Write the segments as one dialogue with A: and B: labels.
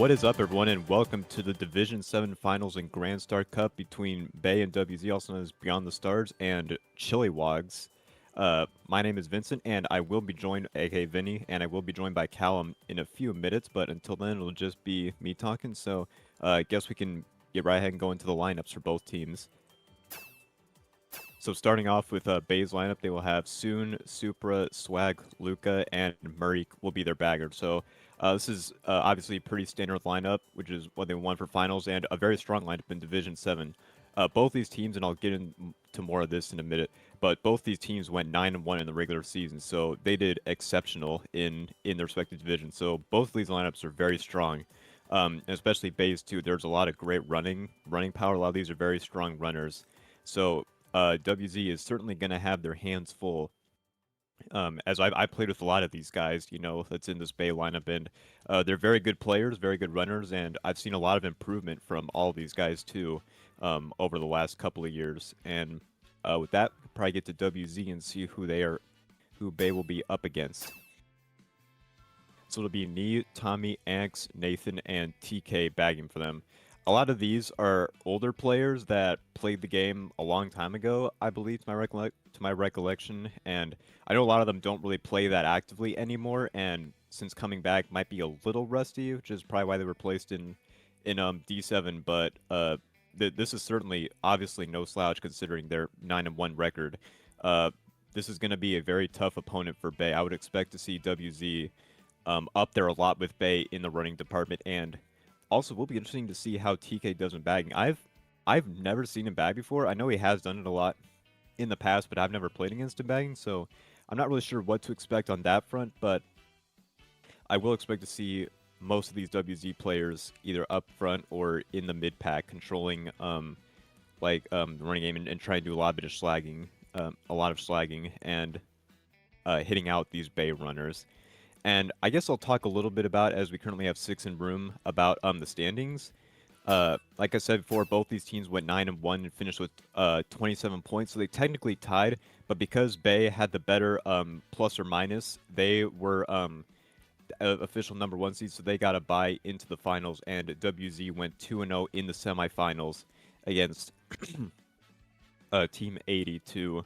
A: What is up, everyone, and welcome to the Division 7 Finals and Grand Star Cup between Bay and WZ, also known as Beyond the Stars, and ChillywogZ. My name is Vincent, and I will be joined, aka Vinny, and I will be joined by Callum in a few minutes, but until then, it'll just be me talking, so I guess we can get right ahead and go into the lineups for both teams. So starting off with Bay's lineup, they will have Soon, Supra, Swag, Luca, and Murray will be their bagger. So this is obviously a pretty standard lineup, which is what they won for finals, and a very strong lineup in Division 7. Both these teams, and I'll get into more of this in a minute, but both these teams went 9-1 in the regular season, so they did exceptional in their respective divisions. So both of these lineups are very strong, and especially Bay's too. There's a lot of great running power. A lot of these are very strong runners. So WZ is certainly going to have their hands full. As I played with a lot of these guys, that's in this Bay lineup, and they're very good players, very good runners, and I've seen a lot of improvement from all these guys too over the last couple of years. And with that, we'll probably get to WZ and see who Bay will be up against. So it'll be me, Tommy, Anx, Nathan, and TK bagging for them. A lot of these are older players that played the game a long time ago, I believe, to my recollection, and I know a lot of them don't really play that actively anymore, and since coming back might be a little rusty, which is probably why they were placed in D7. But this is certainly obviously no slouch considering their 9-1 record. This is going to be a very tough opponent for Bay. I would expect to see WZ up there a lot with Bay in the running department, and also will be interesting to see how TK does in bagging. I've never seen him bag before. I know he has done it a lot in the past, but I've never played against him bagging, so I'm not really sure what to expect on that front, but I will expect to see most of these WZ players either up front or in the mid pack controlling the running game and trying to do a lot of slagging, and hitting out these Bay runners. And I guess I'll talk a little bit about, as we currently have 6 in room, about the standings. Like I said before, both these teams went 9-1 and finished with 27 points, so they technically tied. But because Bay had the better plus or minus, they were official number 1 seed, so they got a bye into the finals. And WZ went 2-0 in the semifinals against Team 80 to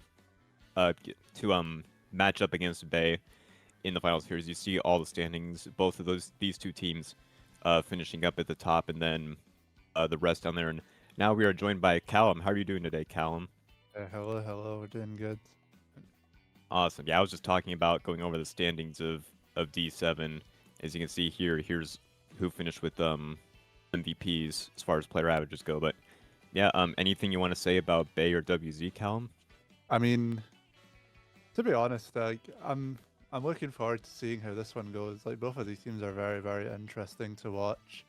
A: match up against Bay in the final series. You see all the standings, both of these two teams finishing up at the top, and then the rest down there. And now we are joined by Callum. How are you doing today, Callum?
B: Hello, we're doing good.
A: Awesome. Yeah, I was just talking about going over the standings of D7. As you can see here, here's who finished with MVPs as far as player averages go. But yeah, anything you want to say about Bay or WZ, Callum?
B: I mean, to be honest, I'm looking forward to seeing how this one goes. Like, both of these teams are very, very interesting to watch.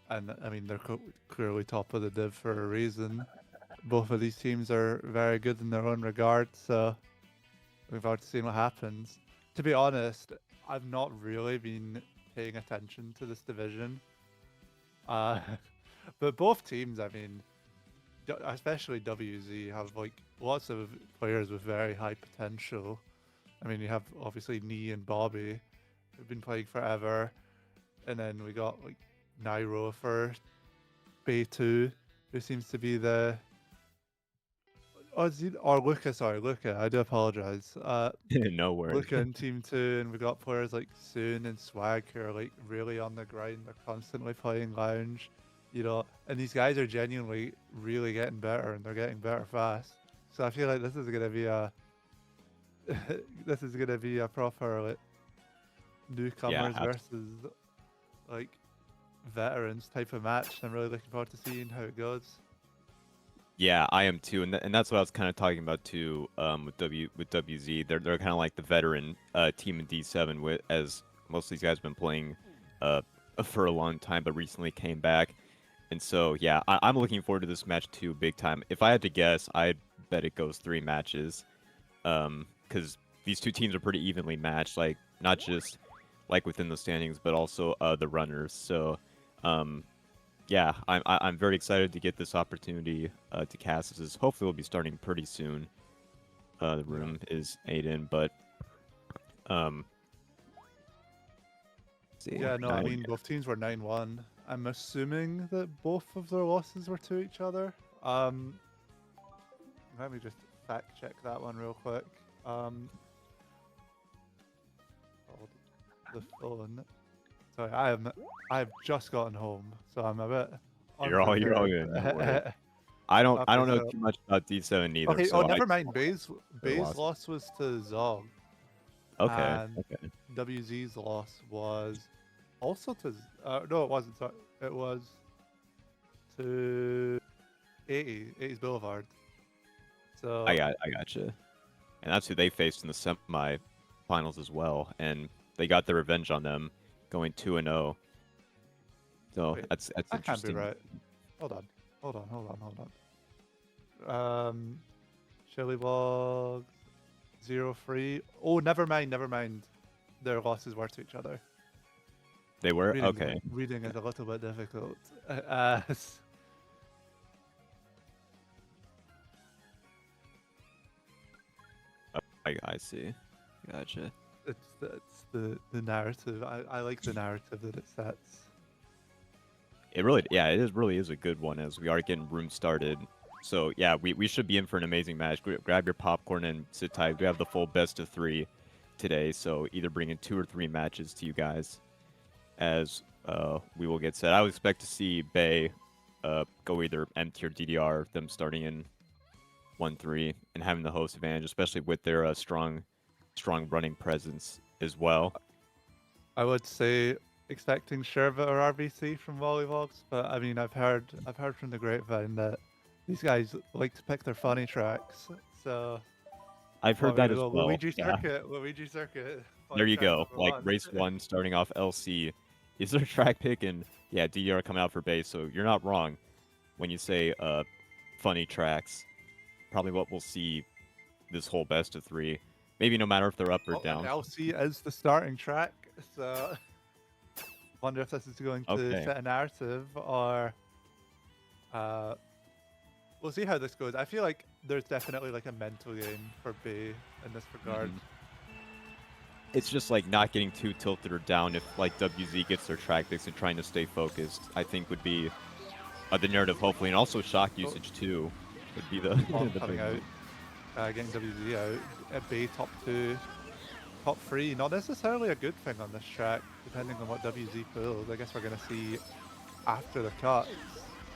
B: And, I mean, they're clearly top of the div for a reason. Both of these teams are very good in their own regard, so looking forward to seeing what happens. To be honest, I've not really been paying attention to this division. But both teams, I mean, especially WZ, have, like, lots of players with very high potential. I mean, you have obviously Nee and Bobby, who've been playing forever, and then we got like Nairo for Bay 2, who seems to be the Luca. I do apologize.
A: No worries.
B: Luca in Team 2, and we got players like Soon and Swag who are like really on the grind. They're constantly playing lounge, and these guys are genuinely really getting better, and they're getting better fast. So I feel like this is gonna be a proper like newcomers
A: Yeah,
B: versus like veterans type of match. I'm really looking forward to seeing how it goes.
A: yeah, I am too, and that's what I was kind of talking about too. With WZ, they're kind of like the veteran team in D7, as most of these guys have been playing for a long time, but recently came back. And so yeah, I'm looking forward to this match too, big time. If I had to guess, I'd bet it goes 3 matches. Because these two teams are pretty evenly matched, like not just like within the standings, but also the runners. So, yeah, I'm very excited to get this opportunity to cast. This is hopefully will be starting pretty soon. The room is 8 in, but See,
B: Yeah, no, I
A: nine-
B: mean both teams were 9-1. I'm assuming that both of their losses were to each other. Let me just fact check that one real quick. Hold the phone. Sorry, I've just gotten home, so I'm a bit
A: you're all good. No worries.
B: unprepared.
A: I don't
B: Okay,
A: know
B: so
A: too much about D7 either.
B: okay, oh
A: So
B: never mind.
A: their
B: Bay's
A: loss.
B: loss was to Zog,
A: Okay.
B: and
A: Okay.
B: WZ's loss was also to no, it wasn't. Sorry, it was to 80's Boulevard. So
A: I gotcha. And that's who they faced in the semi-finals as well, and they got their revenge on them, going 2-0. So
B: wait,
A: that's
B: that can't be
A: interesting.
B: right. Hold on. ChillywogZ 0-3. Oh, never mind. Their losses were to each other.
A: They were okay.
B: Reading is a little bit difficult.
A: I see. Gotcha.
B: It's the narrative. I like the narrative that it sets.
A: It really, yeah, really is a good one as we are getting room started. So yeah, we should be in for an amazing match. Grab your popcorn and sit tight. We have the full best of 3 today, so either bring in 2 or 3 matches to you guys as we will get set. I would expect to see Bay go either MT or DDR, them starting in 1-3 and having the host advantage, especially with their strong running presence as well.
B: I would say expecting Sherva or RBC from ChillywogZ, but I mean I've heard from the grapevine that these guys like to pick their funny tracks. So
A: I've heard that as well.
B: Luigi
A: Yeah.
B: Circuit.
A: There you go. Like
B: one.
A: race 1 starting off LC is their track pick, and yeah, DDR coming out for base. So you're not wrong when you say funny tracks. Probably what we'll see this whole best of 3. Maybe no matter if they're up or down.
B: LC is the starting track, so wonder if this is going to set a narrative or we'll see how this goes. I feel like there's definitely like a mental game for Bay in this regard.
A: It's just like not getting too tilted or down if like WZ gets their track picks and trying to stay focused. I think would be the narrative hopefully, and also shock usage too would be the, the
B: coming
A: big
B: out, getting WZ out. Bay top 2, top 3. Not necessarily a good thing on this track, depending on what WZ pulls. I guess we're gonna see after the cuts.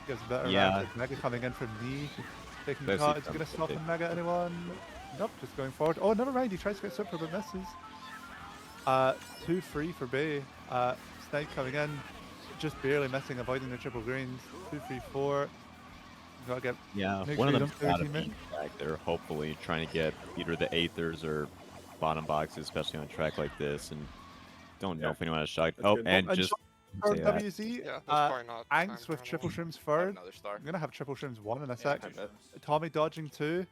B: Gives a better advantage. Mega coming in from knee, taking the cut. Is he gonna stop in Mega anyone? Nope, just going forward. Oh, never mind. He tries to get super but misses. 2-3 for Bay. Snipe coming in, just barely missing, avoiding the triple greens. 2-3-4. Gotta get
A: one of them got to be back there, hopefully trying to get either the eighthers or bottom boxes, especially on a track like this. And don't know if anyone has shot. Oh, and just
B: for WZ,
C: not
B: Angst with triple shrooms third. I'm gonna have triple shrooms 1 in a sec. Tommy dodging 2.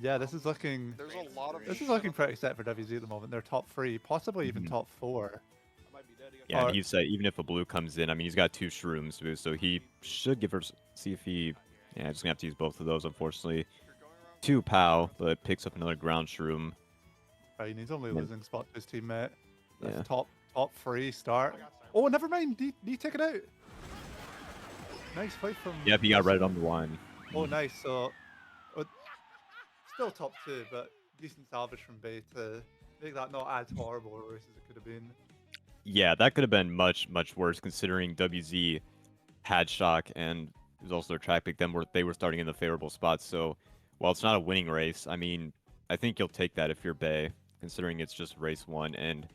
B: Yeah, this is looking.
C: There's a lot of.
B: This is looking pretty set for WZ at the moment. They're top 3, possibly even top 4.
A: Yeah, and he said even if a blue comes in, I mean he's got 2 shrooms, so he should give her. See if he. Yeah, just gonna have to use both of those, unfortunately. 2 POW, but picks up another ground shroom.
B: Right, and he's only losing spot to his teammate. That's
A: Yeah.
B: top 3 start. Oh, never mind. He take it out. Nice fight from.
A: Yep, he got right on the line.
B: Oh, nice. So, still top 2, but decent salvage from Bay to make that not as horrible a race as it could have been.
A: Yeah, that could have been much worse considering WZ had shock and it was also their track pick. They were starting in the favorable spots. So while it's not a winning race, I mean, I think you'll take that if you're Bay, considering it's just race 1. And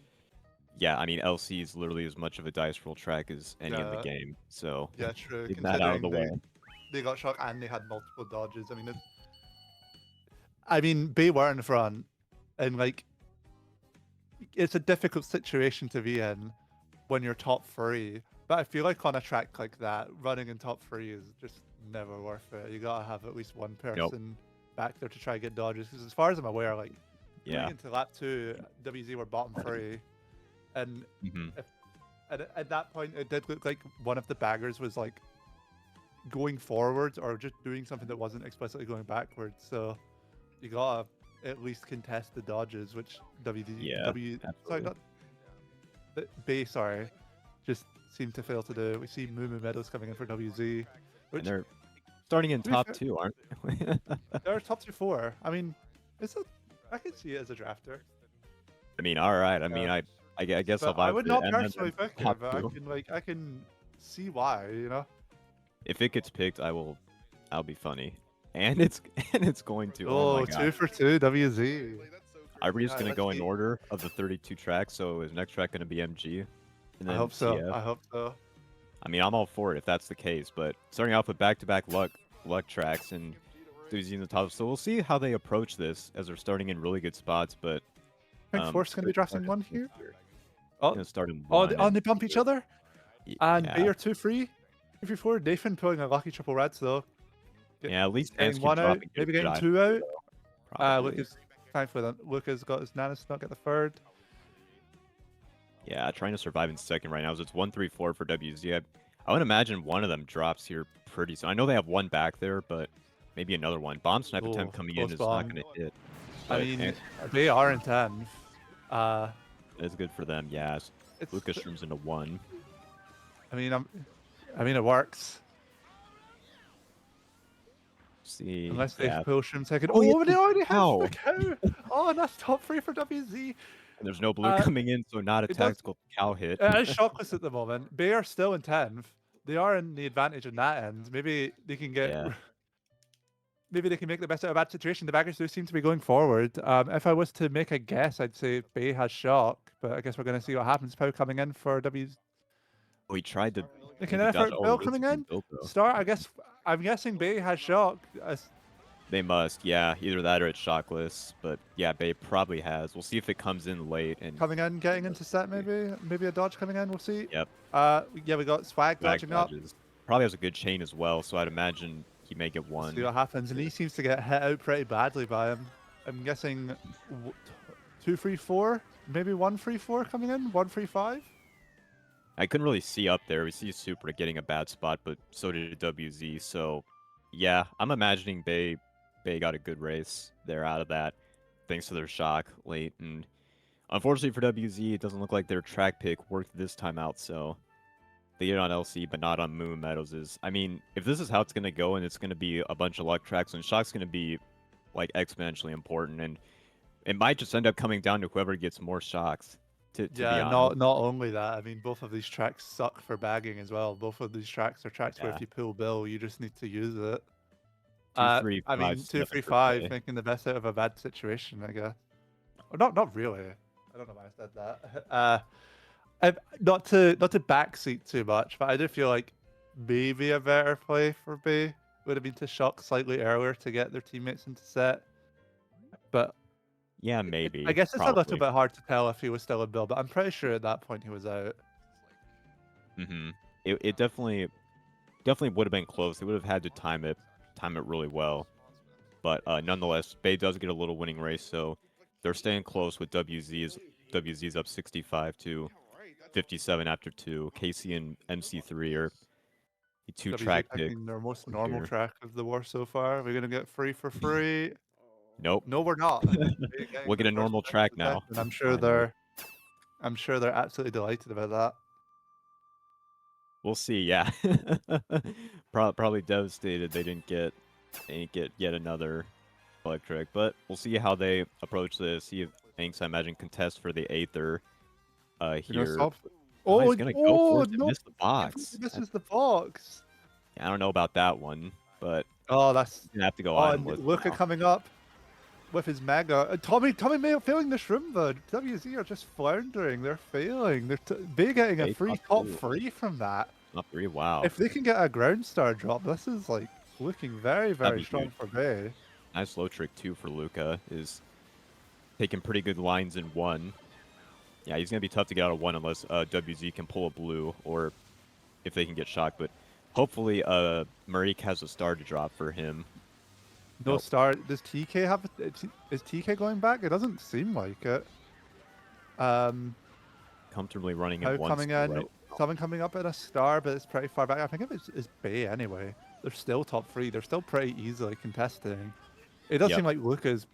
A: yeah, I mean, LC is literally as much of a dice roll track as any in the game. So
B: yeah, true.
A: get that out of the way.
B: They got shock and they had multiple dodges. I mean, Bay were in front, and like, it's a difficult situation to be in when you're top 3. But I feel like on a track like that, running in top 3 is just never worth it. You gotta have at least one person back there to try to get dodges. Because as far as I'm aware, like, going into lap 2, WZ were bottom 3, and at that point, it did look like one of the baggers was like going forwards or just doing something that wasn't explicitly going backwards. So you gotta at least contest the dodges, which Bay, sorry, just seem to fail to do. We see Moo medals coming in for WZ, which
A: And they're starting in
B: to be
A: top
B: fair-
A: 2, aren't they?
B: they're top 2-4. I mean, I can see it as a drafter.
A: I mean, all right. I mean,
B: Yeah.
A: I guess I'll
B: But I
A: vibe
B: would
A: with it.
B: not
A: And then
B: personally pick
A: top
B: it, but
A: 2.
B: I can see why, you know?
A: If it gets picked, I'll be funny. And it's and it's going to. Oh my
B: Oh,
A: god.
B: 2 for 2, WZ.
A: Are we just gonna
B: let's
A: go in
B: see.
A: order of the 32 tracks? So is next track gonna be MG, and
B: I
A: then
B: hope so.
A: CF?
B: I hope so.
A: I mean, I'm all for it if that's the case. But starting off with back-to-back luck tracks and Doozy in the top, so we'll see how they approach this as they're starting in really good spots. But
B: I think Force going to be drafting one here. Oh,
A: gonna start in
B: oh,
A: one.
B: they bump each other? And
A: yeah,
B: Bayer 2-3. 3-4. Nathan pulling a lucky triple reds though.
A: yeah. At least
B: Getting
A: Nance
B: one
A: can drop
B: out,
A: and get a
B: maybe
A: good
B: getting
A: eye,
B: 2 out.
A: probably.
B: Lucas, time for them. Lucas got his Nanas not get the third.
A: Yeah, trying to survive in second right now. So it's 1-3-4 for WZ. I would imagine one of them drops here pretty soon. I know they have one back there, but maybe another one. Bomb snipe attempt coming in
B: close
A: is
B: bomb.
A: not going to hit.
B: I
A: But
B: mean, they are in 10th.
A: it's good for them. Yeah, Lucas shrooms into 1.
B: I mean, it works.
A: See,
B: Unless they
A: yeah.
B: pull Shroom second.
A: Oh,
B: Oh,
A: yeah,
B: they already have
A: cow.
B: the cow. Oh, and that's top 3 for WZ.
A: And there's no blue coming in, so not a
B: it does-
A: tactical cow hit.
B: It is shockless at the moment. They are still in 10th. They are in the advantage on that end. Maybe they can get.
A: Yeah.
B: Maybe they can make the best out of a bad situation. The baggers do seem to be going forward. If I was to make a guess, I'd say Bay has shock, but I guess we're going to see what happens. Pow coming in for W.
A: Oh, he tried to.
B: Making
A: maybe
B: an effort.
A: dodge- oh,
B: Bill
A: it's a
B: coming
A: good
B: in.
A: build, though.
B: Start. I'm guessing Bay has shock.
A: They must, yeah. Either that or it's shockless. But yeah, Bay probably has. We'll see if it comes in late. And
B: Coming in, getting into set maybe a dodge coming in. We'll see.
A: Yep.
B: Yeah, we got Swag
A: Back
B: dodging up.
A: dodges. Probably has a good chain as well, so I'd imagine he may get
B: We'll
A: one.
B: see what happens, and he seems to get hit out pretty badly by him. I'm guessing 2-3-4, maybe 1-3-4 coming in, 1-3-5.
A: I couldn't really see up there. We see Supra getting a bad spot, but so did WZ. So yeah, I'm imagining Bay got a good race there out of that, thanks to their shock late. And unfortunately for WZ, it doesn't look like their track pick worked this time out. So they get it on LC, but not on Moon Meadows. I mean, if this is how it's gonna go, and it's gonna be a bunch of luck tracks, and shock's gonna be like exponentially important, and it might just end up coming down to whoever gets more shocks. To be honest.
B: not only that. I mean, both of these tracks suck for bagging as well. Both of these tracks are tracks where
A: Yeah.
B: if you pull Bill, you just need to use it.
A: 2, 3,
B: I mean,
A: 5,
B: 2-3-5, making the best out of a bad situation, I guess. Or not really. I don't know why I said that. Not to backseat too much, but I do feel like maybe a better play for Bay would have been to shock slightly earlier to get their teammates into set. But
A: Yeah, maybe.
B: I guess it's a
A: probably.
B: little bit hard to tell if he was still in Bill, but I'm pretty sure at that point he was out.
A: Mm-hmm. It definitely would have been close. They would have had to time it really well. But nonetheless, Bay does get a little winning race, so they're staying close with WZ's up 65 to 57 after 2. Casey and MC3 are the 2
B: WZ
A: track pick.
B: picking their most normal
A: here.
B: track of the war so far. We're gonna get free for free.
A: Nope.
B: No, we're not.
A: We'll get a normal track now.
B: And I'm sure they're absolutely delighted about that.
A: We'll see. Yeah, probably devastated they didn't get yet another electric, but we'll see how they approach this. See if Inks, I imagine, contest for the Aether here.
B: Oh,
A: he's gonna go for it and
B: no!
A: miss the box.
B: This is the box.
A: I don't know about that one, but
B: Oh, that's
A: you have to go
B: oh,
A: on with
B: Luca coming up with his mega. Tommy Mayo failing the shroom though. WZ are just floundering. They're failing. They're getting a
A: Bay
B: free
A: top
B: top
A: two.
B: 3 from that.
A: Top 3. Wow,
B: If they can get a ground star drop, this is like looking very, very
A: be
B: strong
A: huge.
B: for Bay.
A: nice low trick too for Luca. Is taking pretty good lines in 1. Yeah, he's gonna be tough to get out of 1 unless WZ can pull a blue, or if they can get shocked. But hopefully, Marik has a star to drop for him.
B: No
A: Nope.
B: star. Does TK have? Is TK going back? It doesn't seem like it.
A: Comfortably running
B: How
A: in 1.
B: coming
A: still,
B: in?
A: right?
B: Someone coming up at a star, but it's pretty far back. I think it's Bay anyway. They're still top 3. They're still pretty easily contesting. It does
A: Yep.
B: seem like Luca's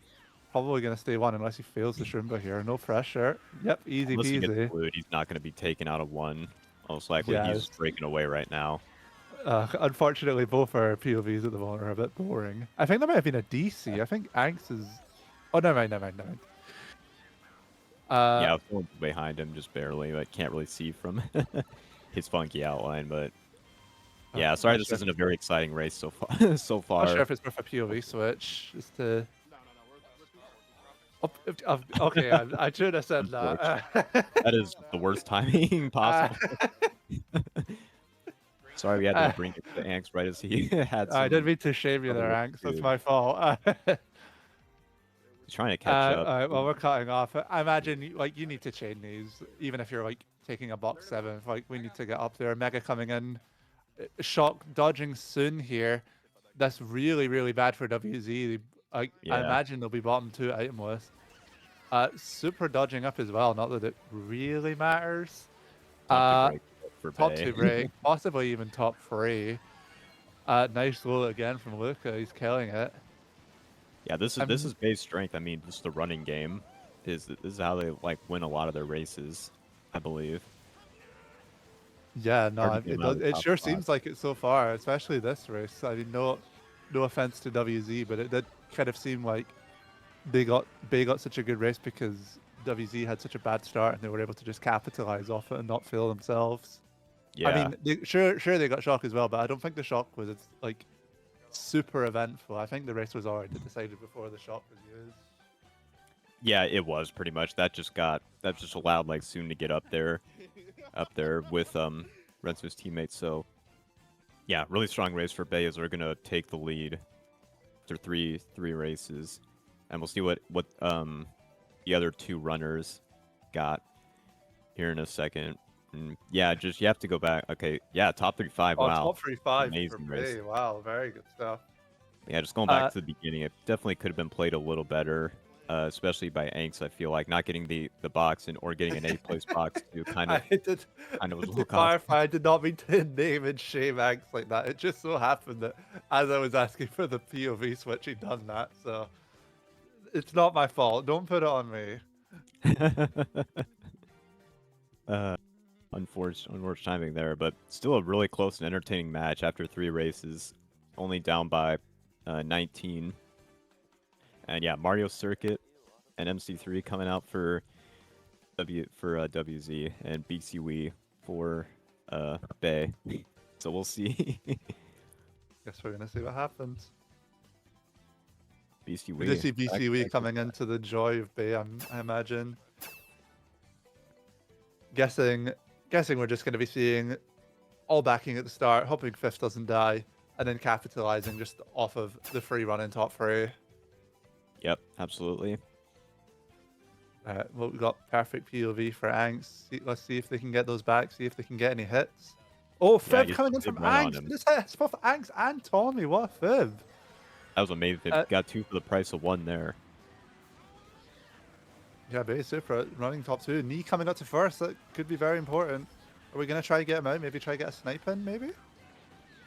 B: probably going to stay 1 unless he fails the Shrimba here. No pressure. Yep, easy
A: Unless he gets
B: peasy.
A: blued, he's not going to be taken out of 1. Most likely he's
B: Yes.
A: breaking away right now.
B: Unfortunately, both our POVs at the moment are a bit boring. I think there might have been a DC. I think Anx is. Oh, never mind, never mind, never mind.
A: Yeah, I was going behind him just barely, but can't really see from his funky outline. But yeah, sorry,
B: Not
A: this
B: sure.
A: isn't a very exciting race so far. So
B: Not sure
A: far,
B: if it's worth a POV switch. Just to. Okay, I should have said
A: unfortunately,
B: that.
A: that is the worst timing
B: Uh,
A: possible. Sorry, we had to
B: uh,
A: bring it to Anx right as he had
B: I didn't
A: some
B: mean to shame you
A: trouble
B: there,
A: with
B: Anx.
A: the
B: That's
A: tube.
B: my fault.
A: He's trying to catch up.
B: Alright, well, we're cutting off. I imagine like you need to chain these, even if you're like taking a box 7. Like we need to get up there. Mega coming in, shock dodging soon here. That's really really bad for WZ. I
A: Yeah,
B: imagine they'll be bottom 2 itemless. Super dodging up as well. Not that it really matters.
A: top two
B: Uh,
A: break for
B: top
A: Bay.
B: 2 break, possibly even top 3. Nice roll again from Luca. He's killing it.
A: Yeah, this
B: Um,
A: is Bay's strength. I mean, just the running game this is how they like win a lot of their races, I believe.
B: Yeah,
A: Hard
B: no,
A: to get
B: it
A: them out
B: does.
A: of the
B: It
A: top
B: sure
A: spot.
B: seems like it so far, especially this race. I mean, no offense to WZ, but it did kind of seem like Bay got such a good race because WZ had such a bad start and they were able to just capitalize off it and not fail themselves. I
A: Yeah,
B: mean, sure they got shock as well, but I don't think the shock was like super eventful. I think the race was already decided before the shock was used.
A: yeah, it was pretty much. That just allowed like Soon to get up there with Renzo's teammates. So yeah, really strong race for Bay as they're gonna take the lead after three races, and we'll see what the other two runners got here in a second. And yeah, just you have to go back. Okay, yeah, top 35.
B: Oh,
A: Wow,
B: top 3-5 for
A: amazing race.
B: Bay. Wow, very good stuff.
A: Yeah, just going back
B: Uh,
A: to the beginning, it definitely could have been played a little better, especially by Anks. I feel like not getting the box and or getting an A place box too
B: I did
A: kind of was a
B: to
A: little costly.
B: clarify, I did not mean to name and shame acts like that. It just so happened that as I was asking for the POV switch, he'd done that. So it's not my fault. Don't put it on me.
A: uh, unfortunate timing there, but still a really close and entertaining match after 3 races, only down by 19. And yeah, Mario Circuit and MC3 coming out for WZ and BCWii for Bay. So we'll see.
B: Guess we're gonna see what happens.
A: BCWii.
B: We just see BCW coming into the joy of Bay. I imagine. Guessing we're just gonna be seeing all backing at the start, hoping fifth doesn't die, and then capitalizing just off of the free run in top 3.
A: Yep, absolutely.
B: Well, we got perfect POV for Angst. Let's see if they can get those back. See if they can get any hits. Oh,
A: Yeah,
B: Fib
A: he's
B: coming in
A: a
B: from
A: big run on
B: Angst.
A: him.
B: This hits both Angst and Tommy. What a Fib.
A: That was amazing.
B: Uh,
A: Got 2 for the price of 1 there.
B: yeah, Bay Super running top 2. Knee coming up to first. That could be very important. Are we going to try to get him out? Maybe try to get a snipe in, maybe?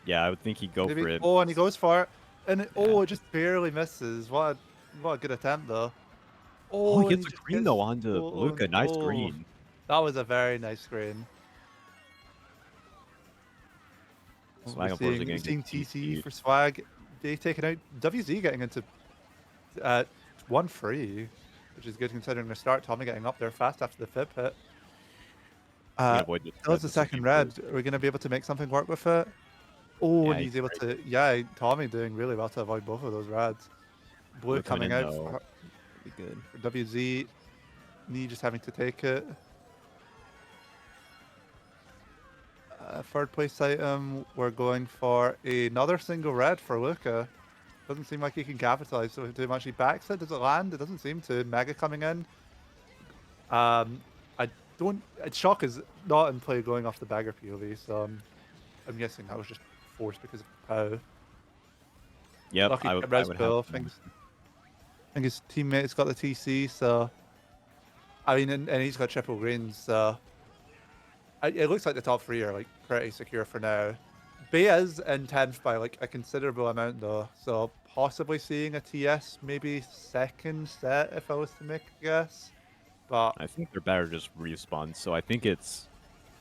A: Yeah, I would think he'd go
B: Maybe.
A: for it.
B: Oh, and he goes for it. And
A: Yeah.
B: it just barely misses. What a good attempt, though.
A: Oh, he
B: And
A: gets a
B: just
A: green
B: gets.
A: though onto
B: Oh,
A: Luca. Nice
B: no.
A: green.
B: That was a very nice screen.
A: Swag unfortunately
B: We're
A: getting
B: seeing TC
A: TC.
B: for Swag. They taking out WZ getting into 1-3, which is good considering the start. Tommy getting up there fast after the fib hit.
A: Avoid the
B: That was the second red. Are we going to be able to make something work with it? Oh,
A: Yeah,
B: and he's
A: he's
B: able
A: great.
B: to. Yeah, Tommy doing really well to avoid both of those reds. Blue
A: Luca
B: coming
A: in
B: out
A: though.
B: for WZ. Knee just having to take it. Third place item, we're going for another single red for Luca. Doesn't seem like he can capitalize so too much. He backs it. Does it land? It doesn't seem to. Mega coming in. I don't. Shock is not in play going off the bagger POV, so I'm guessing that was just forced because of Pow.
A: Yep,
B: Lucky
A: I
B: Res
A: would
B: Bill.
A: have.
B: I think his teammate's got the TC, so I mean, and he's got triple greens, so it looks like the top 3 are like pretty secure for now. Bay is in 10th by like a considerable amount though, so possibly seeing a TS maybe second set if I was to make a guess. But
A: I think they're better just respawn. So I think it's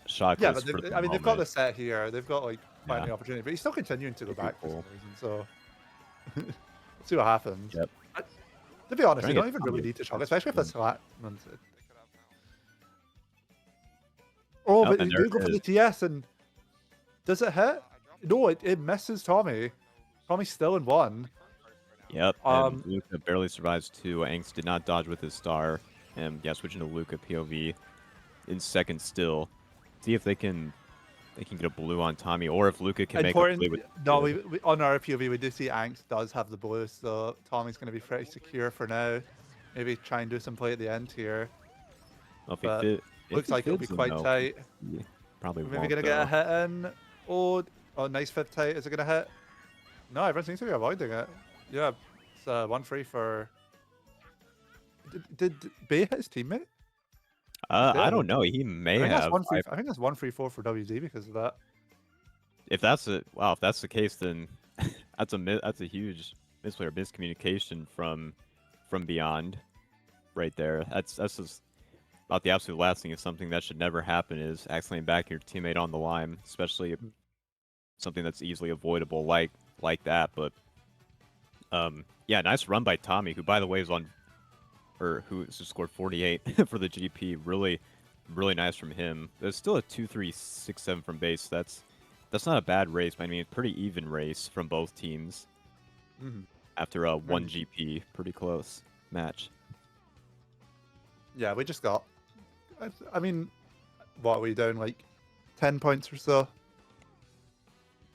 B: Yeah,
A: shockless
B: but
A: for the
B: I mean, they've got the
A: moment.
B: set here. They've got like
A: Yeah,
B: plenty of opportunity, but he's still continuing to go
A: could be
B: back for some
A: cool.
B: reason. So let's see what happens.
A: Yep.
B: I, to be honest,
A: Trying
B: you
A: to
B: don't
A: get
B: even
A: Tommy
B: really
A: a
B: need to shock,
A: good
B: especially if the
A: screen.
B: slack. Oh,
A: Oh,
B: but
A: and
B: they
A: there
B: do go
A: it
B: for the
A: is.
B: TS, and does it hit? No, it misses Tommy. Tommy's still in one.
A: Yep, and
B: Um,
A: Luca barely survives 2. Angst did not dodge with his star. And yeah, switching to Luca POV in second still. See if they can get a blue on Tommy, or if Luca can make a
B: important.
A: play with
B: No,
A: good.
B: we on our POV we do see Angst does have the blue, so Tommy's going to be pretty secure for now. Maybe try and do some play at the end here,
A: Well,
B: but
A: if
B: looks
A: he
B: like it'll be
A: fits in
B: quite
A: though,
B: tight.
A: he probably
B: We're maybe
A: won't
B: gonna get a
A: though.
B: hit in. Oh, oh, nice fifth tight. Is it gonna hit? No, everyone seems to be avoiding it. Yeah, it's 1-3 for. Did Bay hit his teammate? He
A: I
B: did.
A: don't know. He may
B: I think that's
A: have.
B: 1-3. I think that's 1-3-4 for WZ because of that.
A: If that's a wow, if that's the case, then that's a huge misplay or miscommunication from beyond, right there. That's just about the absolute last thing. Is something that should never happen is accidentally backing your teammate on the line, especially
B: Mm.
A: something that's easily avoidable like that. But yeah, nice run by Tommy, who by the way is on or who just scored 48 for the GP. Really nice from him. There's still a 2-3-6-7 from base. That's not a bad race, but I mean, pretty even race from both teams
B: Mhm.
A: after a 1 GP. Pretty close match.
B: Yeah, we just got. I mean, what are we doing? Like 10 points or so.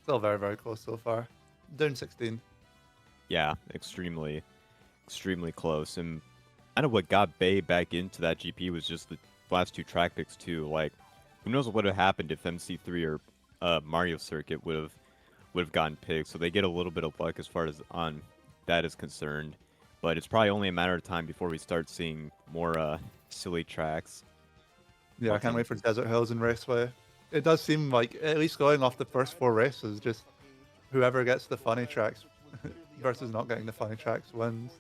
B: Still very, very close so far. Down 16.
A: Yeah, extremely close. And I know what got Bay back into that GP was just the last 2 track picks too. Like, who knows what would have happened if MC3 or Mario Circuit would have gotten picked. So they get a little bit of luck as far as on that is concerned. But it's probably only a matter of time before we start seeing more silly tracks.
B: Yeah, I can't wait for Desert Hills and Raceway. It does seem like, at least going off the first 4 races, just whoever gets the funny tracks versus not getting the funny tracks wins.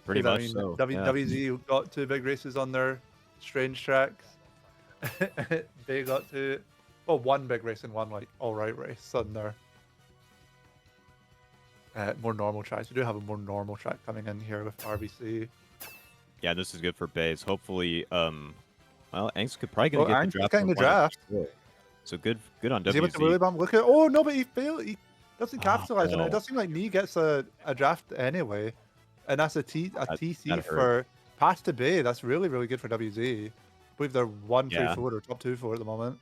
A: Pretty
B: 'Cause, I
A: much
B: mean,
A: so. Yeah.
B: WZ got 2 big races on their strange tracks. They got 2, well, 1 big race and 1 like alright race on their more normal tracks. We do have a more normal track coming in here with RBC.
A: Yeah, this is good for Bays. Hopefully, well, Angst could probably
B: Oh,
A: gonna get the
B: Angst is
A: draft.
B: getting the
A: for one
B: draft.
A: of the- So good on
B: Is he able to
A: WZ.
B: really bump? Look at, oh no, but he failed. He doesn't
A: Oh,
B: capitalize on it. It
A: no.
B: does seem like Nee gets a draft anyway, and that's a TC
A: that hurt.
B: for pass to Bay. That's really good for WZ. I believe they're 1-3-4
A: Yeah.
B: or top 2-4 at the moment.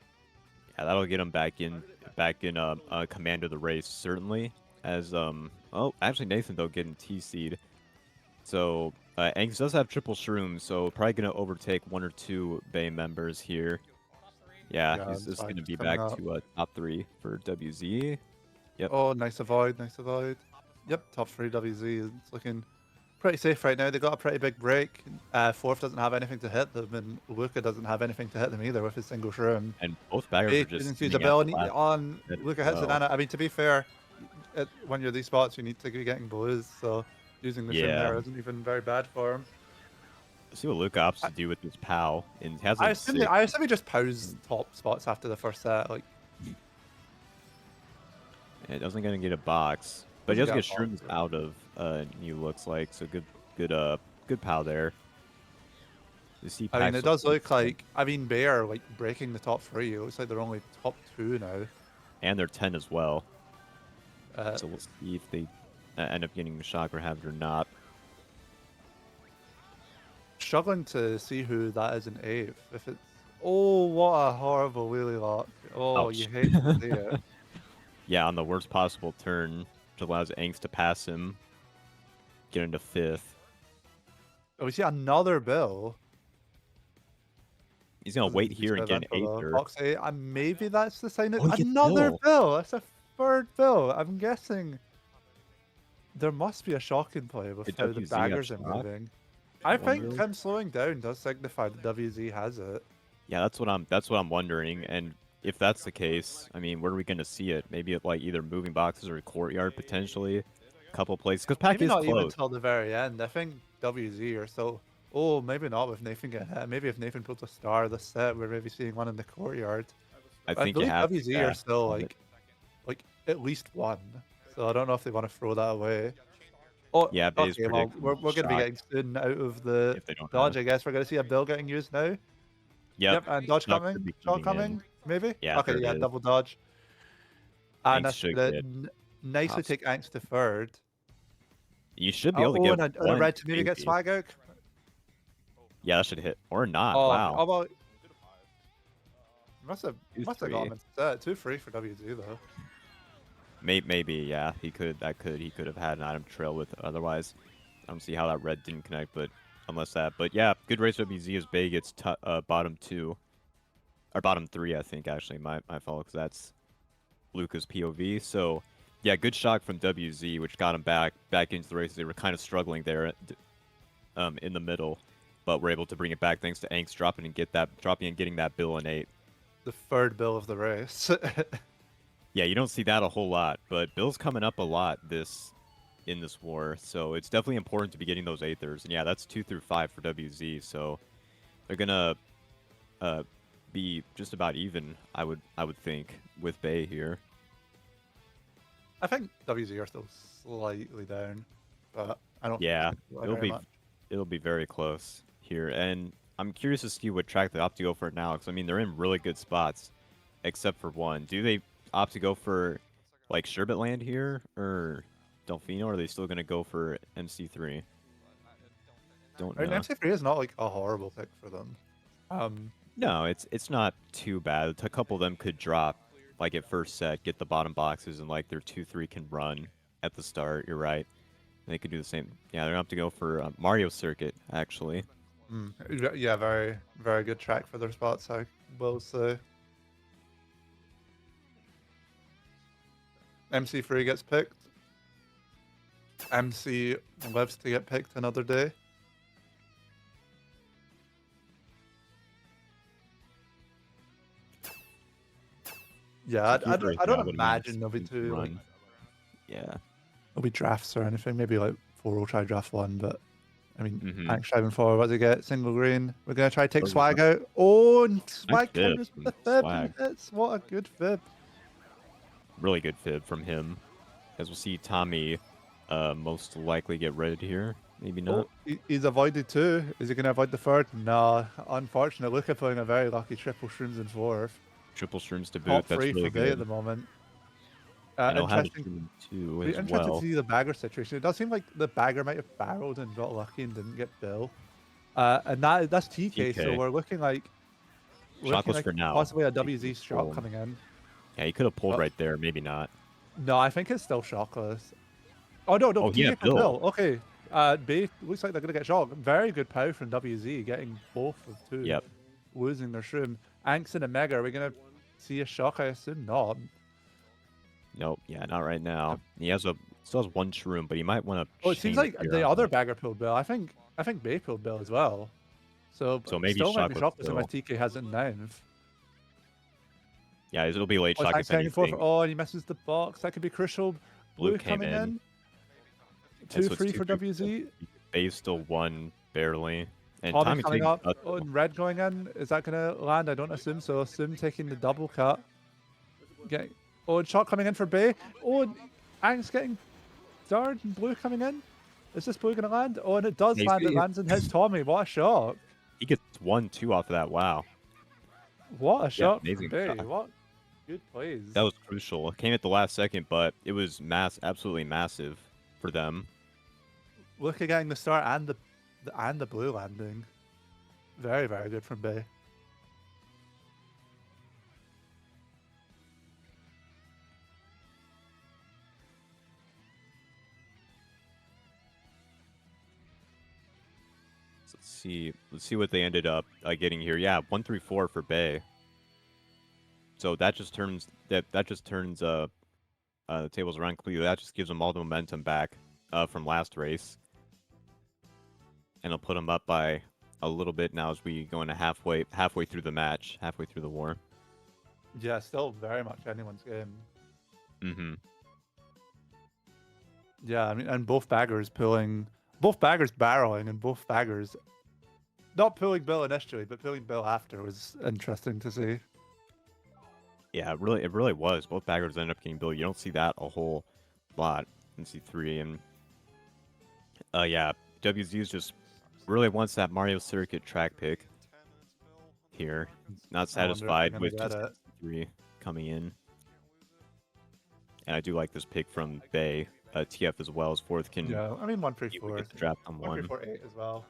A: Yeah, that'll get him back in command of the race certainly. As oh, actually Nathan though getting TC'd. So Angst does have triple shrooms, so probably gonna overtake 1 or 2 Bay members here. Yeah,
B: Yeah,
A: he's just
B: fine,
A: gonna be
B: coming
A: back
B: up.
A: to top 3 for WZ. Yep.
B: Oh, nice avoid, nice avoid. Yep, top 3 WZ. It's looking pretty safe right now. They got a pretty big break. Fourth doesn't have anything to hit them, and Luca doesn't have anything to hit them either with his single shroom.
A: And both baggers
B: He
A: are just
B: didn't use
A: sitting at the
B: ability
A: last
B: on
A: bit as
B: Luca hits
A: well.
B: Banana. I mean, to be fair, when you're these spots, you need to be getting blues, so using the shroom
A: Yeah.
B: there isn't even very bad for him.
A: Let's see what Luca opts to do with his POW. And has
B: I
A: him
B: assume,
A: sick.
B: I assume he just pows top spots after the first set. Like,
A: It doesn't gonna get a box, but he
B: Doesn't
A: does
B: get
A: get
B: a box,
A: shrooms out of new looks like. So good POW there. You see
B: I mean,
A: packs
B: it does look like, I mean, Bay are like breaking the top 3. It looks like they're only top 2 now.
A: and they're 10 as well.
B: Uh,
A: So we'll see if they end up getting the shock or have it or not.
B: Struggling to see who that is in 8th. If it's, oh, what a horrible wheelie lock. Oh,
A: Ouch.
B: you hate to see it.
A: Yeah, on the worst possible turn, which allows Angst to pass him, get into 5th.
B: Oh, we see another bill.
A: He's gonna wait here and get an
B: Eventful,
A: 8th.
B: Box 8, and maybe that's the sign of
A: Oh, he gets
B: another
A: bill.
B: bill. That's a 3rd bill. I'm guessing there must be a shock in play with
A: Did
B: how the
A: WZ have
B: baggers are
A: shock?
B: moving. I think
A: wonder.
B: him slowing down does signify that WZ has it.
A: Yeah, that's what I'm wondering. And if that's the case, I mean, where are we gonna see it? Maybe at like either moving boxes or a courtyard potentially, a couple places. Because pack
B: Maybe
A: is
B: not even
A: close.
B: till the very end. I think WZ are still Oh, maybe not with Nathan getting hit. Maybe if Nathan pulls a star this set, we're maybe seeing one in the courtyard.
A: I
B: I
A: think you
B: believe
A: have to,
B: WZ are
A: yeah.
B: still
A: Call it.
B: like at least one. So I don't know if they want to throw that away. Oh,
A: Yeah, Bay's
B: okay. Well,
A: predicting
B: we're going to be
A: shock
B: getting soon out of the
A: if they don't have.
B: dodge. I guess we're going to see a bill getting used now.
A: Yep.
B: Yep, and dodge
A: Shock should
B: coming,
A: be
B: shot
A: coming in.
B: coming, maybe.
A: Yeah,
B: Okay,
A: there it
B: yeah,
A: is.
B: double dodge. And
A: Anx
B: that's
A: should
B: gonna
A: get
B: nicely
A: top.
B: take Anx to third.
A: You should be able to
B: Oh,
A: get
B: and a
A: one,
B: red to maybe get
A: maybe.
B: swag out.
A: Yeah, that should hit. Or not.
B: Oh, okay.
A: Wow.
B: Oh, well, must have
A: Two,
B: got
A: three.
B: him instead. 2-3 for WZ though.
A: Maybe, yeah. He could have had an item trail with otherwise. I don't see how that red didn't connect, but unless that. But yeah, good race WZ as Bay gets bottom 2. Or bottom 3, I think, actually. My fault, because that's Luca's POV. So yeah, good shock from WZ, which got him back into the race. They were kind of struggling there in the middle, but we're able to bring it back thanks to Angst dropping and getting that bill in 8.
B: The third bill of the race.
A: Yeah, you don't see that a whole lot, but Bill's coming up a lot in this war, so it's definitely important to be getting those Aethers. And yeah, that's 2 through 5 for WZ, so they're gonna be just about even, I would think, with Bay here.
B: I think WZ are still slightly down, but I don't
A: Yeah,
B: think very much.
A: it'll be very close here, and I'm curious to see what track they opt to go for now, because I mean they're in really good spots, except for one. Do they opt to go for like Sherbet Land here or Delfino, or are they still gonna go for MC3? Don't
B: I mean,
A: know.
B: MC3 is not like a horrible pick for them.
A: No, it's not too bad. A couple of them could drop like at first set, get the bottom boxes, and like their 2-3 can run at the start. You're right. And they could do the same. Yeah, they're gonna have to go for Mario Circuit actually.
B: Yeah, very, very good track for their spots, I will say. MC3 gets picked. MC lives to get picked another day. Yeah, I don't imagine there'll be two like,
A: Yeah.
B: there'll be drafts or anything. Maybe like 4 will try draft 1, but I mean,
A: Mhm.
B: Anx driving forward. What does he get? Single green. We're gonna try to take swag out. Oh, and swag
A: fib
B: counters with the
A: from
B: fib
A: Swag.
B: and hits. What a good fib.
A: Really good fib from him. As we'll see Tommy most likely get red here. Maybe not.
B: Oh, he's avoided 2. Is he gonna avoid the 3rd? Nah, unfortunate. Luca playing a very lucky triple shrooms in 4th.
A: Triple shrooms to boot.
B: Top
A: That's
B: 3
A: really
B: for Bay at
A: good.
B: the moment.
A: And he'll have a
B: Interesting.
A: shroom too
B: Be
A: as
B: interested
A: well.
B: to see the bagger situation. It does seem like the bagger might have barreled and got lucky and didn't get Bill. And that's TK, so
A: TK.
B: we're looking like
A: Shockless for now.
B: possibly a WZ shot coming in.
A: Yeah, he could have pulled right there. Maybe not.
B: No, I think it's still shockless. Oh no,
A: Oh, yeah,
B: TK for
A: Bill.
B: Okay. Bay looks like they're gonna get shocked. Very good pow from WZ, getting both of 2.
A: Yep.
B: Losing their shroom. Anx and a Mega, are we gonna see a shock? I assume not.
A: Nope. Yeah, not right now. He still has 1 shroom, but he might want to.
B: Oh, it seems like the other bagger pulled Bill. I think Bay pulled Bill as well. So
A: maybe
B: still might be
A: Shockless
B: shockless
A: Bill.
B: unless TK has it in 9th.
A: Yeah, it'll be late
B: Oh,
A: Shockless
B: Thanks for
A: anything.
B: oh, and he misses the box. That could be crucial. Blue
A: came
B: coming in.
A: And so
B: 2-3 for
A: 2-3.
B: WZ.
A: Bay's still 1 barely. And
B: Tommy
A: Tommy
B: coming
A: taking
B: up. Oh, and red going in. Is that going to land? I don't assume so. Assume taking the double cut. Oh, and shot coming in for Bay. Oh, and Ang's getting third and blue coming in. Is this blue going to land? Oh, and it does land. It lands and hits Tommy. What a shock.
A: He gets 1-2 off of that. Wow.
B: What a shot from
A: amazing
B: Bay.
A: shot.
B: What good plays.
A: That was crucial. It came at the last second, but it was absolutely massive for them.
B: Look at getting the start and the blue landing. Very, very good from Bay.
A: So let's see what they ended up getting here. Yeah, 1-3-4 for Bay. So that just turns the tables around completely. That just gives them all the momentum back from last race, and it'll put them up by a little bit now as we go into halfway through the match, halfway through the war.
B: Yeah, still very much anyone's game.
A: Mm-hmm.
B: Yeah, I mean, and both baggers barreling, and both baggers not pulling Bill initially, but pulling Bill after was interesting to see.
A: Yeah, it really was. Both baggers end up getting built. You don't see that a whole lot in C3, and yeah, WZ's just really wants that Mario Circuit track pick here. Not
B: I wonder if they're
A: satisfied
B: gonna
A: with
B: get
A: just
B: it.
A: C3 coming in. And I do like this pick from Bay. TF as well as fourth can
B: Yeah, I mean
A: easily
B: 134,
A: get the draft on one.
B: 134.8 as well.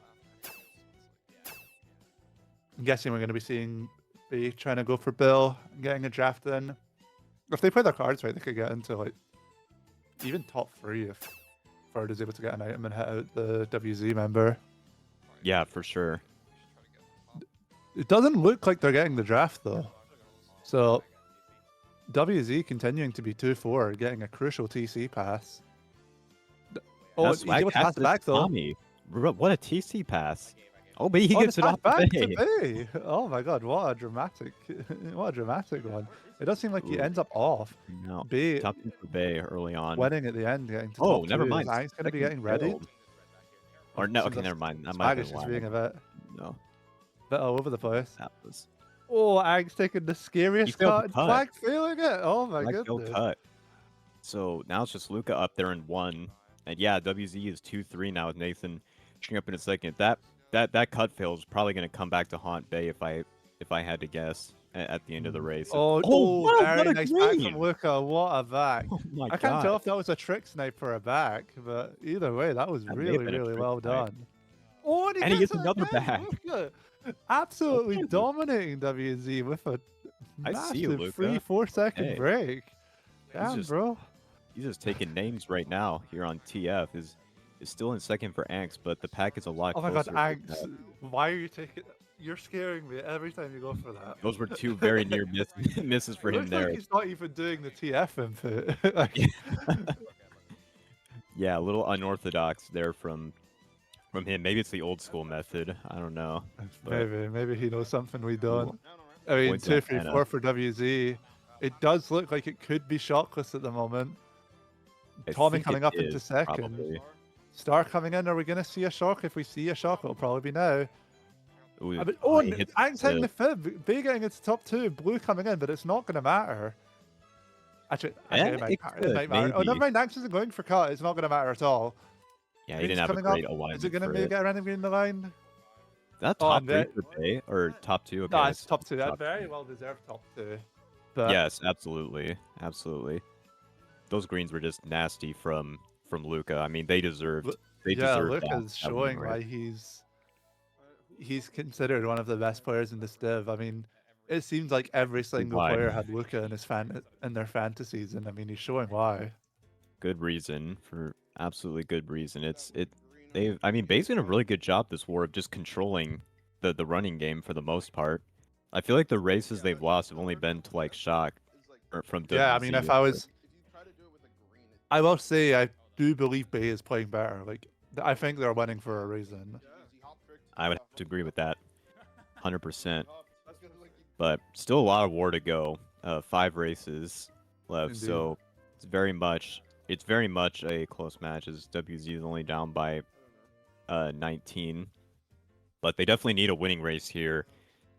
B: I'm guessing we're going to be seeing B trying to go for Bill and getting a draft in. If they play their cards right, they could get into like even top 3 if Ferd is able to get an item and hit out the WZ member.
A: Yeah, for sure.
B: It doesn't look like they're getting the draft though. So WZ continuing to be 2-4, getting a crucial TC pass. Oh, he's able to pass it back though.
A: Tommy. What a TC pass. Oh, but he
B: Oh,
A: gets it off
B: back
A: Bay.
B: to Bay. Oh my god, what a dramatic one. It does seem like he
A: Ooh.
B: ends up off.
A: No,
B: Bay
A: top 2 for Bay early on.
B: winning at the end, getting to
A: Oh,
B: top
A: never
B: 2.
A: mind.
B: He's going to be getting ready.
A: Or no,
B: Seems
A: okay,
B: like
A: never mind. That
B: Swag
A: might have
B: is
A: been
B: just
A: why.
B: being a
A: No,
B: bit all over the place.
A: that was.
B: Oh, Ag's taking the scariest
A: failed the
B: cut.
A: cut.
B: Flag failing it. Oh my
A: Flag failed
B: goodness.
A: cut. So now it's just Luca up there in 1. And yeah, WZ is 2-3 now with Nathan shooting up in a second. That cut fail is probably going to come back to haunt Bay if I had to guess at the end of the race.
B: Oh,
A: what
B: very
A: a
B: nice back
A: green!
B: from Luca. What a back.
A: Oh my
B: I can't
A: god.
B: tell if that was a trick snipe or a back, but either way, that was
A: That may have
B: really,
A: been a
B: really
A: trick
B: well
A: snipe.
B: done. Oh,
A: And he gets
B: it
A: another
B: again,
A: back.
B: Luca. Absolutely
A: Oh.
B: dominating WZ with a
A: I see you,
B: massive
A: Luca.
B: 3-4 second
A: Hey.
B: break. Damn,
A: just-
B: bro.
A: He's just taking names right now here on TF. Is still in second for Anx, but the pack is a lot
B: Oh my
A: closer.
B: god,
A: with
B: Anx,
A: that.
B: why are you taking... You're scaring me every time you go for that.
A: Those were 2 very near misses for
B: It
A: him
B: looks
A: there.
B: like he's not even doing the TF input. Like,
A: Yeah, a little unorthodox there from him. Maybe it's the old school method. I don't know. But
B: maybe he knows something we don't. I mean,
A: Points
B: 2
A: on
B: 3
A: Anna.
B: 4 for WZ. It does look like it could be shotless at the moment.
A: I
B: Tommy
A: think
B: coming
A: it
B: up into
A: is,
B: second.
A: probably.
B: Star coming in. Are we going to see a shock? If we see a shock, it'll probably be now.
A: Ooh,
B: I mean,
A: he hits
B: Anx hitting
A: the-
B: the fib. Bay getting into top 2. Blue coming in, but it's not going to matter. Actually,
A: Yeah,
B: it might
A: it
B: matter.
A: could,
B: It might matter. Oh,
A: maybe.
B: never mind. Anx isn't going for cut. It's not going to matter at all.
A: Yeah, he
B: Green's
A: didn't have a
B: coming up.
A: great alignment
B: Is it going to
A: for
B: maybe
A: it.
B: get a random green in the line?
A: That
B: Oh,
A: top
B: and
A: 3
B: that-
A: for Bay or top 2? Okay,
B: No,
A: that's
B: it's top 2. That
A: top
B: very
A: 2.
B: well deserved top 2. But
A: Yes, absolutely, absolutely. Those greens were just nasty from Luca. I mean, they deserved. They
B: yeah,
A: deserved that-
B: Luca's
A: that win,
B: showing
A: right?
B: why he's considered one of the best players in this div. I mean, it seems like every single
A: Why?
B: player had Luca in their fantasies, and I mean, he's showing why.
A: Good reason for absolutely good reason. I mean, Bay's doing a really good job this war of just controlling the running game for the most part. I feel like the races they've lost have only been to like Shock or from
B: Yeah, I
A: WZ,
B: mean, if
A: or-
B: I was, I will say I do believe Bay is playing better. Like, I think they're winning for a reason.
A: I would have to agree with that, 100%. But still a lot of war to go. 5 races left,
B: Indeed.
A: so it's very much a close match. As WZ is only down by 19, but they definitely need a winning race here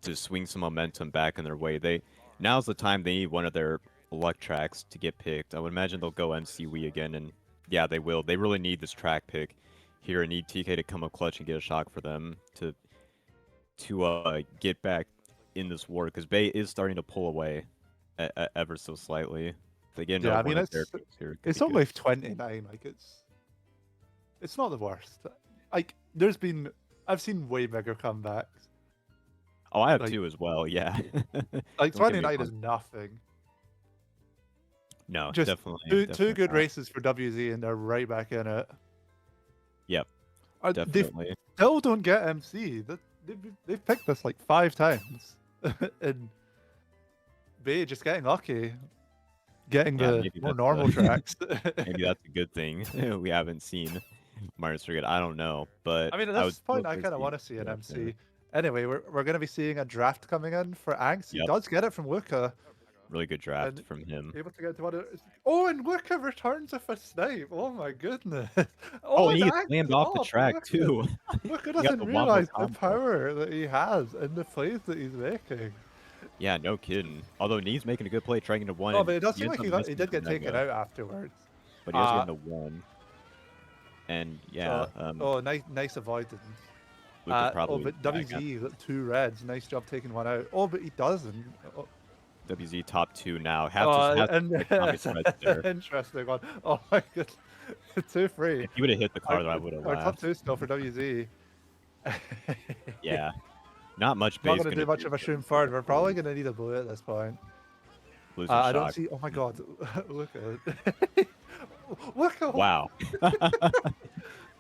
A: to swing some momentum back in their way. Now's the time they need one of their luck tracks to get picked. I would imagine they'll go MKWii again, and yeah, they will. They really need this track pick here and need TK to come up clutch and get a shock for them to get back in this war, because Bay is starting to pull away ever so slightly. If they get
B: Yeah, I
A: another
B: mean,
A: one of their picks here, it could
B: It's
A: be
B: only
A: good.
B: 29. Like, it's not the worst. Like, I've seen way bigger comebacks.
A: Oh, I have
B: like-
A: 2 as well. Yeah.
B: Like,
A: Don't get me
B: 29 is
A: wrong.
B: nothing.
A: No,
B: Just
A: definitely.
B: Two
A: definitely
B: good
A: not.
B: races for WZ, and they're right back in it.
A: Yep,
B: They
A: definitely.
B: still don't get MC. They've picked this like 5 times. And Bay just getting lucky. Getting
A: Yeah,
B: the
A: maybe
B: more
A: that's
B: normal tracks.
A: Maybe that's a good thing. We haven't seen Mario Circuit. I don't know, but
B: I mean, at
A: would
B: this point,
A: love
B: I kind of
A: see
B: want to see an
A: it up
B: MC.
A: there.
B: Anyway, we're going to be seeing a draft coming in for Anx. He
A: Yep.
B: does get it from Luca.
A: Really good draft
B: And
A: from him.
B: able to get to one. Oh, and Luca returns with a snipe. Oh my goodness.
A: Oh,
B: Oh,
A: and
B: and
A: he
B: acts
A: slammed
B: it
A: off the
B: off.
A: track too.
B: Luca
A: He got
B: doesn't
A: the wombo
B: realize the
A: combo.
B: power that he has in the plays that he's making.
A: Yeah, no kidding. Although Knee's making a good play, trying to one,
B: Oh,
A: and
B: but it does
A: he
B: seem
A: ends
B: like
A: up
B: he
A: missing
B: did
A: the
B: get taken
A: mega,
B: out afterwards.
A: but he does get
B: Uh,
A: into one. And yeah,
B: so nice avoidance.
A: Luca
B: Oh,
A: probably
B: but
A: back after
B: WZ got 2 reds. Nice job taking one out. Oh, but he doesn't. Oh,
A: WZ top 2 now.
B: oh
A: Have to
B: and
A: check Tommy
B: that's
A: threads there.
B: an interesting one. Oh my goodness. 2-3.
A: If he would have hit the car, though, I would have
B: Our top
A: laughed.
B: 2 still for WZ.
A: Yeah, not much
B: Not
A: base
B: going to
A: gonna
B: do much
A: do
B: of a
A: for
B: shroom
A: for
B: forward. We're probably going to need a blue at this point.
A: Blues and
B: I don't
A: shock.
B: see. Oh my god. Look at it. Look at.
A: Wow.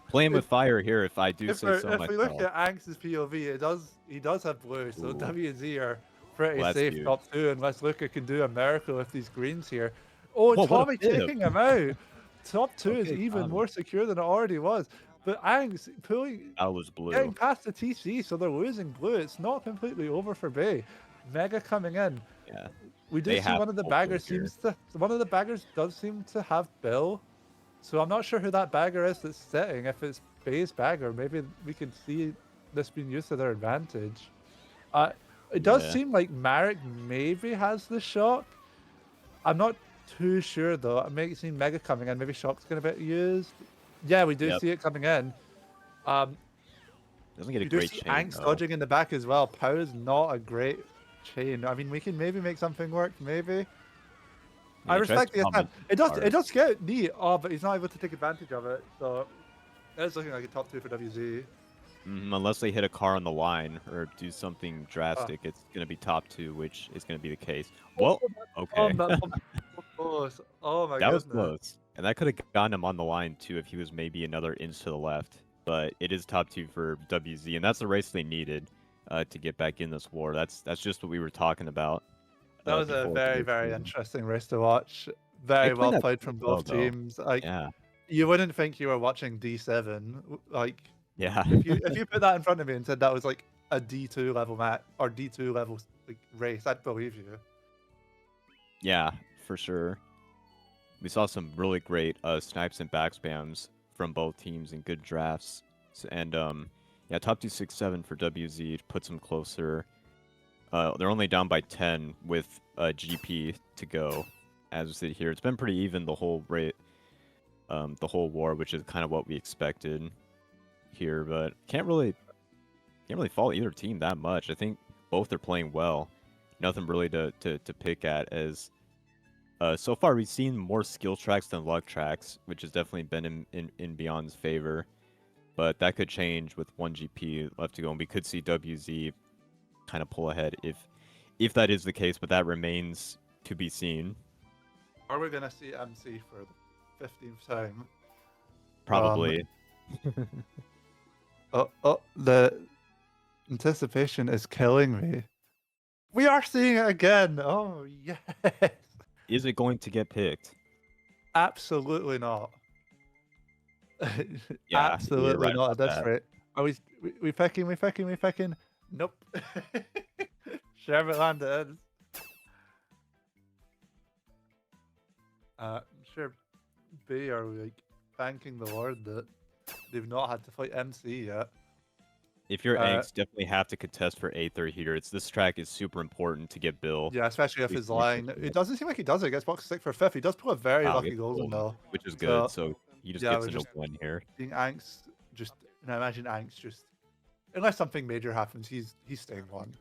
A: Playing with fire here, if I do say so
B: If we look
A: myself.
B: at Angst's POV, he does have blue, so
A: Ooh.
B: WZ are pretty
A: Well, that's
B: safe
A: huge.
B: top 2 unless Luca can do a miracle with these greens here. Oh,
A: Whoa, what a
B: Tommy
A: flip.
B: taking him out. Top 2 is
A: Okay,
B: even
A: Tommy.
B: more secure than it already was. But Angst pulling,
A: That was
B: getting
A: blue.
B: past the TC, so they're losing blue. It's not completely over for Bay. Mega coming in.
A: Yeah.
B: We do
A: They
B: see
A: have
B: one of the
A: to pull
B: baggers
A: blue here.
B: one of the baggers does seem to have Bill. So I'm not sure who that bagger is that's sitting. If it's Bay's bagger, maybe we can see this being used to their advantage. It does
A: Yeah.
B: seem like Marek maybe has the shock. I'm not too sure though. It makes seem Mega coming in. Maybe shock's gonna get used. Yeah, we do
A: Yep.
B: see it coming in.
A: Doesn't get a
B: You do
A: great
B: see
A: chain,
B: Angst
A: though.
B: dodging in the back as well. Pow is not a great chain. I mean, we can maybe make something work. Maybe.
A: Yeah,
B: I
A: he tries
B: respect
A: to
B: the attempt.
A: comment hard.
B: It does get neat. Oh, but he's not able to take advantage of it. So it's looking like a top 2 for WZ.
A: Unless they hit a car on the line or do something drastic, it's going to be top 2, which is going to be the case. Well, okay.
B: Close. Oh my
A: That was
B: goodness.
A: close. And that could have gotten him on the line, too, if he was maybe another inch to the left. But it is top 2 for WZ, and that's the race they needed to get back in this war. That's just what we were talking about.
B: That was a very interesting race to watch. Very well played from both teams. Like,
A: yeah.
B: you wouldn't think you were watching D7. Like,
A: Yeah.
B: if you put that in front of me and said that was like a D2 level match or D2 level like race, I'd believe you.
A: Yeah, for sure. We saw some really great snipes and backspams from both teams and good drafts. And yeah, top 2, 6, 7 for WZ puts them closer. They're only down by 10 with GP to go. As we sit here, it's been pretty even the whole war, which is kind of what we expected here. But can't really fault either team that much. I think both are playing well. Nothing really to pick at as. So far, we've seen more skill tracks than luck tracks, which has definitely been in Beyond's favor. But that could change with 1 GP left to go, and we could see WZ kind of pull ahead if that is the case, but that remains to be seen.
B: Are we gonna see MC for the 15th time?
A: Probably.
B: The anticipation is killing me. We are seeing it again. Oh yes.
A: Is it going to get picked?
B: Absolutely not.
A: Yeah,
B: absolutely
A: right
B: not at this
A: that.
B: rate. Are we picking? Nope. Sherman it is. I'm sure B are like thanking the Lord that they've not had to fight MC yet.
A: If you're Angst, definitely have to contest for 8th here. This track is super important to get Bill.
B: Yeah, especially if his line. It doesn't seem like he does it. He gets box 6 for 5th. He does pull a very lucky golden though.
A: Which is good. So he just gets into one here.
B: Being Angst, I imagine Angst just, unless something major happens, he's staying one.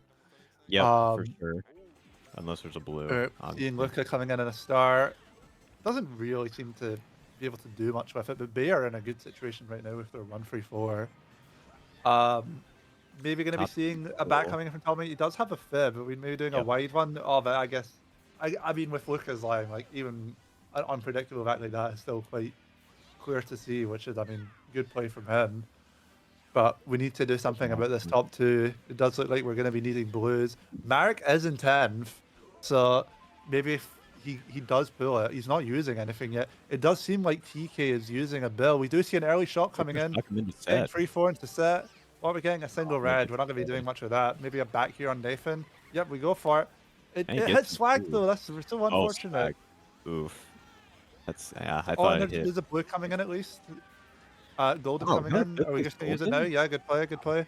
A: Yeah, for sure. Unless there's a blue.
B: Seeing Luca coming in a star doesn't really seem to be able to do much with it, but Bay are in a good situation right now with their 1-3-4. Maybe going to be seeing a back coming in from Tommy. He does have a fib, but we may be doing a wide one of it, I guess. I mean, with Luca's line, like, even an unpredictable back like that is still quite clear to see, which is, I mean, good play from him. But we need to do something about this top 2. It does look like we're going to be needing blues. Marek is in 10th, so maybe if he does pull it, he's not using anything yet. It does seem like TK is using a bill. We do see an early shot coming in. 3-4 into set. What are we getting? A single red. We're not going to be doing much of that. Maybe a back here on Nathan. Yep, we go for it. It
A: And he
B: hit
A: gets him
B: Swag
A: too.
B: though. That's so
A: Oh,
B: unfortunate.
A: swag. Oof. That's yeah. I
B: Oh,
A: thought
B: and
A: it hit.
B: there's a blue coming in at least. Golden
A: Oh,
B: coming
A: another
B: in.
A: fifth
B: Are we
A: place
B: just gonna use it now?
A: golden.
B: Yeah, good play, good play.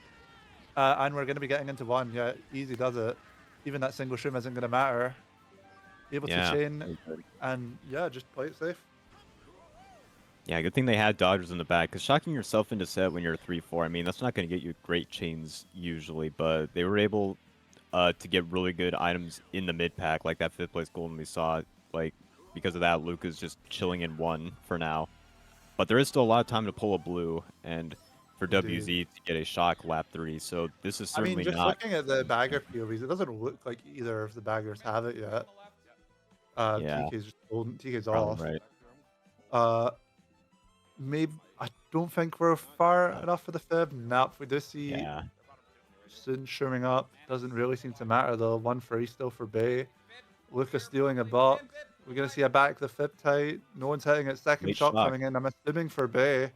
B: And we're gonna be getting into one. Yeah, easy does it. Even that single shroom isn't gonna matter. Able to
A: Yeah.
B: chain
A: Very good.
B: and yeah, just play it safe.
A: Yeah, good thing they had dodgers in the back, because shocking yourself into set when you're 3-4, I mean, that's not going to get you great chains usually, but they were able to get really good items in the mid pack, like that 5th place golden we saw. Like, because of that, Luca's just chilling in 1 for now. But there is still a lot of time to pull a blue, and for
B: Indeed.
A: WZ to get a shock lap 3, so this is
B: I mean,
A: certainly
B: just
A: not...
B: looking at the bagger POVs, it doesn't look like either of the baggers have it yet.
A: Yeah,
B: TK's just golden. TK's
A: probably
B: off.
A: right.
B: Maybe I don't think we're far enough for the fib. Nope, we do see
A: Yeah.
B: Soon showing up. Doesn't really seem to matter though. 1 free still for Bay. Lucas stealing a box. We're gonna see a back the fib tight. No one's hitting it. Second
A: Late
B: shot
A: shock.
B: coming in. I'm assuming for Bay.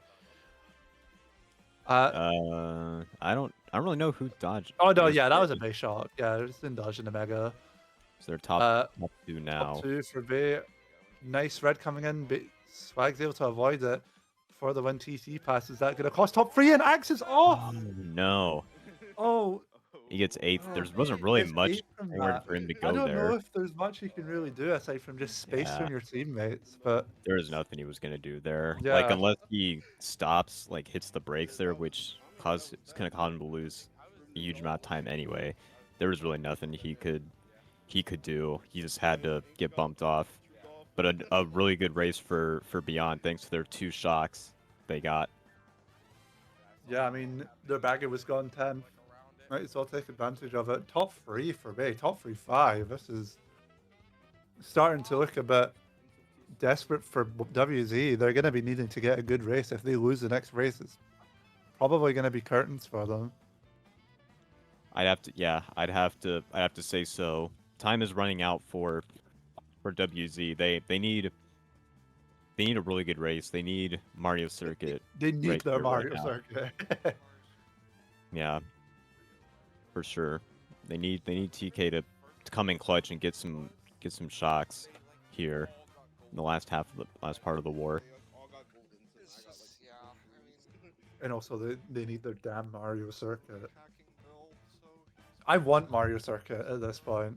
A: I don't really know who dodged.
B: Oh no,
A: It
B: yeah, that was a
A: Bay.
B: Bay shot. Yeah, it's in dodge in the mega.
A: So they're top, top 2 now.
B: Top 2 for Bay. Nice red coming in. Swag's able to avoid it for the win. TC pass. Is that gonna cost top 3 and Axis off?
A: Oh, no.
B: Oh,
A: He gets 8th.
B: oh,
A: There wasn't really
B: it's
A: much
B: 8 from
A: anywhere
B: that.
A: for him to
B: I
A: go
B: don't
A: there.
B: know if there's much you can really do aside from just space
A: Yeah.
B: from your teammates, but
A: There is nothing he was gonna do there.
B: Yeah.
A: Like, unless he stops, like, hits the brakes there, which it's gonna cause him to lose a huge amount of time anyway. There was really nothing he could do. He just had to get bumped off. But a really good race for Beyond, thanks to their 2 shocks they got.
B: yeah, I mean their bagger was gone 10. Right, so I'll take advantage of it. Top 3 for Bay, top 3 5. This is starting to look a bit desperate for WZ. They're going to be needing to get a good race. If they lose the next race, it's probably going to be curtains for them.
A: I'd have to say so. Time is running out for WZ. They need a really good race. They need Mario Circuit.
B: They need
A: right
B: their
A: here, right
B: Mario
A: now.
B: Circuit.
A: Yeah, for sure. They need TK to come in clutch and get some shocks here in the last part of the war.
B: And also they need their damn Mario Circuit. I want Mario Circuit at this point.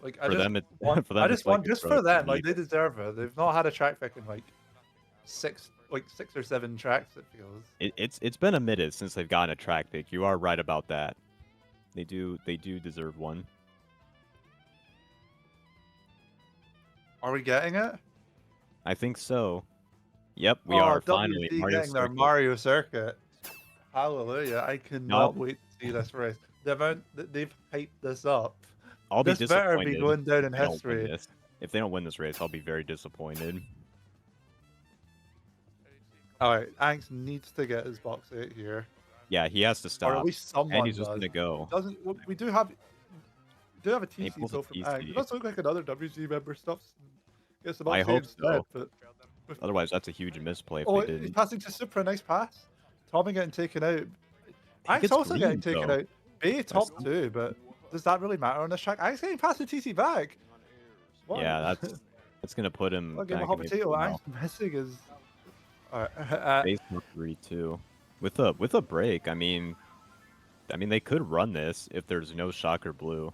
B: Like I
A: For
B: just
A: them,
B: want,
A: for them,
B: I
A: it's
B: just want
A: like
B: just
A: a
B: for
A: growth
B: them.
A: they
B: Like they
A: need.
B: deserve it. They've not had a track pick in like 6 or 7 tracks. It feels.
A: It's been a minute since they've gotten a track pick. You are right about that. They do deserve one.
B: Are we getting it?
A: I think so. Yep, we
B: Oh,
A: are
B: WZ
A: finally
B: getting their
A: Circuit.
B: Mario Circuit. Hallelujah! I cannot wait to see this race. The amount that they've hyped this up.
A: I'll be
B: This better
A: disappointed
B: be going down in
A: if they don't win
B: history.
A: this. If they don't win this race, I'll be very disappointed.
B: All right, Anx needs to get his box 8 here,
A: Yeah, he has to
B: or
A: stop.
B: at least someone
A: And he's just
B: does.
A: gonna go.
B: Doesn't we do have a TC
A: pulls a
B: though from Anx.
A: TC.
B: It does look like another WZ member stuffs. Gets the
A: I
B: box 8
A: hope
B: instead,
A: so.
B: but
A: Otherwise, that's a huge misplay if
B: oh,
A: they
B: he's
A: didn't.
B: passing to Supra. Nice pass. Tommy getting taken out. Anx
A: gets
B: also getting
A: green,
B: taken
A: though.
B: out. Bay top 2, but does that really matter on this track? Anx getting past the TC back. What?
A: Yeah, that's gonna put him
B: I'll give him a
A: back
B: hot
A: in the
B: potato.
A: now.
B: Anx missing is. Alright.
A: Base 3 too. With a break, I mean they could run this if there's no shocker blue.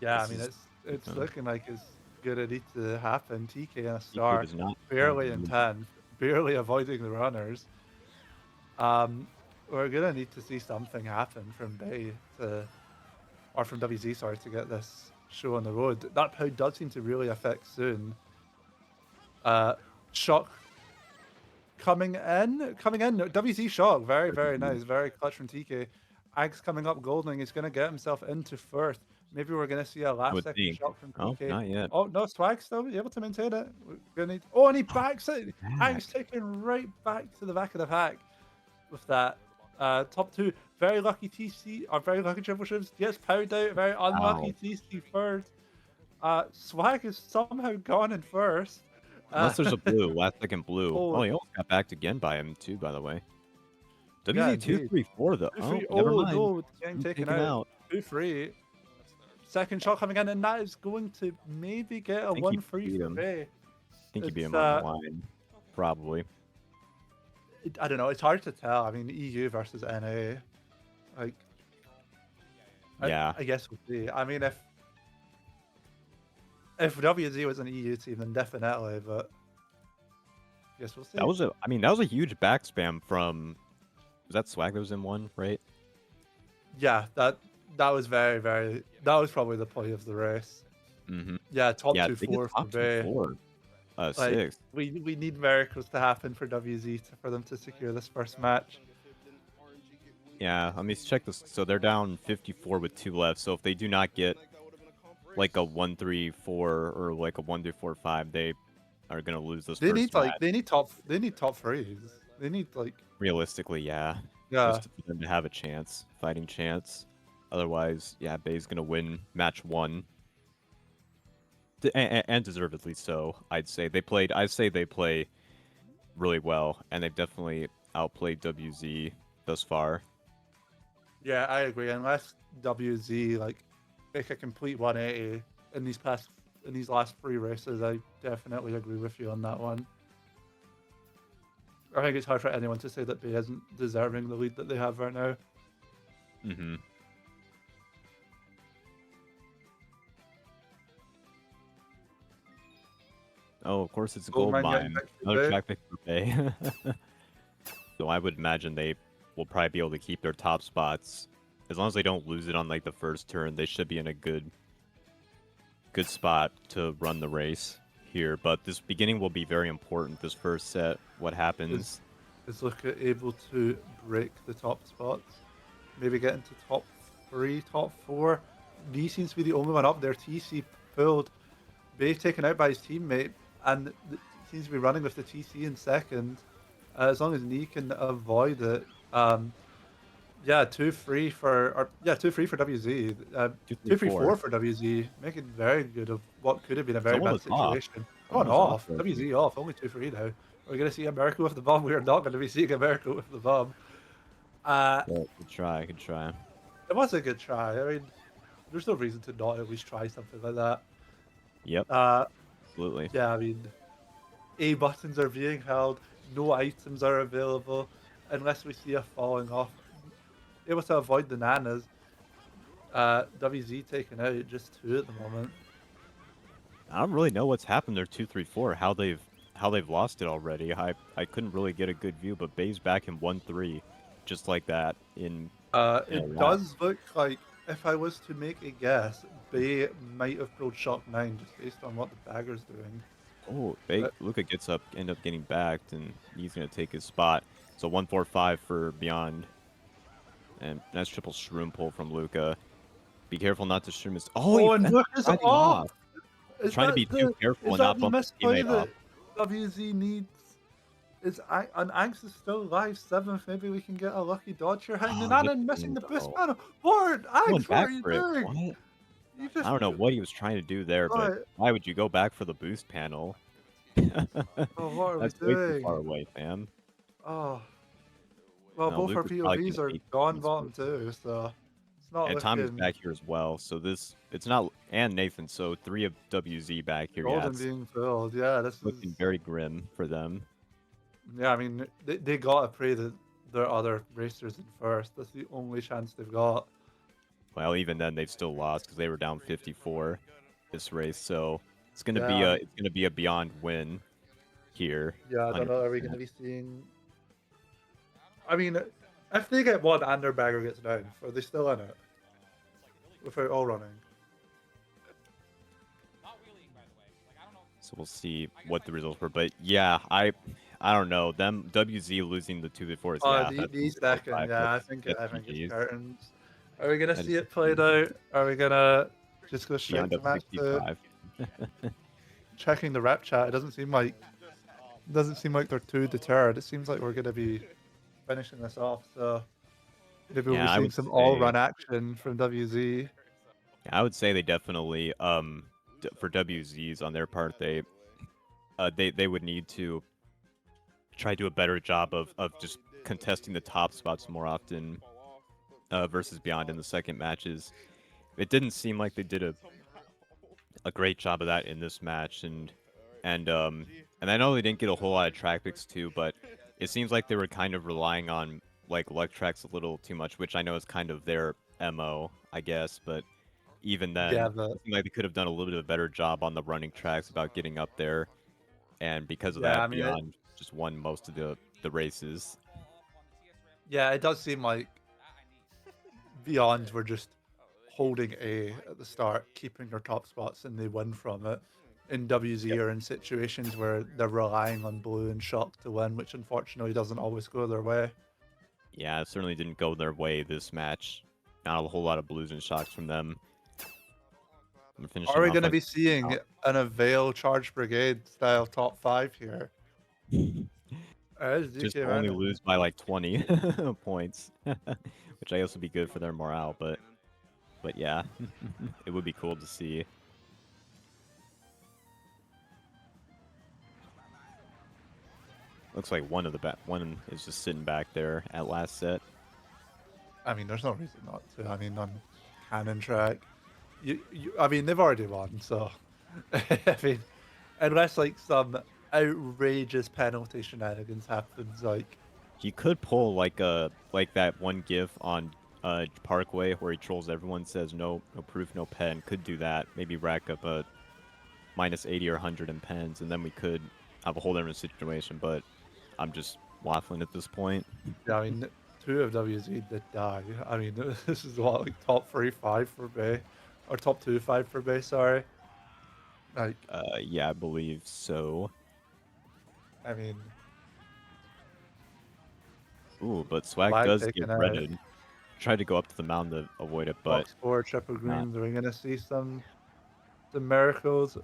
B: Yeah, I
A: This
B: mean
A: is-
B: it's looking like it's gonna need to happen. TK and a
A: TK
B: star,
A: does not
B: barely in 10, barely avoiding the runners. We're gonna need to see something happen from Bay or from WZ, sorry, to get this show on the road. That pound does seem to really affect Soon. Shock coming in. WZ shock, very nice, very clutch from TK. Ags coming up, Golding is gonna get himself into first. Maybe we're gonna see a last
A: would
B: second
A: think.
B: shot from
A: Oh,
B: TK.
A: not yet.
B: Oh no, Swag still able to maintain it. We're gonna need. Oh, and he backs it.
A: back.
B: Ags taken right back to the back of the pack with that. Top 2, very lucky TC, or very lucky triple ships. Gets powered out, very unlucky TC first. Swag is somehow gone in first.
A: Unless there's a blue, last second blue.
B: Oh.
A: Oh, he almost got backed again by him too, by the way.
B: Yeah,
A: WZ 2-3-4 though.
B: Two
A: Oh,
B: free.
A: never
B: Oh
A: mind.
B: no, it's getting
A: He's
B: taken
A: taken
B: out. 2 free. second shot coming in, and that is going to maybe get a
A: I think you
B: 1-3
A: beat
B: for
A: him.
B: Bay.
A: I think you beat
B: It's
A: him on the line, probably.
B: I don't know. It's hard to tell. I mean, EU versus NA, like,
A: Yeah.
B: I guess we'll see. I mean, if WZ was an EU team, then definitely, but I guess we'll see.
A: That was a huge back spam from, was that Swag that was in one, right?
B: Yeah, that was that was probably the play of the race.
A: Mm-hmm.
B: Yeah, top
A: Yeah,
B: 2-4 for
A: top
B: Bay.
A: 2-4.
B: Like,
A: 6.
B: we need miracles to happen for WZ for them to secure this first match.
A: Yeah, let me check this. So they're down 54 with 2 left. So if they do not get like a 1-3-4 or like a 1-2-4-5, they are gonna lose this
B: They
A: first
B: need
A: match.
B: they need top threes. They need like
A: Realistically, yeah.
B: yeah.
A: Just for them to have a chance, fighting chance. Otherwise, yeah, Bay's gonna win match 1. And deservedly so, I'd say. I'd say they play really well, and they've definitely outplayed WZ thus far.
B: Yeah, I agree. Unless WZ like make a complete 180 in these last 3 races, I definitely agree with you on that one. I think it's hard for anyone to say that Bay isn't deserving the lead that they have right now.
A: Mm-hmm. Oh, of course it's a gold mine. Another track pick for Bay. So I would imagine they will probably be able to keep their top spots. As long as they don't lose it on like the first turn, they should be in a good spot to run the race here. But this beginning will be very important, this first set. What happens?
B: Is Luca able to break the top spots? Maybe get into top 3, top 4. D seems to be the only one up there. TC pulled. Bay taken out by his teammate, and seems to be running with the TC in second. As long as Nee can avoid it. Yeah, 2-3 for WZ. 2-3-4 for WZ, making very good of what could have been a very bad situation. Going off. WZ off. Only 2-3 now. We're gonna see a miracle with the bomb. We are not gonna be seeing a miracle with the bomb.
A: Yeah, good try.
B: It was a good try. I mean, there's no reason to not at least try something like that.
A: Yep. Absolutely.
B: Yeah, I mean, A buttons are being held. No items are available unless we see a falling off. Able to avoid the nanas. WZ taken out, just 2 at the moment.
A: I don't really know what's happened there. 2-3-4. How they've lost it already. I couldn't really get a good view, but Bay's back in 1-3, just like that.
B: It does look like, if I was to make a guess, Bay might have pulled Shock 9 just based on what the bagger's doing.
A: Oh, Luca end up getting backed, and he's gonna take his spot. So 1-4-5 for Beyond. And that's triple shroom pull from Luca. Be careful not to shroom his. Oh,
B: and Luca's off!
A: Trying to be too careful and not bump his teammate off.
B: WZ needs. An Angst is still alive. 7th. Maybe we can get a lucky dodge here. Hanging on and missing the boost panel. Lord, Angst, what are you doing?
A: I don't know what he was trying to do there, but why would you go back for the boost panel?
B: Oh, what are
A: That's
B: we
A: way
B: doing?
A: too far away, fam.
B: Oh. Well,
A: No,
B: both our
A: Luca's probably
B: POVs
A: gonna
B: are
A: take
B: gone
A: this
B: bottom
A: boost.
B: too, so it's not
A: And Tommy's
B: looking...
A: back here as well, so it's not, and Nathan, so 3 of WZ back here.
B: Golden
A: Yeah,
B: being filled. Yeah, this
A: looking
B: is
A: very grim for them.
B: Yeah, I mean, they gotta pray that their other racers in first. That's the only chance they've got.
A: Well, even then they've still lost because they were down 54 this race, so it's gonna be a Beyond win here.
B: Yeah, I don't know. Are we gonna be seeing? I mean, if they get one and their bagger gets down, are they still in it? Without all running.
A: So we'll see what the results were, but yeah, I don't know. Them WZ losing the 2-4 is
B: The second, yeah, I think it's curtains. Are we gonna see it played out? Are we gonna just go straight to match 2? Checking the rep chat, it doesn't seem like they're too deterred. It seems like we're gonna be finishing this off. So maybe we'll be seeing some all-run action from WZ.
A: Yeah, I would say they definitely for WZs on their part, they would need to try to do a better job of just contesting the top spots more often versus Beyond in the second matches. it didn't seem like they did a great job of that in this match, and I know they didn't get a whole lot of track picks too, but it seems like they were kind of relying on like luck tracks a little too much, which I know is kind of their MO, I guess, but even
B: Yeah,
A: then,
B: but
A: it seemed like they could have done a little bit of a better job on the running tracks about getting up there, and because of
B: yeah, I
A: that,
B: mean,
A: Beyond just won most of the races.
B: yeah, it does seem like Beyond were just holding A at the start, keeping their top spots, and they win from it. In WZ
A: Yep.
B: or in situations where they're relying on Blue and Shock to win, which unfortunately doesn't always go their way.
A: Yeah, it certainly didn't go their way this match. Not a whole lot of blues and shocks from them. I'm
B: Are
A: finishing
B: we
A: off
B: going to
A: like
B: be seeing an Avail Charge Brigade style top 5 here? As
A: just
B: DK
A: only
B: Random.
A: lose by like 20 points, which I guess would be good for their morale. But yeah, it would be cool to see. Looks like one is just sitting back there at last set.
B: I mean, there's no reason not to. I mean, on Cannon Track, I mean, they've already won, so I mean, unless like some outrageous penalty shenanigans happens, like
A: You could pull like that one gif on Parkway where he trolls everyone, says no proof, no pen. Could do that. Maybe rack up a minus 80 or 100 in pens, and then we could have a whole different situation. But I'm just waffling at this point.
B: yeah, I mean, 2 of WZ did die. I mean, this is what like top 3-5 for Bay, or top 2-5 for Bay. Sorry, like
A: Yeah, I believe so.
B: I mean,
A: Ooh, but Swag
B: Flag
A: does
B: taken
A: get
B: out.
A: breaded. Tried to go up to the mound to avoid it, but
B: Box 4, triple
A: not.
B: greens. Are we gonna see some miracles?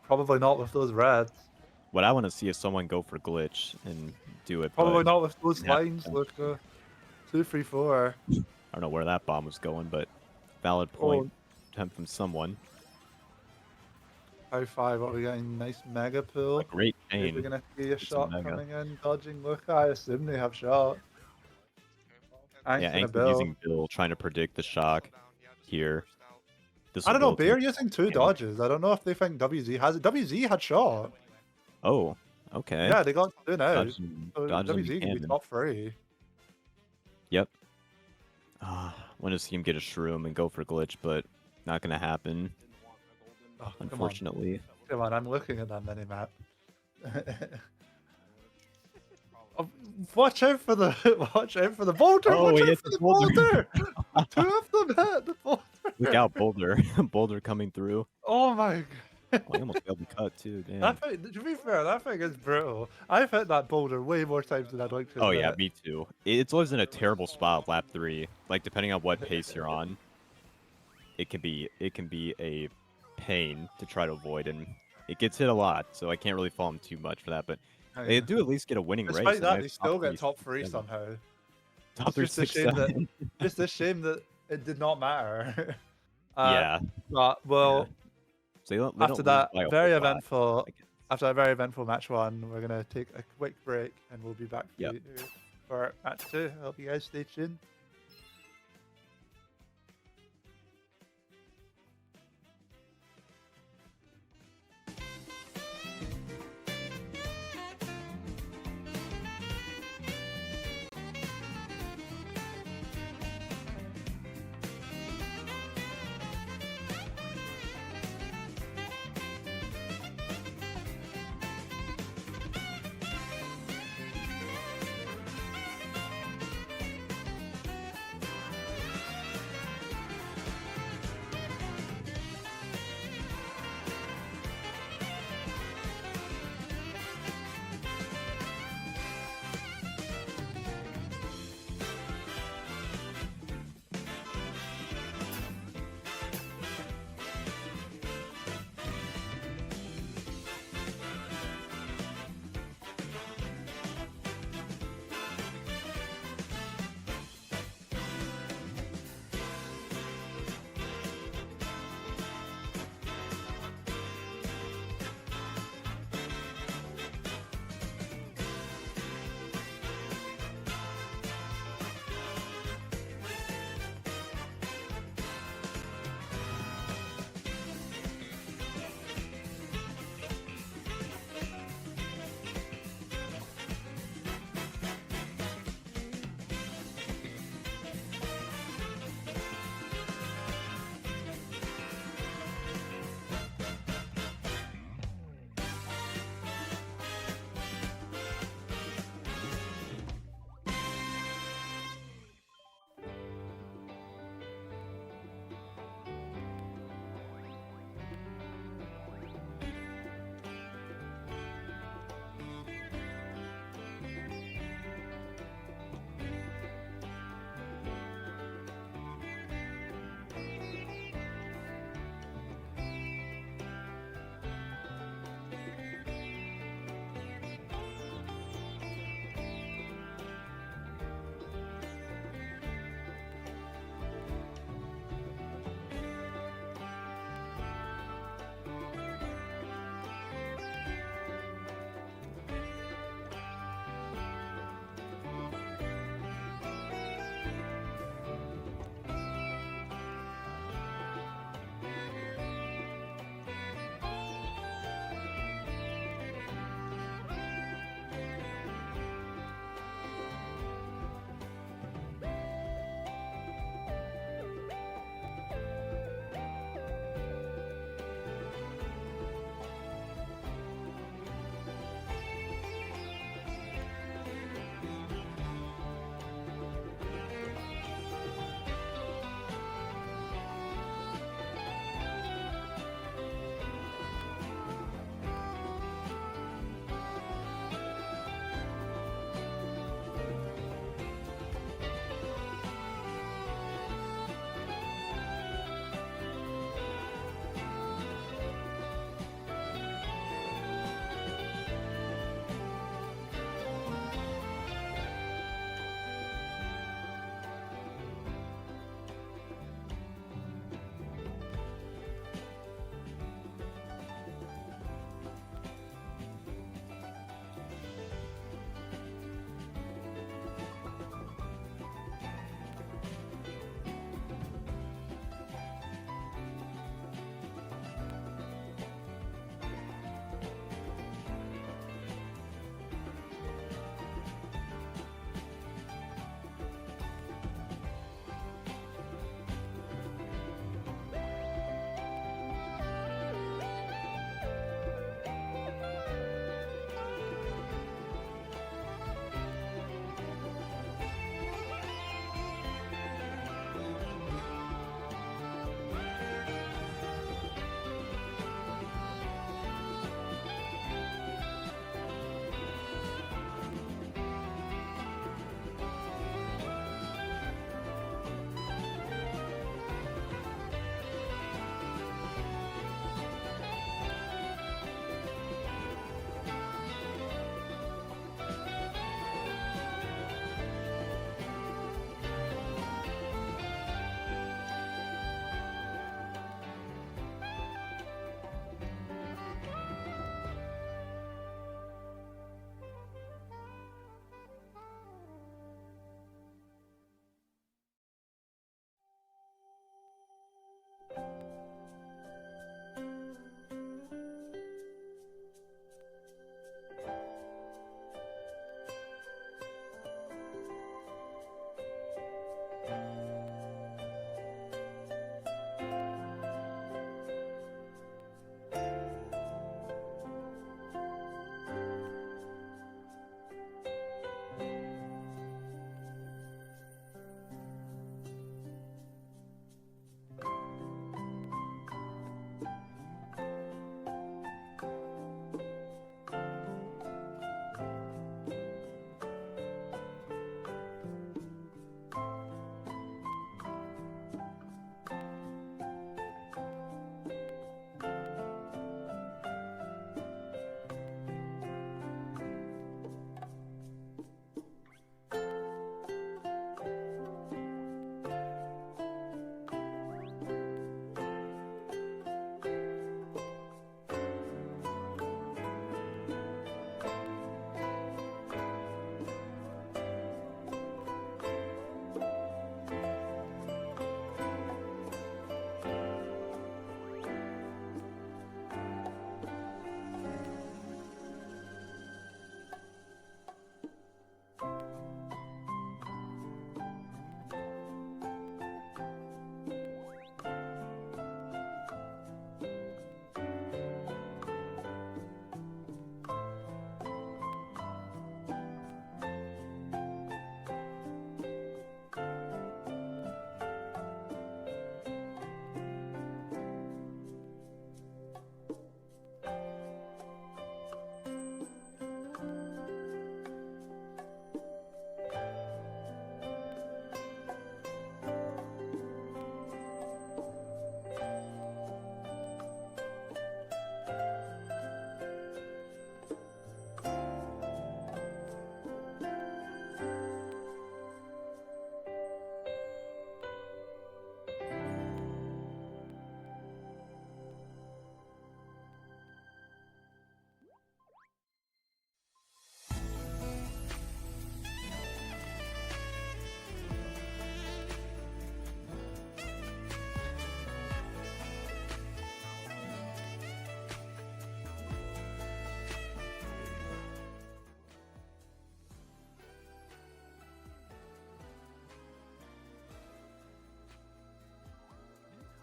B: Probably not with those reds.
A: What I want to see is someone go for glitch and do it,
B: Probably
A: but
B: not with those
A: didn't happen.
B: lines. Look, 2, 3, 4.
A: I don't know where that bomb was going, but valid point attempt from someone.
B: High 5. What are we getting? Nice mega pull.
A: A great
B: Is we
A: chain.
B: gonna see a
A: It's a
B: shot
A: mega.
B: coming in, dodging Luca? I assume they have shot. Angst
A: Yeah,
B: and a
A: Angst is
B: bill.
A: using Bill, trying to predict the shock here. This
B: I don't
A: will
B: know.
A: go
B: They're
A: to-
B: using 2 dodges. I don't know if they think WZ has it. WZ had shot.
A: Oh, okay.
B: Yeah, they got 2 now.
A: Dodging,
B: So
A: dodging
B: WZ can be
A: Buchanan.
B: top 3.
A: Yep. Want to see him get a shroom and go for glitch, but not gonna happen,
B: Oh, come on.
A: unfortunately.
B: Come on, I'm looking at that minimap. Oh, watch out for the boulder!
A: Oh,
B: Watch
A: he
B: out
A: hit
B: for
A: the
B: the boulder!
A: boulder.
B: 2 of them hit the boulder.
A: Look out, Boulder. Boulder coming through.
B: Oh my god.
A: Oh, he almost failed the cut too. Damn.
B: That thing, to be fair, that thing is brutal. I've hit that boulder way more times than I'd like to
A: Oh yeah,
B: admit.
A: me too. It's always in a terrible spot lap 3. Like depending on what pace you're on, it can be a pain to try to avoid, and it gets hit a lot. So I can't really fault him too much for that. But they do at least get a winning race.
B: Despite
A: and
B: that,
A: they're
B: they still get top
A: 6,
B: 3
A: 7.
B: somehow.
A: Top
B: It's
A: 3,
B: just a
A: 6,
B: shame that
A: 7.
B: just a shame that it did not matter.
A: Yeah.
B: But well,
A: So they don't
B: after
A: lose
B: that
A: by a
B: very
A: whole lot,
B: eventful,
A: I guess.
B: after that very eventful match 1, we're gonna take a quick break and we'll be back for,
A: Yep.
B: for match 2. I hope you guys stay tuned.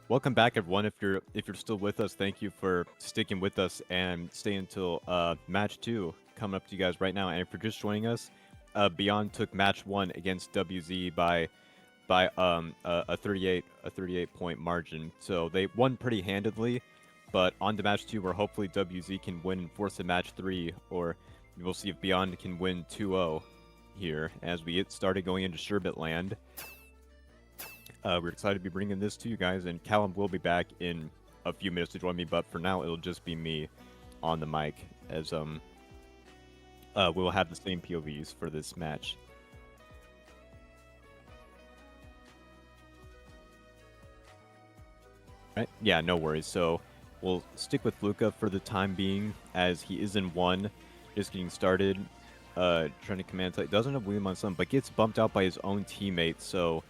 A: welcome back, everyone. If you're still with us, thank you for sticking with us and staying until match 2 coming up to you guys right now. And if you're just joining us, Beyond took match 1 against WZ by a 38 point margin. So they won pretty handedly, but on to match 2 where hopefully WZ can win and force a match 3, or we'll see if Beyond can win 2-0 here as we get started going into Sherbet Land. We're excited to be bringing this to you guys, and Callum will be back in a few minutes to join me, but for now it'll just be me on the mic as we'll have the same POVs for this match. Right? Yeah, no worries. So we'll stick with Luca for the time being, as he is in 1, just getting started, trying to command type. Doesn't have William on some, but gets bumped out by his own teammate, so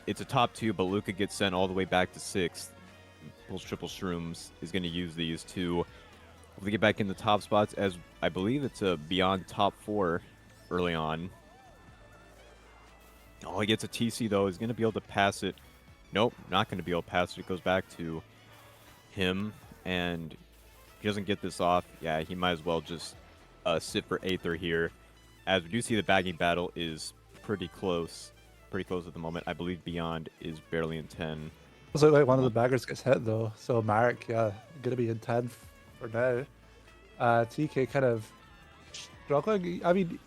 A: it's a top 2, but Luca gets sent all the way back to 6th. Pulls triple shrooms, is going to use these to hopefully get back in the top spots, as I believe it's a Beyond top 4 early on. Oh, he gets a TC though, is going to be able to pass it. Nope, not going to be able to pass it. It goes back to him, and if he doesn't get this off, yeah, he might as well just sit for Aether here, as we do see the bagging battle is pretty close at the moment. I believe Beyond is barely in 10.
B: Looks like one of the baggers gets hit though, so Marek, yeah, gonna be in 10 for now. TK kind of struggling. I mean,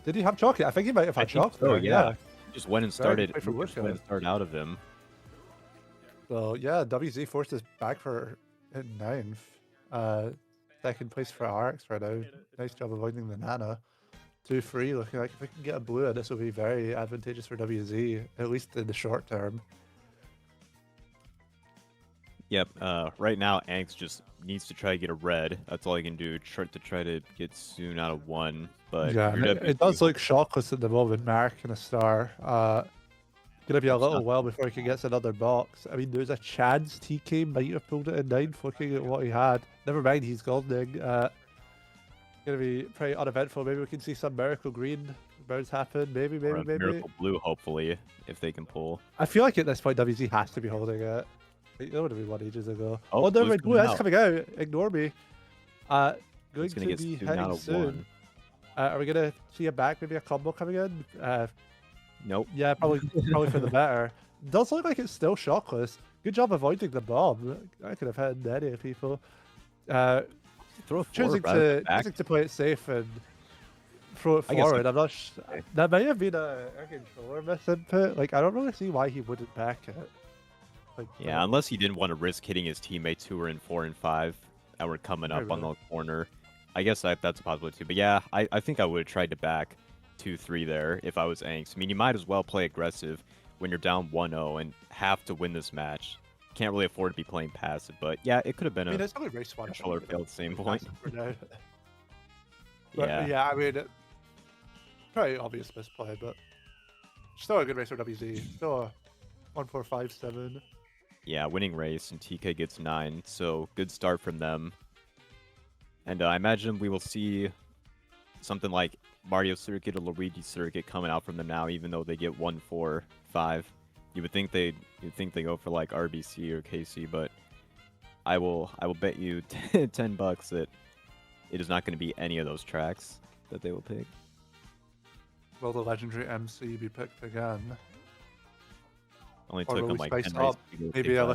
B: did he have chocolate? I think he might have had chocolate.
A: Oh yeah. Just went and started. Out of him.
B: So yeah, WZ forces back for in 9th. Second place for RX right now. Nice job avoiding the Nana. 2-3, looking like if we can get a blue, this will be very advantageous for WZ, at least in the short term.
A: Yep. Right now, Angst just needs to try to get a red. That's all he can do. Try to get Soon out of 1. But
B: yeah, it does look shockless at the moment. Mark and a star. Gonna be a little while before he gets another box. I mean, there's a chance TK might have pulled it in 9th, looking at what he had. Never mind, he's goldening. Gonna be pretty uneventful. Maybe we can see some miracle green birds happen. Maybe.
A: Miracle blue, hopefully, if they can pull.
B: I feel like at this point WZ has to be holding it. It would have been 1 ages ago.
A: Oh,
B: no, blue is coming out. Ignore me. Going
A: to
B: be hitting soon.
A: 1.
B: Are we gonna see a back? Maybe a combo coming in?
A: Nope.
B: Yeah, probably for the better. Does look like it's still shockless. Good job avoiding the bomb. I could have hit many people. Choosing to play it safe and throw it forward. I'm not. That might have been a controller misinput. Like, I don't really see why he wouldn't back it. Like,
A: yeah, unless he didn't want to risk hitting his teammates who were in 4 and 5 and were coming up on the corner. I guess that's a possibility too. But yeah, I think I would have tried to back 2-3 there if I was Angst. I mean, you might as well play aggressive when you're down 1-0 and have to win this match. Can't really afford to be playing passive, but yeah, it could have been
B: it's probably race 1
A: controller failed at the same point.
B: Yeah, I mean, probably obvious misplay, but still a good race for WZ. Still a 1-4-5-7.
A: Yeah, winning race, and TK gets 9, so good start from them. And I imagine we will see something like Mario Circuit or Luigi Circuit coming out from them now, even though they get 1-4-5. You would think they go for like RBC or KC, but I will bet you $10 that it is not going to be any of those tracks that they will pick.
B: Will the legendary MC be picked again?
A: Only took them like 10
B: races. Maybe a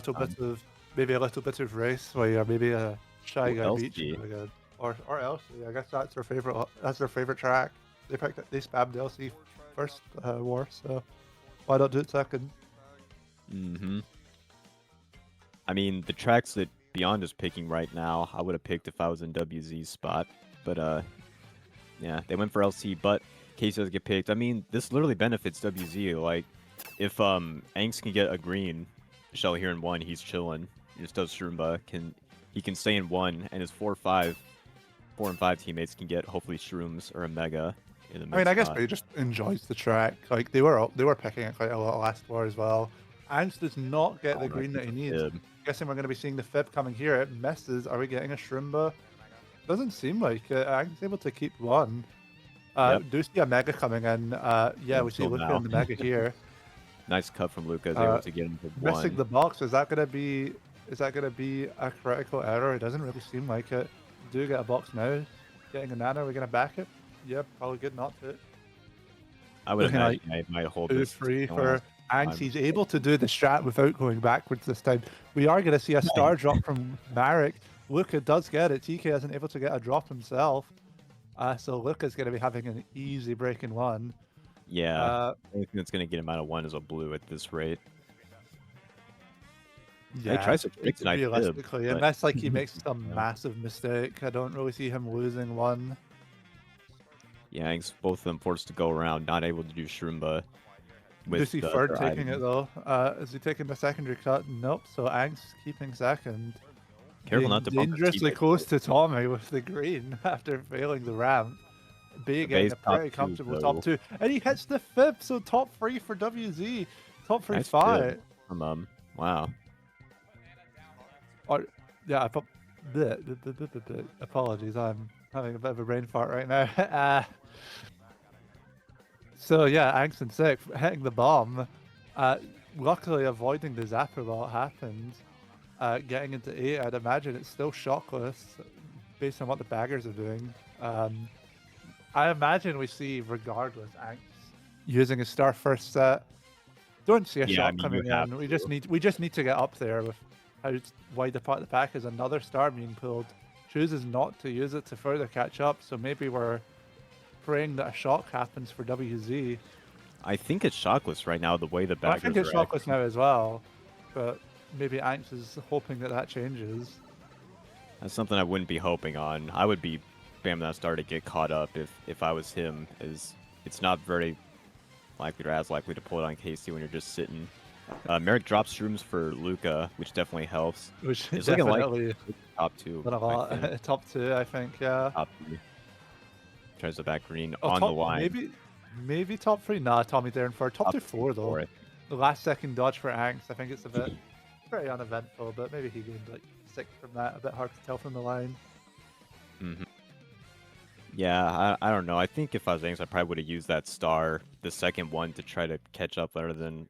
B: little bit of race, where maybe a Shy Guy Beach again, or LC. I guess that's their favorite. That's their favorite track. They spammed LC first war, so why not do it second?
A: I mean, the tracks that Beyond is picking right now, I would have picked if I was in WZ's spot, but yeah, they went for LC, but KC does get picked. I mean, this literally benefits WZ. Like, if Angst can get a green shell here in 1, he's chilling. He just does Shroomba. He can stay in 1, and his 4 and 5 teammates can get hopefully Shrooms or a Mega in the mid.
B: I mean, I guess he just enjoys the track. Like, they were picking it quite a lot last war as well. Angst does not get the green that he needs. Guessing we're going to be seeing the Fib coming here. It misses. Are we getting a Shroomba? Doesn't seem like it. Angst able to keep 1. Do see a Mega coming in. Yeah, we see Luca in the Mega here.
A: Nice cut from Luca is able
B: Uh,
A: to get into
B: Missing
A: one.
B: the box. Is that gonna be? Is that gonna be a critical error? It doesn't really seem like it. Do get a box now. Getting a nano. We're gonna back it. Yeah, probably good not to.
A: I would
B: Looking
A: imagine
B: like
A: I might hold this
B: 2-3
A: the last
B: for Angs.
A: time.
B: He's able to do the strat without going backwards this time. We are going to see a star drop from Marek. Luca does get it. TK isn't able to get a drop himself. So Luca's going to be having an easy break in one.
A: Yeah, anything that's gonna get him out of one is a blue at this rate.
B: Yeah,
A: He tries to trick knife him,
B: realistically,
A: but
B: unless like he makes some
A: yeah.
B: massive mistake, I don't really see him losing one.
A: Yeah, Ang's both of them forced to go around, not able to do Shroomba
B: Do you
A: with
B: see
A: the
B: Ferd
A: other
B: taking
A: item.
B: it though? Is he taking the secondary cut? Nope. So Ang's keeping second.
A: Careful
B: Being
A: not to bump the
B: dangerously
A: teammate.
B: close to Tommy with the green after failing the ramp. B
A: The
B: getting
A: base
B: a
A: top
B: pretty
A: two,
B: comfortable
A: though.
B: top two. And he hits the fib, so top 3 for WZ. Top 3
A: Nice
B: fight.
A: fib from wow.
B: Or, yeah, apologies, I'm having a bit of a brain fart right now. So yeah, Angst and Sick hitting the bomb. Luckily avoiding the zapper while it happened. Getting into 8, I'd imagine it's still shockless based on what the baggers are doing. I imagine we see, regardless, Angst using a star first set. Don't see a
A: Yeah, I
B: shot
A: mean,
B: coming
A: you have
B: in.
A: to.
B: We just need to get up there with how wide apart the pack is. Another star being pulled. Chooses not to use it to further catch up, so maybe we're praying that a shock happens for WZ.
A: I think it's shockless right now, the way the
B: I
A: baggers
B: think it's
A: are
B: shockless
A: acting.
B: now as well, but maybe Anx is hoping that that changes.
A: That's something I wouldn't be hoping on. I would be spamming that star to get caught up if I was him, as it's not very likely or as likely to pull it on Casey when you're just sitting. Merrick drops shrooms for Luca, which definitely helps.
B: Which
A: It's looking like
B: definitely
A: top two.
B: done a
A: I
B: lot.
A: think.
B: Top 2, I think, yeah.
A: Top two. Tries the back green
B: Oh,
A: on the
B: top,
A: line.
B: maybe top 3? Nah, Tommy Darren for top
A: Top
B: 2 4 though.
A: four.
B: The last second dodge for Anx, I think it's a bit pretty uneventful, but maybe he gained like 6 from that. A bit hard to tell from the line.
A: Mm-hmm. Yeah, I don't know. I think if I was Angs, I probably would have used that star, the second one, to try to catch up rather than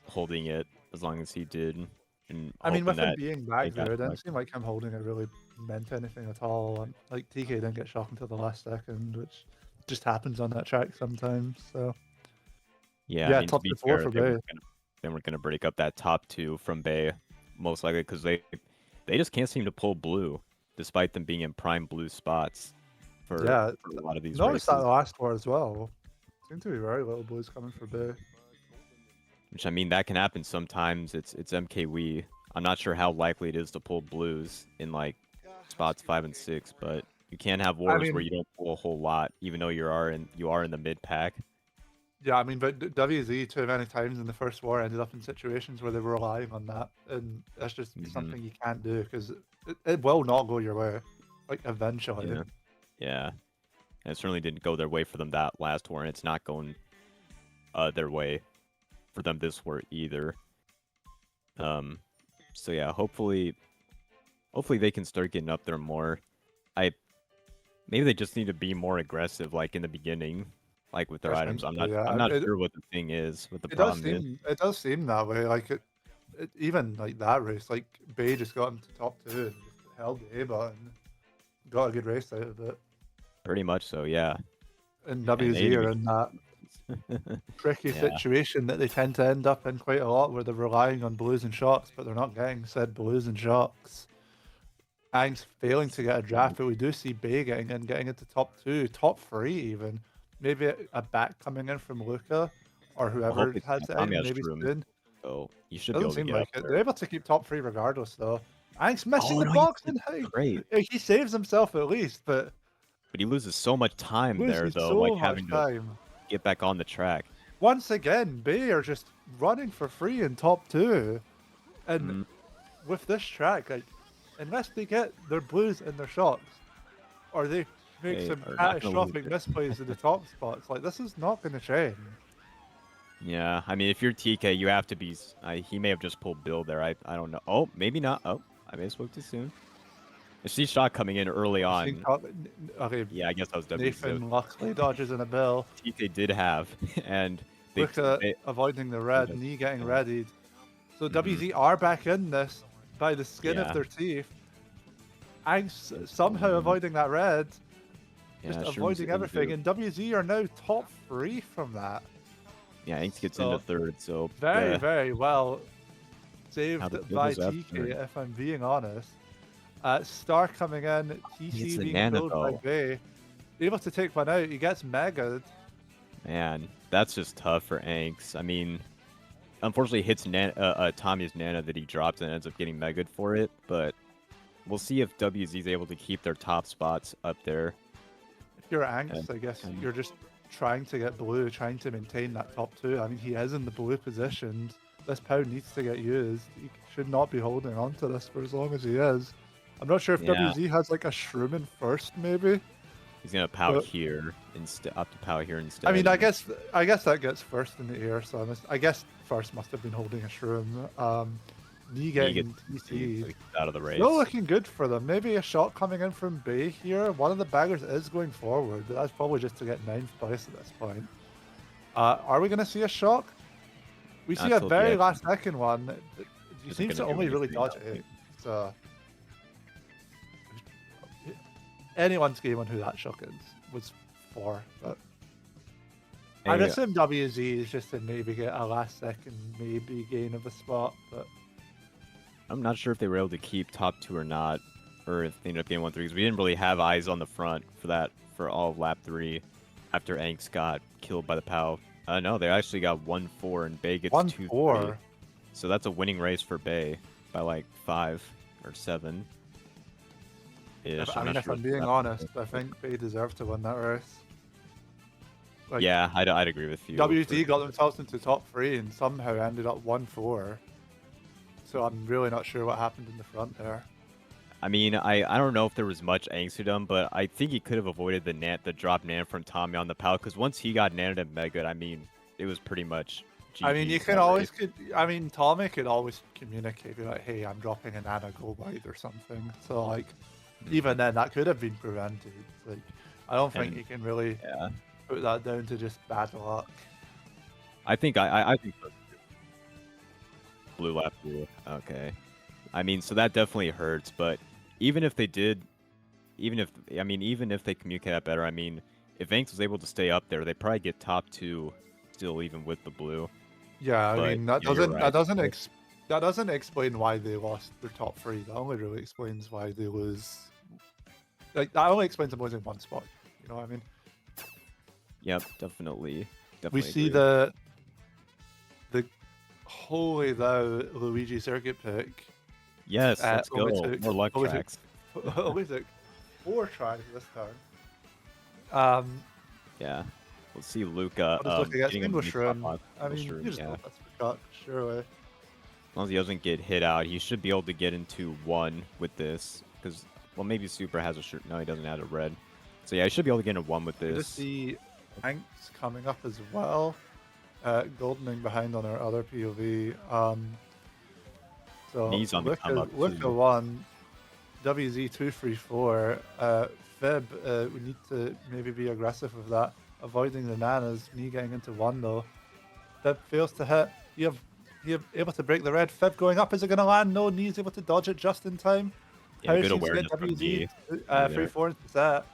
A: holding it as long as he did. And
B: I mean, with him
A: that
B: being
A: they
B: back
A: got
B: there, it didn't
A: lucky.
B: seem like him holding it really meant anything at all. And, like, TK didn't get shocked until the last second, which just happens on that track sometimes. So,
A: Yeah, I
B: yeah,
A: mean, to
B: top
A: be
B: 4
A: fair,
B: for Bay.
A: they weren't gonna break up that top 2 from Bay, most likely because they just can't seem to pull blue, despite them being in prime blue spots for
B: Yeah,
A: a lot of these
B: noticed that
A: races.
B: the last 4 as well. Seemed to be very little blues coming for Bay.
A: Which, I mean, that can happen sometimes. It's MKWii. I'm not sure how likely it is to pull blues in like spots 5 and 6, but you can have wars where
B: mean,
A: you don't pull a whole lot, even though you are in the mid pack.
B: yeah, I mean, but WZ too many times in the first war ended up in situations where they were relying on that, and that's just something you can't do because it will not go your way, like eventually.
A: Yeah, yeah. And it certainly didn't go their way for them that last war, and it's not going their way for them this war either. So yeah, hopefully they can start getting up there more. Maybe they just need to be more aggressive, like in the beginning, like with their items. I'm not sure what the thing is, what the problem is.
B: It does seem that way. Like even like that race, like Bay just got into top 2 and just held the A button, got a good race out of it.
A: Pretty much so, yeah.
B: And
A: And they
B: WZ
A: didn't
B: are
A: even
B: in that tricky
A: yeah.
B: situation that they tend to end up in quite a lot, where they're relying on blues and shocks, but they're not getting said blues and shocks. Ang's failing to get a draft, but we do see Bay getting into top 2, top 3 even. Maybe a back coming in from Luca or whoever
A: Hopefully
B: has the
A: Tommy
B: item,
A: has
B: maybe
A: shrooms,
B: soon.
A: so you should be
B: Doesn't
A: able to
B: seem
A: get
B: like
A: up
B: it.
A: there.
B: They're able to keep top 3 regardless, though. Ang's missing
A: Oh
B: the
A: no,
B: box
A: he
B: and
A: did great.
B: he saves himself at least, but
A: But he loses so much time there
B: loses
A: though, like
B: so much
A: having to
B: time.
A: get back on the track.
B: Once again, Bay are just running for free in top 2. And
A: Mm,
B: with this track, like, unless they get their blues and their shocks, or they make
A: they
B: some
A: are not gonna lose
B: catastrophic
A: it.
B: misplays in the top spots, like, this is not going to change.
A: Yeah, I mean, if you're TK, you have to be. He may have just pulled Bill there. I don't know. Oh, maybe not. Oh, I may have spoke too soon. I see shot coming in early on.
B: Okay,
A: Yeah, I guess that was WZ.
B: Nathan luckily dodges in a bill.
A: TK did have,
B: Luca
A: they
B: avoiding the red,
A: just-
B: knee getting
A: yeah.
B: readied. So
A: Mhm.
B: WZ are back in this by the skin of
A: Yeah.
B: their teeth. Angst somehow avoiding that red, just
A: Yeah, Shrooms
B: avoiding everything,
A: into
B: and WZ are now top 3 from that.
A: yeah, Inks gets
B: So
A: into third, so
B: very,
A: yeah,
B: very well
A: how the
B: saved by
A: tables have
B: TK,
A: turned.
B: if I'm being honest. Star coming in,
A: He hits
B: TC
A: the
B: being
A: Nana
B: pulled by
A: though.
B: Bay. Able to take one out, he gets megaed.
A: Man, that's just tough for Anks. I mean, unfortunately, hits Tommy's Nana that he drops and ends up getting megaed for it, but we'll see if WZ is able to keep their top spots up there.
B: If you're Angst,
A: And,
B: I guess
A: and
B: you're just trying to get blue, trying to maintain that top 2. I mean, he is in the blue position. This pound needs to get used. He should not be holding on to this for as long as he is. I'm not sure if
A: yeah,
B: WZ has like a shroom in first, maybe.
A: he's gonna pow
B: But
A: here instead, up to pow here instead.
B: I mean,
A: and
B: I guess that gets first in the air. So I guess first must have been holding a shroom. Knee
A: he
B: getting
A: gets
B: TC.
A: out of the race.
B: Still looking good for them. Maybe a shot coming in from Bay here. One of the baggers is going forward, but that's probably just to get 9th place at this point. Are we going to see a shock? We see a
A: Not
B: very
A: yet.
B: last second one. He
A: Isn't
B: seems to
A: gonna do
B: only really
A: anything, I
B: dodge
A: don't
B: it.
A: think.
B: So anyone's game on who that shock was for. But I'd
A: Hey,
B: assume WZ is just to maybe get a last second maybe gain of a spot, but
A: I'm not sure if they were able to keep top 2 or not, or if they ended up getting 1-3, because we didn't really have eyes on the front for that for all of lap 3 after Anks got killed by the POW. No, they actually got 1-4 and Bay gets 2-3.
B: 1-4.
A: So that's a winning race for Bay by like 5 or 7.
B: I mean, if I'm being honest, I think they deserve to win that race. Like,
A: yeah, I'd agree with you.
B: WZ got themselves into top 3 and somehow ended up 1-4. So I'm really not sure what happened in the front there.
A: I mean, I don't know if there was much angst to them, but I think he could have avoided the drop Nan from Tommy on the POW, because once he got Nan and Mega, I mean, it was pretty much
B: I mean, you
A: GG's
B: can
A: that
B: always
A: race.
B: Tommy could always communicate, be like, hey, I'm dropping a Nana go wide or something. So, like, even then, that could have been prevented. Like, I don't think
A: And-
B: you can really
A: Yeah,
B: put that down to just bad luck.
A: I think I think so. Blue lap blue. Okay. I mean, so that definitely hurts, but even if they did, even if they communicate that better, I mean, if Vanks was able to stay up there, they probably get top 2 still, even with the blue.
B: Yeah, I
A: But,
B: mean, that
A: yeah, you're right.
B: that doesn't explain why they lost their top 3. That only really explains why they lose. Like, that only explains them losing 1 spot. You know what I mean?
A: Yep, definitely.
B: We see
A: agree.
B: the holy thou Luigi circuit pick.
A: Yes, let's go.
B: only took-
A: More luck
B: only took-
A: tracks.
B: Only took 4 tries this time.
A: Yeah. We'll see Luca.
B: What is looking at
A: getting a
B: single
A: mini
B: shroom?
A: top
B: I
A: off,
B: mean,
A: single
B: you
A: shroom,
B: just
A: yeah.
B: know that's for cut, surely.
A: As long as he doesn't get hit out, he should be able to get into 1 with this. Because, well, maybe Super has a shirt. No, he doesn't have a red. So yeah, he should be able to get into 1 with
B: You
A: this.
B: just see Hanks coming up as well. Goldening behind on our other POV. So
A: Knees on the come up,
B: Luca
A: too.
B: 1, WZ 234. Fib, we need to maybe be aggressive with that. Avoiding the Nanas, me getting into 1 though. Fib fails to hit. You're able to break the red. Fib going up, is it going to land? No, Knee's able to dodge it just in time.
A: Yeah,
B: How
A: good
B: seems to get
A: awareness from
B: WZ
A: Knee.
B: 3-4 into set.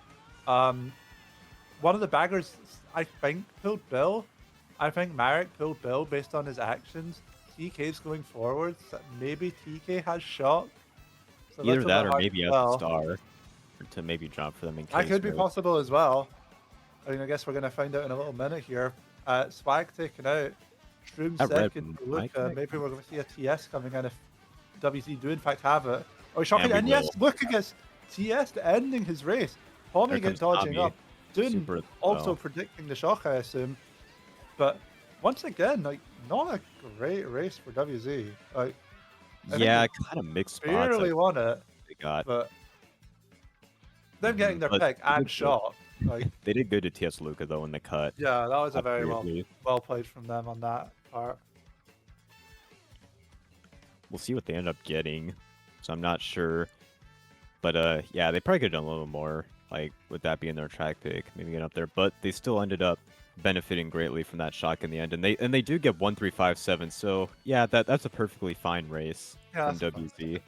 B: One of the baggers, I think, pulled Bill. I think Marek pulled Bill based on his actions. TK's going forwards. Maybe TK has shock. So
A: Either
B: that's a
A: that
B: bit
A: or
B: hard
A: maybe
B: to
A: as a
B: tell.
A: star. Or to maybe jump for them in case.
B: That could be
A: right?
B: possible as well. I mean, I guess we're going to find out in a little minute here. Swag taken out. Shroom
A: That red
B: second.
A: might
B: Luca.
A: connect.
B: Maybe we're going to see a TS coming in if WC do in fact have it. Oh, he's shocking
A: we
B: in. Yes,
A: will.
B: look at this. TS ending his race. Tommy
A: There
B: gets
A: comes
B: dodging
A: Tommy.
B: up. Doing
A: Super
B: also
A: well.
B: predicting the shock, I assume. But once again, like, not a great race for WZ. Like, I think
A: Yeah,
B: they
A: kind of mixed spots.
B: barely won it,
A: They got.
B: but them getting their
A: But
B: pick
A: they
B: and
A: did good.
B: shot. Like,
A: They did good to TS Luca though in the cut.
B: yeah, that was a very
A: Absolutely.
B: well played from them on that part.
A: We'll see what they end up getting. So I'm not sure. But yeah, they probably could have done a little more, like with that being their track pick, maybe get up there. But they still ended up benefiting greatly from that shock in the end, and they do get 1-3-5-7. So yeah, that's a perfectly fine race
B: Yeah,
A: from
B: that's fine.
A: WZ.
B: A bit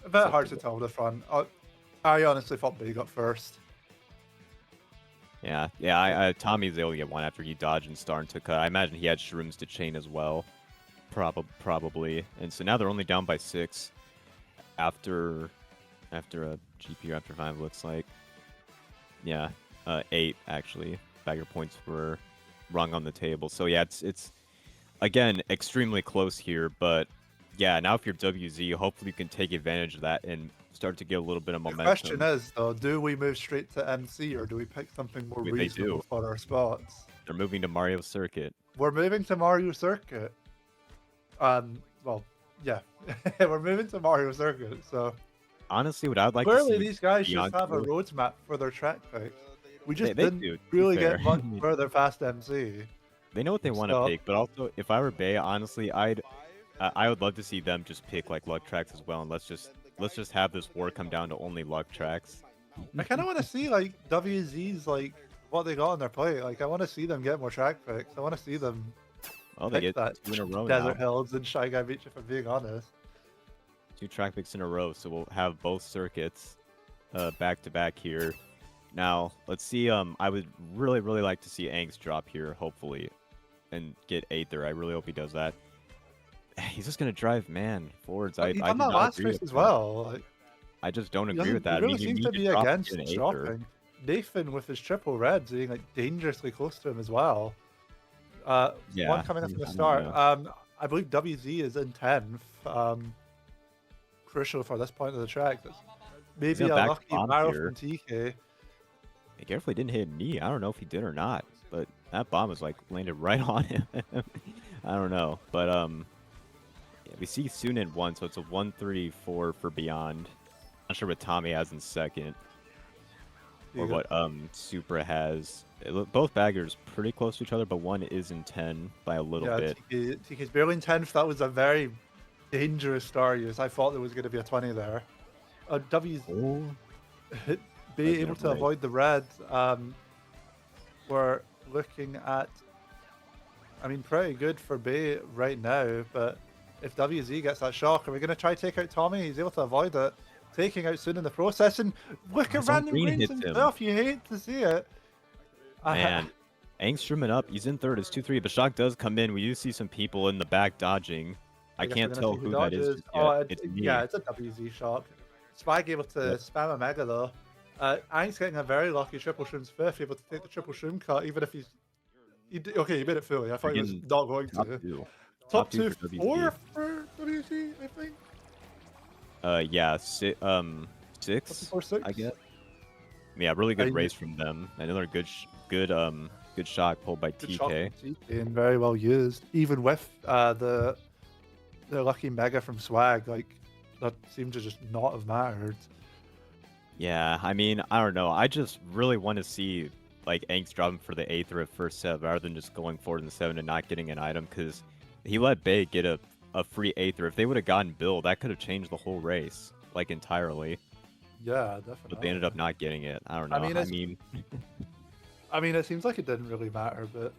A: It's up
B: hard
A: to
B: to
A: them.
B: tell the front. I honestly thought B got first.
A: Yeah, yeah. Tommy's able to get one after he dodged and Starn took cut. I imagine he had shrooms to chain as well, probably. And so now they're only down by 6 after a GP after 5 looks like. Yeah, 8 actually. Bagger points were rung on the table. So yeah, it's again extremely close here, but yeah, now if you're WZ, hopefully you can take advantage of that and start to get a little bit of
B: The question
A: momentum.
B: is, though, do we move straight to MC or do we pick something more
A: They do.
B: reasonable for our spots?
A: They're moving to Mario Circuit.
B: We're moving to Mario Circuit. Well, yeah, we're moving to Mario Circuit. So
A: Honestly, what I'd like to
B: clearly,
A: see
B: these guys just
A: beyond
B: have a
A: two,
B: roadmap for their track picks. We just
A: they
B: didn't
A: do, to be
B: really
A: fair.
B: get much further past MC.
A: They know what they want to
B: So
A: pick, but also if I were Bay, honestly, I would love to see them just pick like luck tracks as well, and let's just have this war come down to only luck tracks.
B: I kind of want to see like WZ's like what they got on their plate. Like I want to see them get more track picks. I want to see them
A: Oh, they
B: pick
A: get
B: that
A: 2 in a row
B: Desert
A: now.
B: Hills and Shy Guy Beach. If I'm being honest.
A: 2 track picks in a row, so we'll have both circuits back to back here. Now, let's see. I would really like to see Angst drop here, hopefully, and get Aether. I really hope he does that. He's just gonna drive man forwards.
B: But
A: I
B: he
A: do
B: done that
A: not
B: last
A: agree
B: race
A: with
B: as
A: that.
B: well. Like,
A: I just don't
B: he
A: agree with
B: doesn't. He
A: that. I
B: really
A: mean, you
B: seems
A: need
B: to
A: to
B: be
A: drop to
B: against
A: get an Aether.
B: dropping. Nathan with his triple reds being like dangerously close to him as well.
A: Yeah,
B: One coming up from the
A: I don't
B: start.
A: know.
B: I believe WZ is in 10th. Crucial for this point of the track. That's
A: He's
B: maybe
A: gonna
B: a
A: back
B: lucky
A: bomb
B: barrel
A: here.
B: from TK.
A: Be careful he didn't hit knee. I don't know if he did or not, but that bomb was like landed right on him. I don't know, but yeah, we see Soon in 1, so it's a 1-3-4 for Beyond. Not sure what Tommy has in second, or what Supra has. Both baggers pretty close to each other, but one is in 10 by a little
B: Yeah,
A: bit.
B: TK's barely in 10th. That was a very dangerous start. Use. I thought there was going to be a 20 there. WZ
A: Oh,
B: be
A: That's
B: able to
A: right.
B: avoid the red. We're looking at, I mean, pretty good for Bay right now, but if WZ gets that shock, are we going to try to take out Tommy? He's able to avoid it. Taking out Soon in the process, and look at
A: His own
B: random
A: green
B: range
A: hits him.
B: himself. You hate to see it.
A: Man, Angstrom up. He's in third. It's 2-3. But shock does come in. We do see some people in the back dodging. I
B: guess we're
A: can't
B: gonna
A: tell
B: see
A: who that is
B: dodges.
A: just
B: Oh,
A: yet. It's me.
B: yeah, it's a WZ shock. Spike able to
A: Yep.
B: spam a mega though. Ang's getting a very lucky triple shroom's fifth, able to take the triple shroom cut, even if he's. Okay, he made it fully. I thought he was
A: Freaking
B: not going
A: Top
B: to.
A: 2.
B: Top
A: two
B: 2
A: for WZ.
B: 4 for WZ, I think.
A: Yeah, 6,
B: 4-6.
A: I guess. Yeah, really good
B: I-
A: race from them. Another good shot pulled by
B: Good shot
A: TK.
B: from TK and very well used. Even with the lucky mega from Swag, like that seemed to just not have mattered.
A: Yeah, I mean, I don't know. I just really want to see like Angst dropping for the Aether at first set rather than just going forward in the 7 and not getting an item, because he let Bay get a free Aether. If they would have gotten Bill, that could have changed the whole race, like entirely.
B: Yeah, definitely.
A: But they ended up not getting it. I don't know.
B: I mean, I mean, it seems like it didn't really matter, but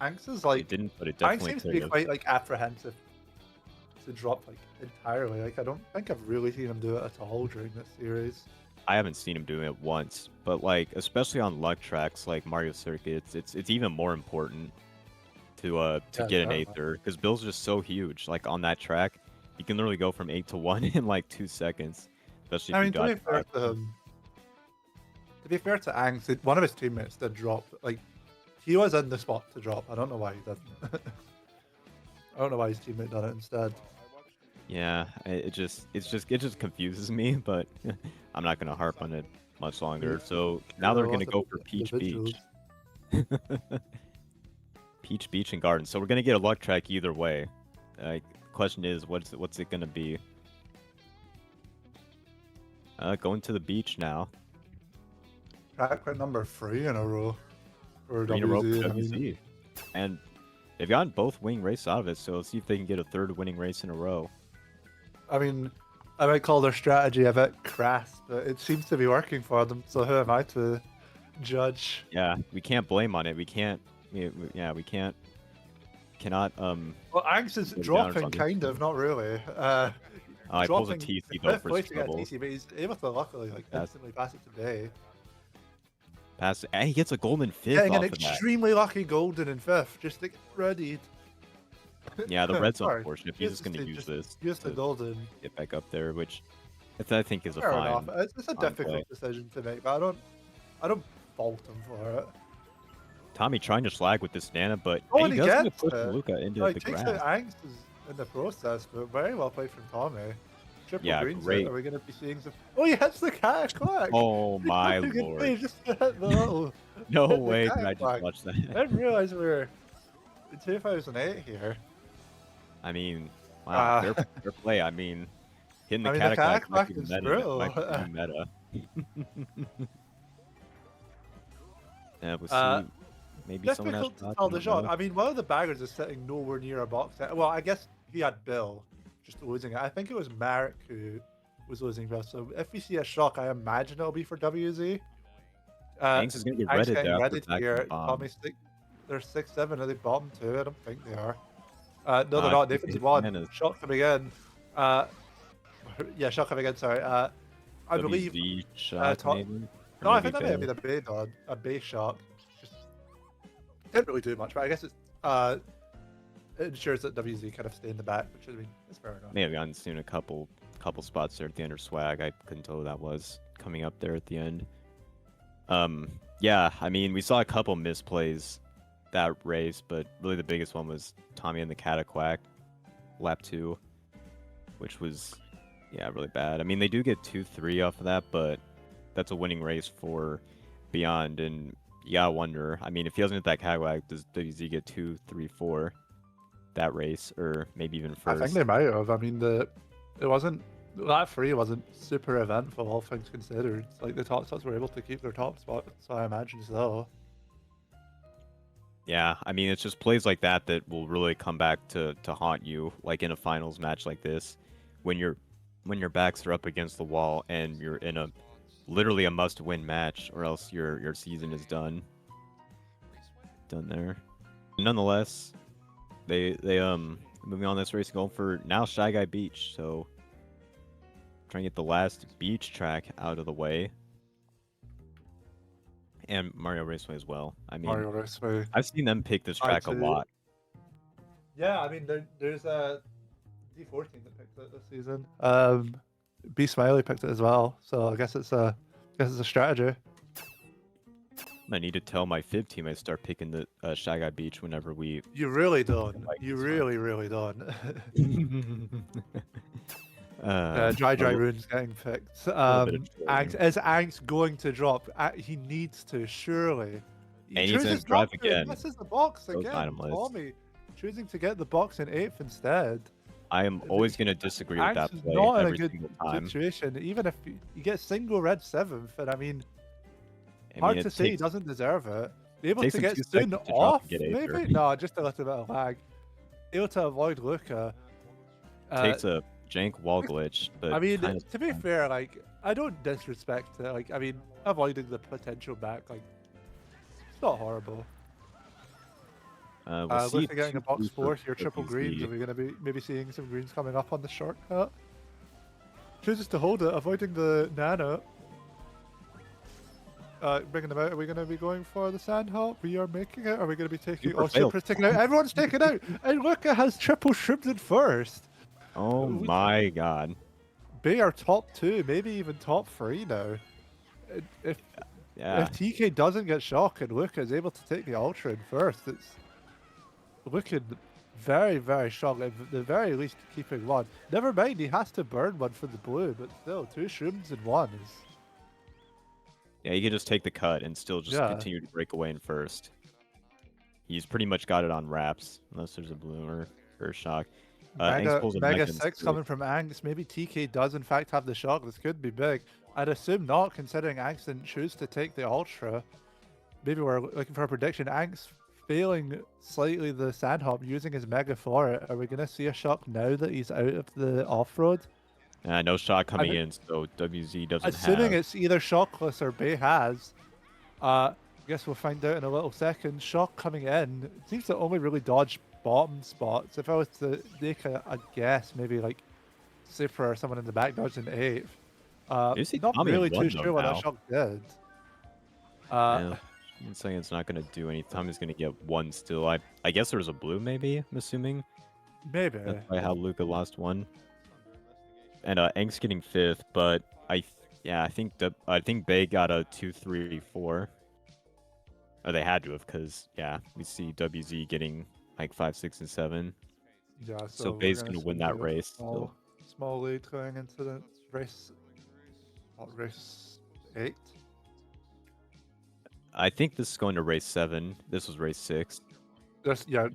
B: Angst is like
A: it didn't, but it
B: Angst
A: definitely
B: seems to
A: could
B: be
A: have.
B: quite like apprehensive to drop like entirely. Like I don't think I've really seen him do it at all during this series.
A: I haven't seen him doing it once, but like especially on luck tracks like Mario Circuit, it's even more important to
B: Yeah,
A: get an
B: definitely.
A: Aether, because Bill's just so huge. Like on that track, you can literally go from 8 to 1 in like 2 seconds, especially if
B: I
A: you
B: mean,
A: got.
B: to be fair to Angst, one of his teammates did drop. Like he was in the spot to drop. I don't know why he didn't. I don't know why his teammate done it instead.
A: Yeah, it just confuses me, but I'm not gonna harp on it much longer. So now they're gonna go for Peach Beach. Peach Beach and Garden. So we're gonna get a luck track either way. Question is, what's it gonna be? Going to the beach now.
B: Track number 3 in a row for
A: 3 in a row for
B: WZ. I mean,
A: WZ. And they've gotten both winning races out of it, so let's see if they can get a third winning race in a row.
B: I mean, I might call their strategy a bit crass, but it seems to be working for them. So who am I to judge?
A: Yeah, we can't blame on it. We can't Yeah, we cannot
B: Well, Angst is
A: go down or
B: dropping,
A: something.
B: kind of, not really.
A: Oh, he pulls a
B: Dropping
A: TC
B: the
A: though
B: fifth
A: for
B: place to get a
A: doubles.
B: TC, but he's able to luckily like
A: Pass,
B: instantly pass it today.
A: pass, and he gets a golden fifth
B: Getting an
A: off of that.
B: extremely lucky golden in fifth, just like ready.
A: Yeah, the red's
B: Sorry,
A: unfortunate. He's just gonna use this
B: Just the
A: to
B: golden.
A: get back up there, which I think is a
B: Fair
A: fine.
B: enough. It's a
A: fine
B: difficult
A: play.
B: decision to make, but I don't fault him for it.
A: Tommy trying to slag with this Nana, but
B: Oh,
A: he
B: and he
A: does
B: gets
A: push
B: it.
A: Luca into
B: Like,
A: the
B: takes
A: grass.
B: out Angst in the process, but very well played from Tommy. Triple
A: Yeah,
B: greens.
A: great.
B: Are we going to be seeing some? Oh, he hits the cat clack.
A: Oh my lord!
B: Just to hit the little.
A: No
B: hit the
A: way
B: cat
A: did I just
B: clack.
A: watch
B: I
A: that.
B: didn't realize we were in 2008 here.
A: I mean, wow, fair play. I mean, hitting the cataclack might be
B: is
A: meta.
B: brutal.
A: Might be meta. Yeah, we'll see. Maybe someone has
B: Difficult to
A: shots,
B: tell
A: I
B: the
A: don't
B: shot.
A: know.
B: I mean, one of the baggers is sitting nowhere near a box. Well, I guess he had Bill just losing it. I think it was Marek who was losing Bill. So if we see a shock, I imagine it'll be for WZ.
A: Angst is gonna get
B: Angst
A: redded
B: getting
A: there
B: ready
A: after
B: to hear
A: back
B: it.
A: bomb.
B: Tommy's they're 6-7. Are they bottom 2? I don't think they are. No, they're
A: I
B: not.
A: think
B: Nathan's
A: his
B: 1.
A: Nana's
B: Shot coming in. Yeah, shot coming in. Sorry. I believe.
A: WZ shot,
B: Tom-
A: maybe? Or
B: No, I
A: maybe
B: think that may have
A: Bill.
B: been a bay dog, a bay shock. Just didn't really do much, but I guess it's it ensures that WZ kind of stay in the back, which I mean is fair enough.
A: May have gotten soon a couple spots there at the end or swag. I couldn't tell who that was coming up there at the end. Yeah, I mean we saw a couple misplays that race, but really the biggest one was Tommy and the Cataquack, lap 2, which was really bad. I mean they do get 2-3 off of that, but that's a winning race for Beyond, and you gotta wonder. I mean if he doesn't hit that Cataquack, does WZ get 2, 3, 4 that race, or maybe even first?
B: I think they might have. I mean it wasn't that free wasn't super eventful, all things considered. It's like the top spots were able to keep their top spot, so I imagine so.
A: Yeah, I mean, it's just plays like that that will really come back to haunt you, like in a finals match like this, when your backs are up against the wall and you're in a literally a must-win match, or else your season is done there. Nonetheless, they moving on this race, going for now Shy Guy Beach, so trying to get the last beach track out of the way. And Mario Raceway as well. I mean,
B: Mario Raceway.
A: I've seen them pick this track a lot.
B: Yeah, I mean there's a D14 that picked it this season. B Smiley picked it as well, so I guess it's a strategy.
A: I need to tell my fib team I start picking the Shy Guy Beach whenever we.
B: You really don't.
A: Like
B: You
A: this
B: really don't. Dry
A: a little-
B: Rune's getting picked.
A: bit of trolling.
B: Is Angst going to drop? He needs to, surely.
A: And he's gonna
B: chooses
A: drive
B: not to.
A: again.
B: This is the box
A: Those
B: again.
A: item lists.
B: Tommy choosing to get the box in 8th instead.
A: I am always going to disagree with that
B: Angst is
A: play
B: not in a
A: every
B: good
A: single time.
B: situation. Even if you get single red 7th, and I mean,
A: I
B: hard
A: mean,
B: to
A: it
B: say he
A: takes,
B: doesn't deserve it. Able
A: takes
B: to
A: him
B: get
A: 2
B: soon
A: seconds to drop
B: off,
A: and get Aether.
B: maybe? No, just a little bit of lag. Able to avoid Luca.
A: takes a jank wall glitch, but
B: I mean,
A: kind of
B: to be fair, like, I don't disrespect it. Like, I mean, avoiding the potential back, like, it's not horrible.
A: we'll see
B: Luca getting a box
A: 2-2
B: 4
A: for
B: here, triple
A: WZ.
B: greens. Are we going to be maybe seeing some greens coming up on the shortcut? Chooses to hold it, avoiding the nano. Bringing them out. Are we going to be going for the sand hop? We are making it. Are we going to be taking?
A: Super
B: Oh,
A: failed.
B: Supra's taking out. Everyone's taken out, and Luca has triple shrooms in first.
A: Oh my god.
B: Bay are top 2, maybe even top 3 now. If
A: Yeah.
B: TK doesn't get shocked and Luca is able to take the Ultra in first, it's looking very, very strong. At the very least, keeping one. Never mind, he has to burn one for the blue, but still, 2 shrooms in 1 is...
A: Yeah, he can just take the cut and still just
B: Yeah.
A: continue to break away in first. He's pretty much got it on wraps, unless there's a blue or shock. Angst pulls a
B: Mega
A: Megan
B: 6
A: too.
B: coming from Angst. Maybe TK does in fact have the shock. This could be big. I'd assume not, considering Angst didn't choose to take the Ultra. Maybe we're looking for a prediction. Angst failing slightly the sand hop, using his Mega for it. Are we going to see a shock now that he's out of the off-road?
A: No shot coming
B: mean,
A: in, so WZ doesn't
B: Assuming
A: have.
B: it's either shockless or Bay has. Guess we'll find out in a little second. Shock coming in. It seems to only really dodge bottom spots. If I was to make a guess, maybe like Super or someone in the back dodged in eighth.
A: You see
B: Not
A: Tommy in
B: really too
A: one though
B: sure what that
A: now.
B: shock did. Uh,
A: Yeah, I'm saying it's not gonna do anything. Tommy's gonna get one still. I guess there was a blue maybe. I'm assuming
B: maybe.
A: that's probably how Luca lost one. And Enk's getting fifth, but yeah, I think Bay got a 2, 3, 4. Or they had to have, because yeah, we see WZ getting like 5, 6, and 7.
B: Yeah,
A: So
B: we're
A: Bay's
B: gonna
A: gonna win
B: see
A: that
B: a
A: race still.
B: small lead going into the race. What, race 8?
A: I think this is going to race 7. This was race 6.
B: Yeah,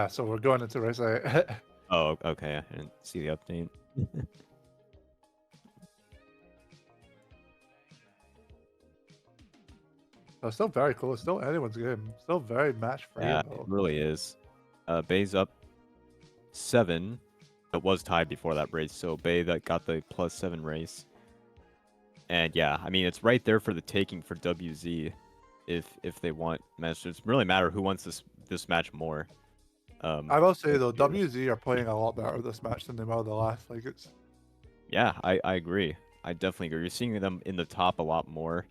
B: so we're going into race 8.
A: Oh, okay. I didn't see the update.
B: So still very close. Still anyone's game. Still very match free.
A: Yeah, it really is. Bay's up 7. It was tied before that race, so Bay that got the +7 race. And yeah, I mean it's right there for the taking for WZ, if they want match. It doesn't really matter who wants this match more.
B: I will say though, WZ are playing a lot better this match than they were the last. Like it's.
A: Yeah, I agree. I definitely agree. You're seeing them in the top a lot more.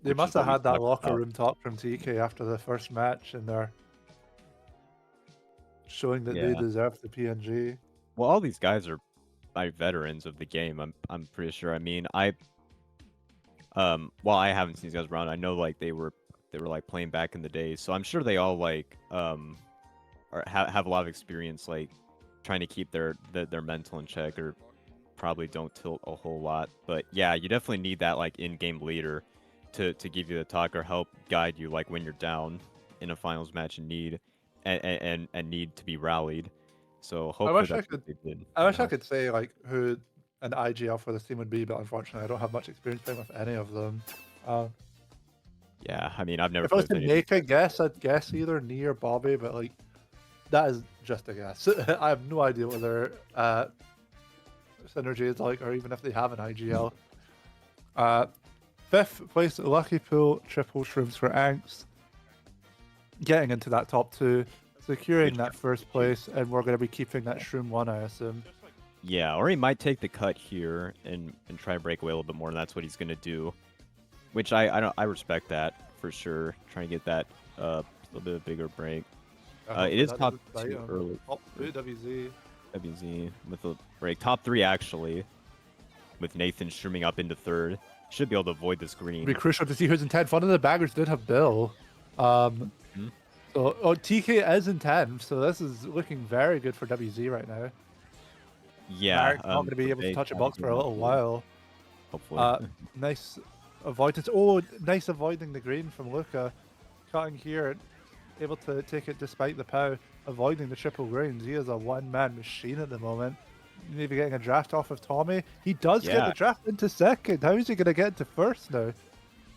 B: They must have had that locker room talk from TK after the first match, and they're showing that they deserve the PNG.
A: Well, all these guys are like veterans of the game. I'm pretty sure. I mean, well, I haven't seen these guys around. I know like they were like playing back in the day, so I'm sure they all like or have a lot of experience like trying to keep their mental in check, or probably don't tilt a whole lot. But yeah, you definitely need that like in-game leader to give you the talk or help guide you like when you're down in a finals match and need need to be rallied. So hopefully that's what they did.
B: I wish I could say like who an IGL for this team would be, but unfortunately I don't have much experience playing with any of them.
A: Yeah, I mean I've never.
B: If I was to make a guess, I'd guess either Nee or Bobby, but like that is just a guess. I have no idea whether Synergy is like, or even if they have an IGL. Fifth place, Lucky Pool, triple shrooms for Anks. Getting into that top 2, securing that first place, and we're going to be keeping that shroom 1, I assume.
A: Yeah, or he might take the cut here and try to break away a little bit more, and that's what he's going to do. Which I respect that for sure. Trying to get that little bit of bigger break. It is top 2 early.
B: Top 2 WZ.
A: WZ with a break. Top 3 actually, with Nathan shrooming up into 3rd. Should be able to avoid this green.
B: It'd be crucial to see who's in 10th. One of the baggers did have Bill. So TK is in 10th, so this is looking very good for WZ right now.
A: Yeah,
B: Mark's not going to be able to touch a box for a little while.
A: Hopefully.
B: Nice avoidance. Oh, nice avoiding the green from Luca. Cutting here, able to take it despite the POW. Avoiding the triple greens. He is a one-man machine at the moment. Maybe getting a draft off of Tommy. He does get the draft into 2nd. How is he going to get into 1st now?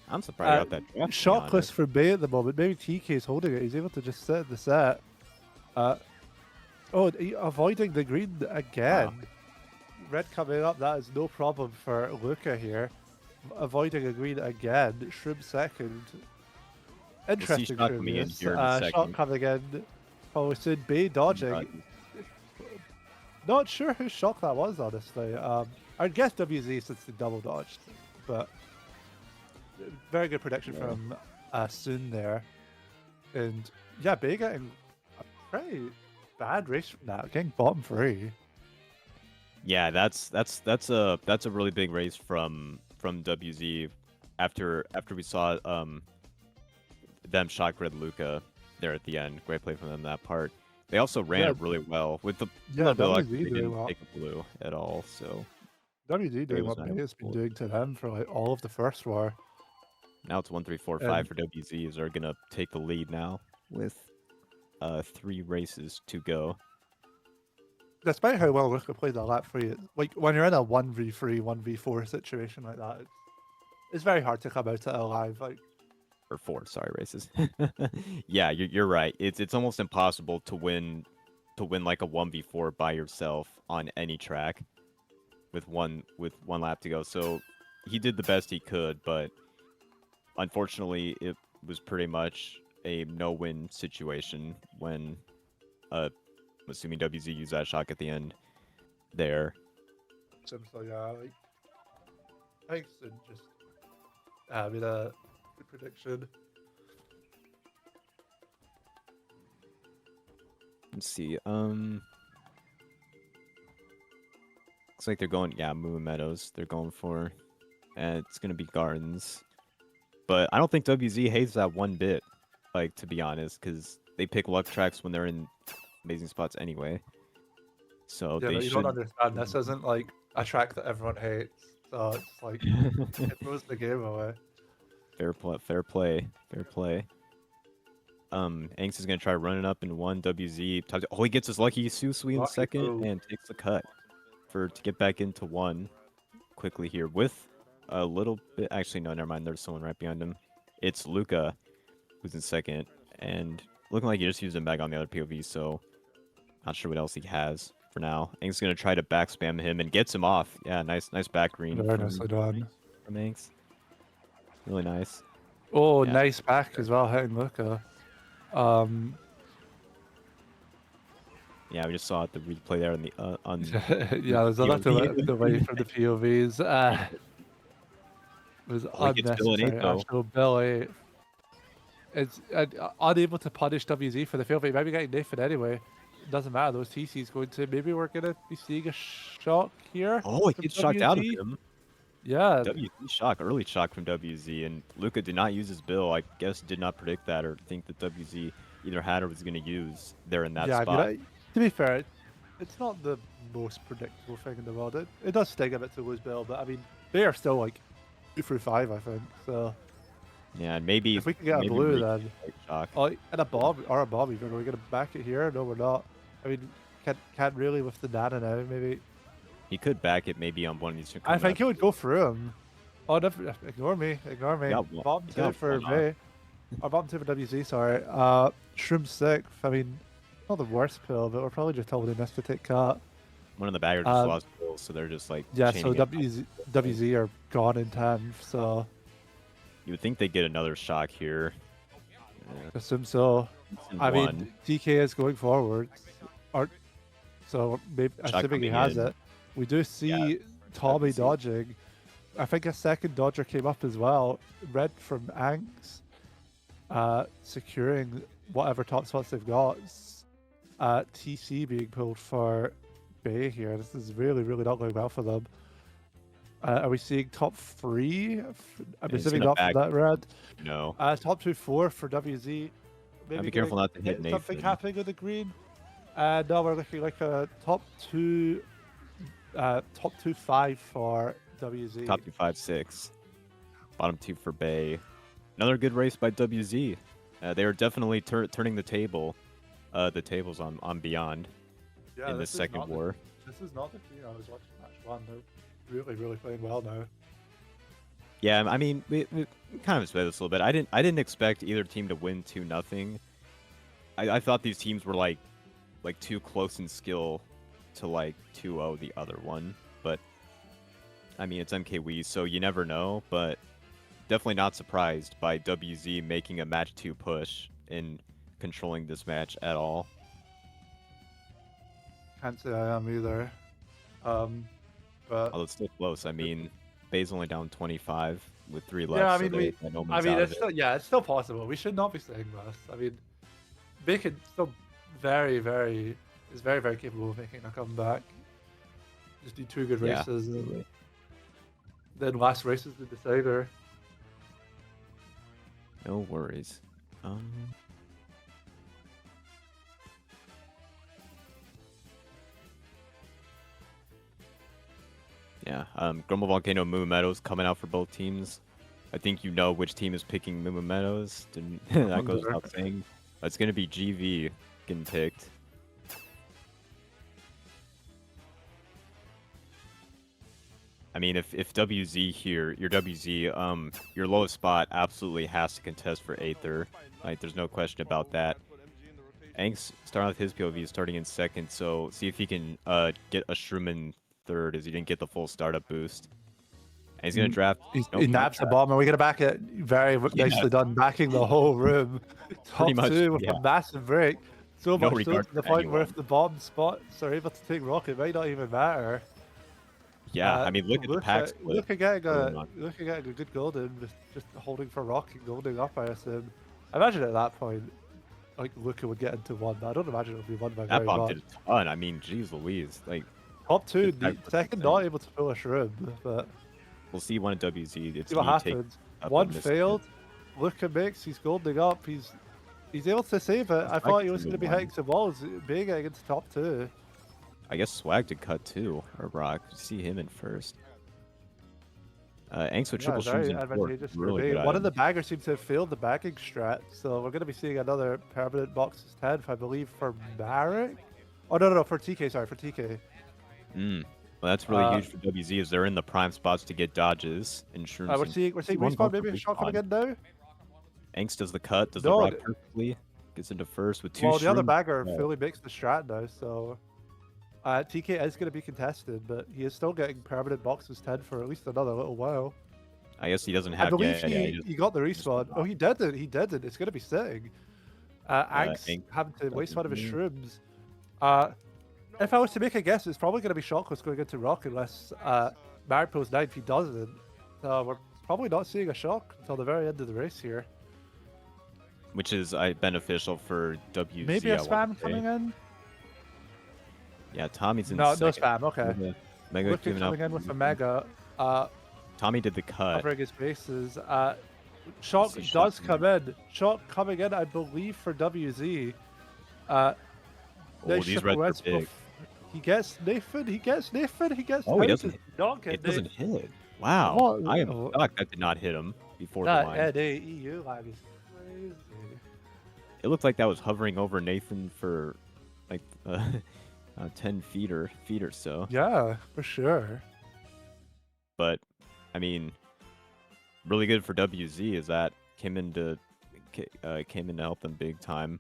A: I'm surprised about that draft.
B: Shockless for Bay at the moment. Maybe TK is holding it. He's able to just sit the set. Avoiding the green again. Red coming up. That is no problem for Luca here. Avoiding a green again. Shroom 2nd. Interesting.
A: Shot coming in here in a second.
B: Shot coming in. Probably soon. Bay dodging. Not sure whose shock that was, honestly. I'd guess WZ since they double dodged, but very good prediction from Soon there. And yeah, Bay getting a pretty bad race from that, getting bottom 3.
A: Yeah, that's a really big race from WZ after we saw them shock red Luca there at the end. Great play from them that part. They also ran it really well with the
B: WZ
A: they didn't take a blue at all. So
B: WZ doing what Bay has been doing to them for like all of the first war.
A: Now it's 1, 3, 4, 5 for WZs are gonna take the lead now with 3 races to go.
B: Despite how well Luca played that lap 3, like when you're in a 1v3, 1v4 situation like that, it's very hard to come out it alive. Like,
A: or 4, sorry, races. Yeah, you're right. It's almost impossible to win like a 1v4 by yourself on any track with one lap to go. So he did the best he could, but unfortunately, it was pretty much a no-win situation when, I'm assuming WZ used that shock at the end there.
B: Seems like thanks and just having a good prediction.
A: Let's see. Looks like they're going. Yeah, Moon Meadows. They're going for, and it's gonna be Gardens. But I don't think WZ hates that one bit. Like, to be honest, because they pick luck tracks when they're in amazing spots anyway. So
B: Yeah,
A: they
B: but you don't
A: should.
B: understand. This isn't like a track that everyone hates. So it's like it throws the game away.
A: Fair play, fair play, fair play. Angst is gonna try running up in one. WZ. Oh, he gets his lucky Susui in
B: Lucky
A: second
B: move.
A: and takes the cut to get back into one quickly here with a little bit. Actually, no, never mind. There's someone right behind him. It's Luca, who's in second, and looking like he just used him back on the other POV. So not sure what else he has for now. Angst is gonna try to back spam him and gets him off. Yeah, nice back green
B: Very nicely done.
A: from Angst. Really nice.
B: Oh,
A: Yeah.
B: nice back as well, hitting Luca.
A: Yeah, we just saw it, the replay there on the on.
B: Yeah, there's a lot
A: POV.
B: away from the POVs. It was
A: Oh, he gets Bill at 8
B: unnecessary.
A: though.
B: Actual Bill 8. It's unable to punish WZ for the fail, but he might be getting Nathan anyway. It doesn't matter. Those TC's going to. Maybe we're going to be seeing a shock here.
A: Oh, he
B: from
A: gets shocked out of
B: WZ.
A: him.
B: Yeah.
A: WZ shock, early shock from WZ, and Luca did not use his bill. I guess did not predict that or think that WZ either had or was going to use there in that
B: yeah,
A: spot.
B: I mean, to be fair, it's not the most predictable thing in the world. It does sting a bit to lose Bill, but I mean, they are still like 2 through 5, I think. So
A: Yeah, and maybe
B: if we can get a
A: maybe
B: blue,
A: Reek
B: then
A: might shock.
B: oh, and a Bob or a Bob even. Are we gonna back it here? No, we're not. I mean, can't really with the Nana now. Maybe
A: He could back it maybe on one of these. two
B: I
A: coming
B: think
A: up.
B: he would go through him. Oh, ignore me.
A: got one-
B: Bottom
A: he
B: 2
A: got
B: for
A: one
B: me. Or bottom 2 for WZ. Sorry. Shroom 6th. I mean, not the worst pill, but we're probably just holding this to take cut.
A: One of the baggers just lost bills, so they're just like
B: Yeah, so
A: chaining it.
B: WZ are gone in 10th, so
A: You would think they get another shock here.
B: assume so. I mean, DK is going forward, so maybe
A: Shock
B: assuming he
A: coming
B: has
A: in.
B: it. We do see Tommy
A: WZ.
B: dodging. I think a second dodger came up as well. Red from Anks, securing whatever top spots they've got. TC being pulled for Bay here. This is really not going well for them. Are we seeing top 3? I'm
A: He's
B: assuming
A: gonna
B: not for
A: back-
B: that red.
A: No.
B: Top 2, 4 for WZ. Maybe
A: Be careful not to hit
B: something
A: Nathan.
B: happening with the green. And now we're looking like a top 2, 5 for WZ.
A: Top 2, 5, 6. Bottom 2 for Bay. Another good race by WZ. They are definitely turning the tables on Beyond in this second war.
B: This is not the team I was watching match 1. They're really playing well now.
A: Yeah, I mean, we kind of said this a little bit. I didn't expect either team to win 2-0. I thought these teams were like too close in skill to like 2-0 the other one, but I mean it's MKWii, so you never know. But definitely not surprised by WZ making a match 2 push and controlling this match at all.
B: Can't say I am either. But
A: Although it's still close. I mean, Bay's only down 25 with 3 left.
B: yeah, I
A: so
B: mean, it's still possible. We should not be saying this. I mean, they can still very capable of making a comeback. Just do 2 good
A: Yeah,
B: races, and
A: absolutely.
B: then last race is the decider.
A: No worries. Yeah, Grumble Volcano Moo Meadows coming out for both teams. I think you know which team is picking Moo Meadows. That goes without saying. It's going to be GV getting picked. I mean, if WZ here, your WZ, your lowest spot absolutely has to contest for Aether. Like, there's no question about that. Angst starting with his POV, starting in second, so see if he can get a Shroom in third, as he didn't get the full startup boost. And he's gonna draft. Nope,
B: He
A: not
B: naps the
A: draft.
B: bomb, and we get it back at very
A: Yeah,
B: nicely done, backing the whole room.
A: pretty
B: Top
A: much.
B: 2 with
A: Yeah,
B: a massive break. So
A: no
B: much so
A: regard
B: to the
A: for
B: point where
A: anyone.
B: if the bomb spots are able to take Rock, it might not even matter.
A: Yeah, I mean, look at the pack split.
B: Luca getting
A: early
B: a
A: on.
B: good golden, just holding for Rock and golding up, I assume. I imagine at that point, like Luca would get into one, but I don't imagine it would be won by
A: That
B: very
A: bomb
B: much.
A: did a ton. I mean, geez Louise. Like,
B: Top 2,
A: this guy
B: the
A: was
B: second
A: insane.
B: not able to pull a shroom, but
A: We'll see one at WZ. It's
B: see what
A: me taking
B: happens.
A: up
B: One
A: on this
B: failed. Luca makes, he's golding up, he's able to save it. I thought he was going to be hitting some walls, being getting into top 2.
A: I guess Swag did cut too, or Rock. See him in first. Angst with triple
B: very
A: shrooms in fourth.
B: advantageous for
A: Really
B: me.
A: good
B: One of the
A: items.
B: baggers seems to have failed the bagging strat, so we're going to be seeing another permanent boxes 10, I believe, for Marek? Oh, no, for TK, sorry, for TK.
A: Well, that's really huge for WZ as they're in the prime spots to get dodges and shrooms.
B: We're seeing respawn, maybe a shot coming in now?
A: Angst does the cut, does the
B: No,
A: rock perfectly, gets into first with two
B: well, the other
A: shrooms.
B: bagger fully makes the strat now, so TK is going to be contested, but he is still getting permanent boxes 10 for at least another little while.
A: I guess he doesn't
B: I
A: have.
B: believe
A: he
B: he got the respawn. Oh, he did it. He did it. It's going to be sitting. Angst
A: Angst
B: having to waste one of his
A: doesn't-
B: shrooms. If I was to make a guess, it's probably going to be Shockless going into Rock unless Marek pulls 9 if he doesn't. So we're probably not seeing a shock until the very end of the race here.
A: which is beneficial for WZ.
B: Maybe a
A: I wanna
B: spam
A: say.
B: coming in?
A: Yeah, Tommy's in
B: No, no
A: second.
B: spam. Okay.
A: Mega
B: Luka
A: giving up.
B: coming in with a Mega.
A: Tommy did the cut.
B: Covering his bases. Shock
A: See
B: does
A: Shock
B: come in. Shock coming in, I believe, for WZ.
A: Oh, these reds are big.
B: He gets Nathan. He gets Nathan. He gets.
A: Oh, he
B: Nathan.
A: doesn't.
B: Not get
A: It doesn't
B: Nathan.
A: hit. Wow.
B: What?
A: I am shocked that did not hit him before the
B: That
A: line.
B: NAEU lag is crazy.
A: It looked like that was hovering over Nathan for like 10 feet or so.
B: Yeah, for sure.
A: But I mean, really good for WZ is that came in to help them big time.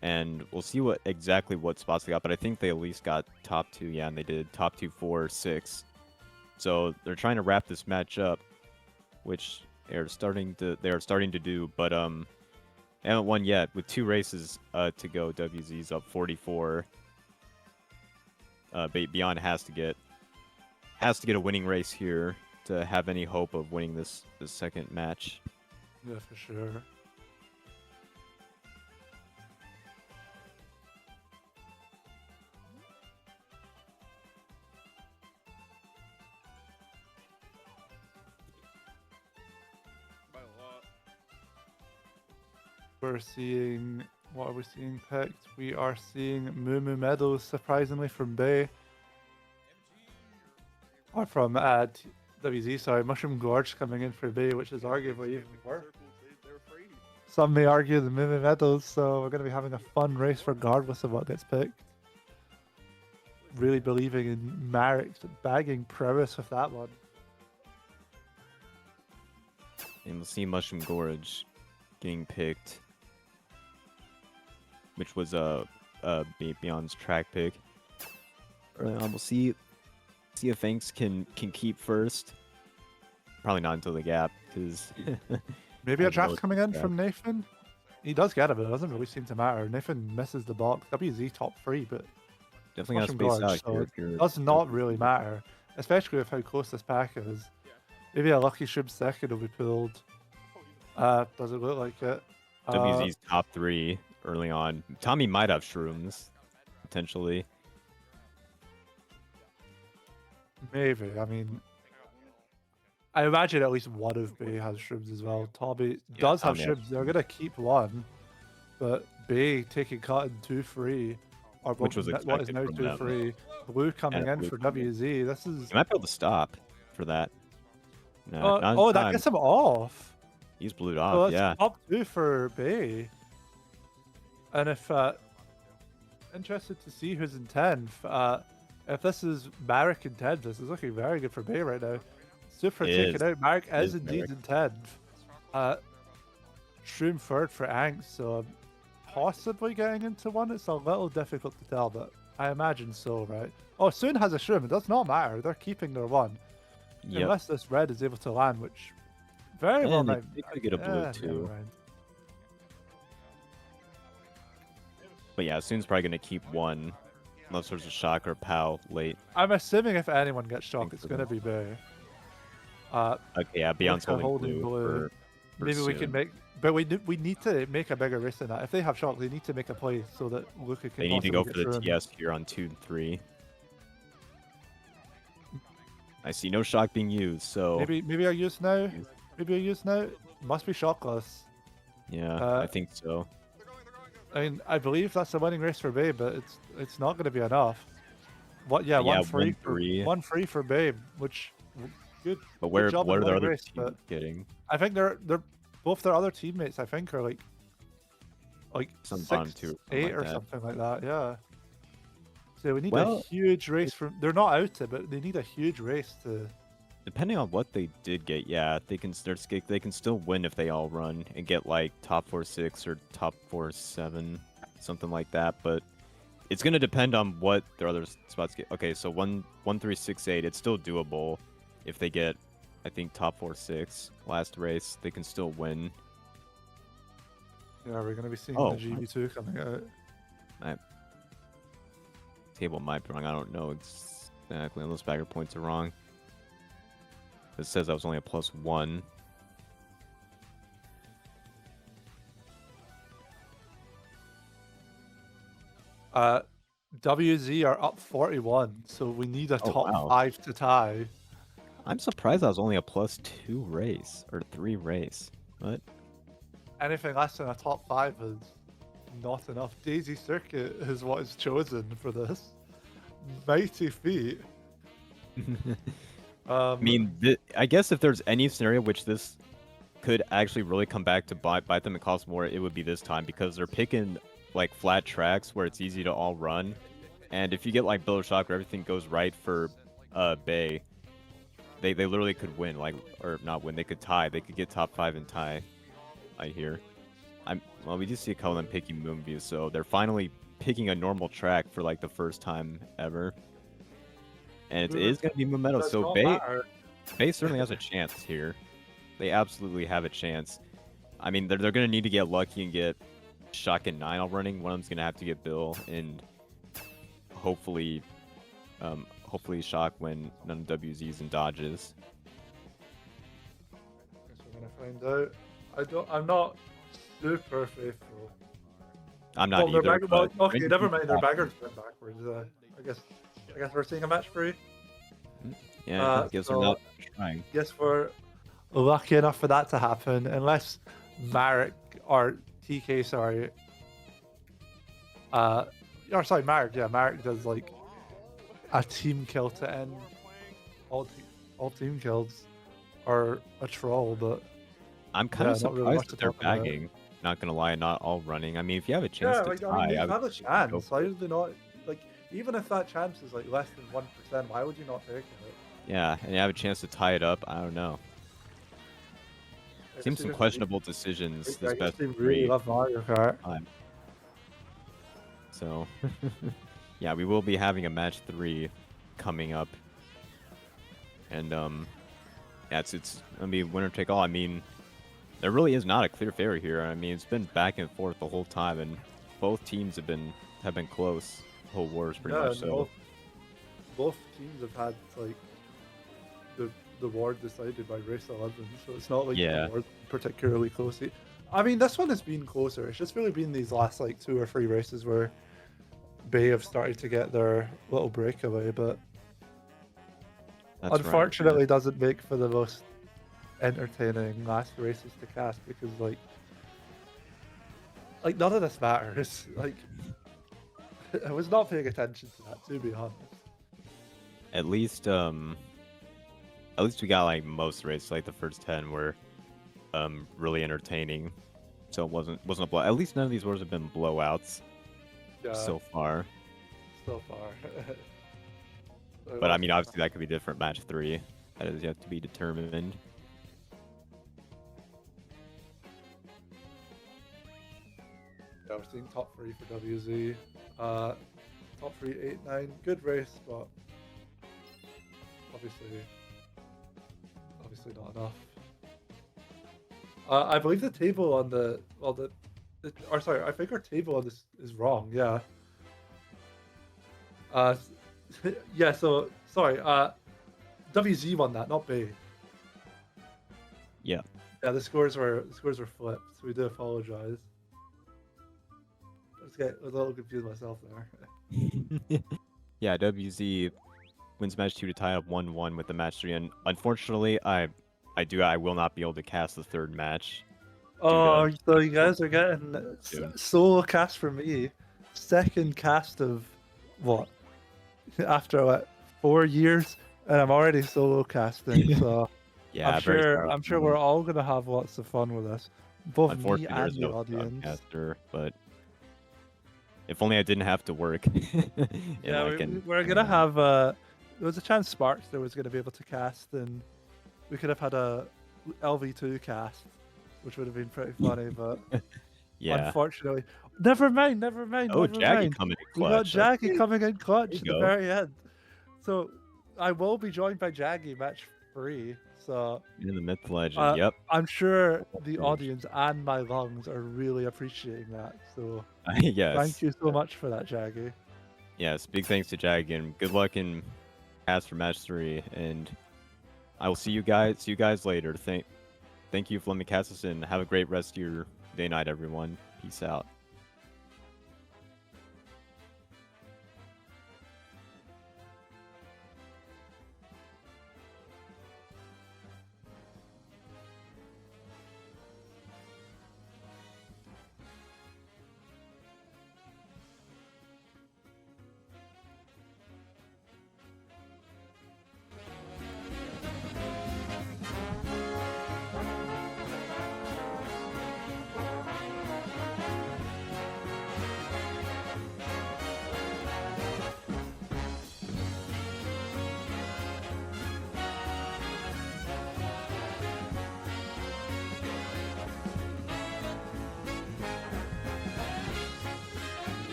A: And we'll see exactly what spots they got, but I think they at least got top 2. Yeah, and they did top 2, 4, 6. So they're trying to wrap this match up, which they are starting to do, but they haven't won yet. With 2 races to go, WZ's up 44. Beyond has to get a winning race here to have any hope of winning this second match.
B: Yeah, for sure. We're seeing, what are we seeing picked? We are seeing Moo Moo Meadows, surprisingly, from Bay. Or from WZ, sorry, Mushroom Gorge coming in for Bay, which is arguably even worse. Some may argue the Moo Moo Meadows, so we're going to be having a fun race regardless of what gets picked. Really believing in Marek's bagging prowess with that one.
A: And we'll see Mushroom Gorge getting picked, which was Beyond's track pick. We'll see if Angst can keep first. Probably not until the gap, because
B: Maybe a draft coming in from Nathan. He does get it, but it doesn't really seem to matter. Nathan misses the box. WZ top 3, but
A: definitely got to
B: Mushroom
A: space
B: Gorge,
A: out
B: so
A: here.
B: it does not really matter, especially with how close this pack is. Maybe a lucky shrimp second will be pulled. Doesn't look like it.
A: WZ's top 3 early on. Tommy might have shrooms, potentially.
B: Maybe. I mean, I imagine at least one of Bay has shrooms as well. Tommy does have
A: Tommy has
B: shrooms. They're going to keep one, but Bay taking cut in 2-3, or
A: Which was
B: what is
A: expected
B: now
A: from them.
B: 2-3. Blue coming
A: And
B: in
A: Blue
B: for
A: coming in.
B: WZ. This is.
A: He might be able to stop for that. No, not in
B: Oh, that
A: time.
B: gets him off.
A: He's blued
B: So
A: off,
B: it's
A: yeah.
B: top 2 for Bay. And if interested to see who's in 10th. If this is Marek in 10th, this is looking very good for Bay right now. Super
A: It
B: taken
A: is.
B: out. Marek
A: It
B: is
A: is
B: indeed
A: Marek.
B: in 10th. Shroom third for Angst, so possibly getting into one. It's a little difficult to tell, but I imagine so, right? Oh, Soon has a Shroom. It does not matter. They're keeping their one.
A: Yep.
B: unless this red is able to land, which very well
A: And
B: might.
A: they could get a blue
B: never
A: too.
B: mind.
A: But yeah, Soon's probably gonna keep one, unless there's a shock or pow late.
B: I'm assuming if anyone gets shocked,
A: Think
B: it's
A: for
B: gonna
A: them.
B: be Bay.
A: Okay, yeah, Beyond's
B: Luca
A: holding blue. For
B: Maybe we can
A: Soon.
B: make, but we need to make a bigger race than that. If they have shock, they need to make a play so that Luca can.
A: They need to go for
B: possibly
A: the
B: get through him.
A: TS here on 2 and 3. I see no shock being used, so
B: Maybe I use now. Maybe I use now. Must be shockless.
A: yeah, I think so.
B: I mean, I believe that's a winning race for Babe, but it's not going to be enough. What? Yeah,
A: Yeah,
B: 1-3
A: 1-3.
B: for Babe, which good.
A: But
B: good job
A: what
B: in
A: are their
B: winning
A: other
B: race,
A: teams
B: but
A: getting?
B: I think they're both their other teammates. I think are like
A: Some
B: 6,
A: bottom 2 or
B: 8
A: something
B: or
A: like that.
B: something like that. Yeah. So we need a
A: Well,
B: huge race from. They're not out it, but they need a huge race to.
A: depending on what they did get, yeah, they can they can still win if they all run and get like top 4-6 or top 4-7, something like that. But it's gonna depend on what their other spots get. Okay, so 1-3-6-8, it's still doable if they get, I think, top 4-6 last race. They can still win.
B: Yeah, we're gonna be seeing
A: Oh,
B: the GB2 coming out.
A: My table might be wrong. I don't know exactly. Those bagger points are wrong. It says I was only a +1.
B: WZ are up 41, so we need a
A: Oh,
B: top
A: wow.
B: 5 to tie.
A: I'm surprised I was only a +2 race or 3 race. What?
B: Anything less than a top 5 is not enough. Daisy Circuit is what is chosen for this. Mighty feat.
A: I mean, I guess if there's any scenario which this could actually really come back to bite them and cost more, it would be this time because they're picking like flat tracks where it's easy to all run, and if you get like Bill Shock where everything goes right for Bay, they literally could win, like, or not win, they could tie, they could get top 5 and tie. I hear. Well, we do see a couple of them picking Moonview, so they're finally picking a normal track for like the first time ever. And it is going to be Memento, so Bay certainly has a chance here. They absolutely have a chance. I mean, they're going to need to get lucky and get Shock and 9 all running. One of them's going to have to get Bill, and hopefully Shock when none of WZs and dodges.
B: Guess we're gonna find out. I'm not super faithful.
A: I'm not either. But
B: okay, never mind. Their baggers went backwards. I guess we're seeing a match free.
A: Yeah, I guess
B: so
A: they're not trying.
B: Guess we're lucky enough for that to happen, unless Marek or TK, sorry. Or sorry, Marek. Yeah, Marek does like a team kill to end all team kills, or a troll. But
A: I'm kind of
B: not really much
A: surprised
B: to
A: that they're
B: talk about.
A: bagging. Not gonna lie, not all running. I mean, if you have a chance to tie,
B: I mean,
A: I
B: you
A: would
B: have a chance.
A: go
B: Why would they not? Like, even if that chance is like less than 1%, why would you not take it?
A: Yeah, and you have a chance to tie it up. I don't know. Seems some questionable decisions this best
B: They
A: of
B: really
A: 3
B: love Mario Kart.
A: time. So, yeah, we will be having a match 3 coming up, and yeah, it's gonna be winner take all. I mean, there really is not a clear favorite here. I mean, it's been back and forth the whole time, and both teams have been close. The whole war is pretty much so.
B: Both teams have had like the war decided by race 11, so it's not like the war particularly close. I mean, this one has been closer. It's just really been these last like 2 or 3 races where Bay have started to get their little breakaway, but unfortunately doesn't make for the most entertaining last races to cast, because like none of this matters. Like, I was not paying attention to that, to be honest.
A: At least we got like most races, like the first 10 were really entertaining. So it wasn't a blow. At least none of these wars have been blowouts so far. But I mean, obviously that could be different match 3. That is yet to be determined.
B: Yeah, we're seeing top 3 for WZ. Top 3, 8, 9. Good race, but obviously obviously not enough. I believe the table on the or sorry, I think our table on this is wrong. Yeah. Yeah. So sorry. WZ won that, not Bay.
A: Yeah.
B: Yeah, the scores were flipped, so we do apologize. I was a little confused myself there.
A: Yeah, WZ wins match 2 to tie up 1-1 with the match 3, and unfortunately, I will not be able to cast the third match.
B: Oh, so you guys are getting
A: Soon.
B: solo cast for me. Second cast of what? After what, 4 years, and I'm already solo casting. So
A: Yeah,
B: I'm sure we're all gonna have lots of fun with this, both me
A: unfortunately,
B: and
A: there's
B: the
A: no
B: audience.
A: caster, but if only I didn't have to work.
B: Yeah, we're gonna have. There was a chance Sparkster was gonna be able to cast, and we could have had a LV2 cast, which would have been pretty funny. But
A: yeah.
B: unfortunately, never mind.
A: Oh, Jaggy coming in
B: We got
A: clutch.
B: Jaggy
A: Okay.
B: coming in clutch
A: There
B: at
A: you
B: the
A: go.
B: very end. So I will be joined by Jaggy match 3. So
A: In the myth legend. Yep.
B: I'm sure the
A: Huge.
B: audience and my lungs are really appreciating that. So
A: Yes.
B: thank you so much for that, Jaggy.
A: Yes, big thanks to Jaggy, and good luck in cast for match 3. And I will see you guys later. Thank you for letting me cast this in. Have a great rest of your day night, everyone. Peace out.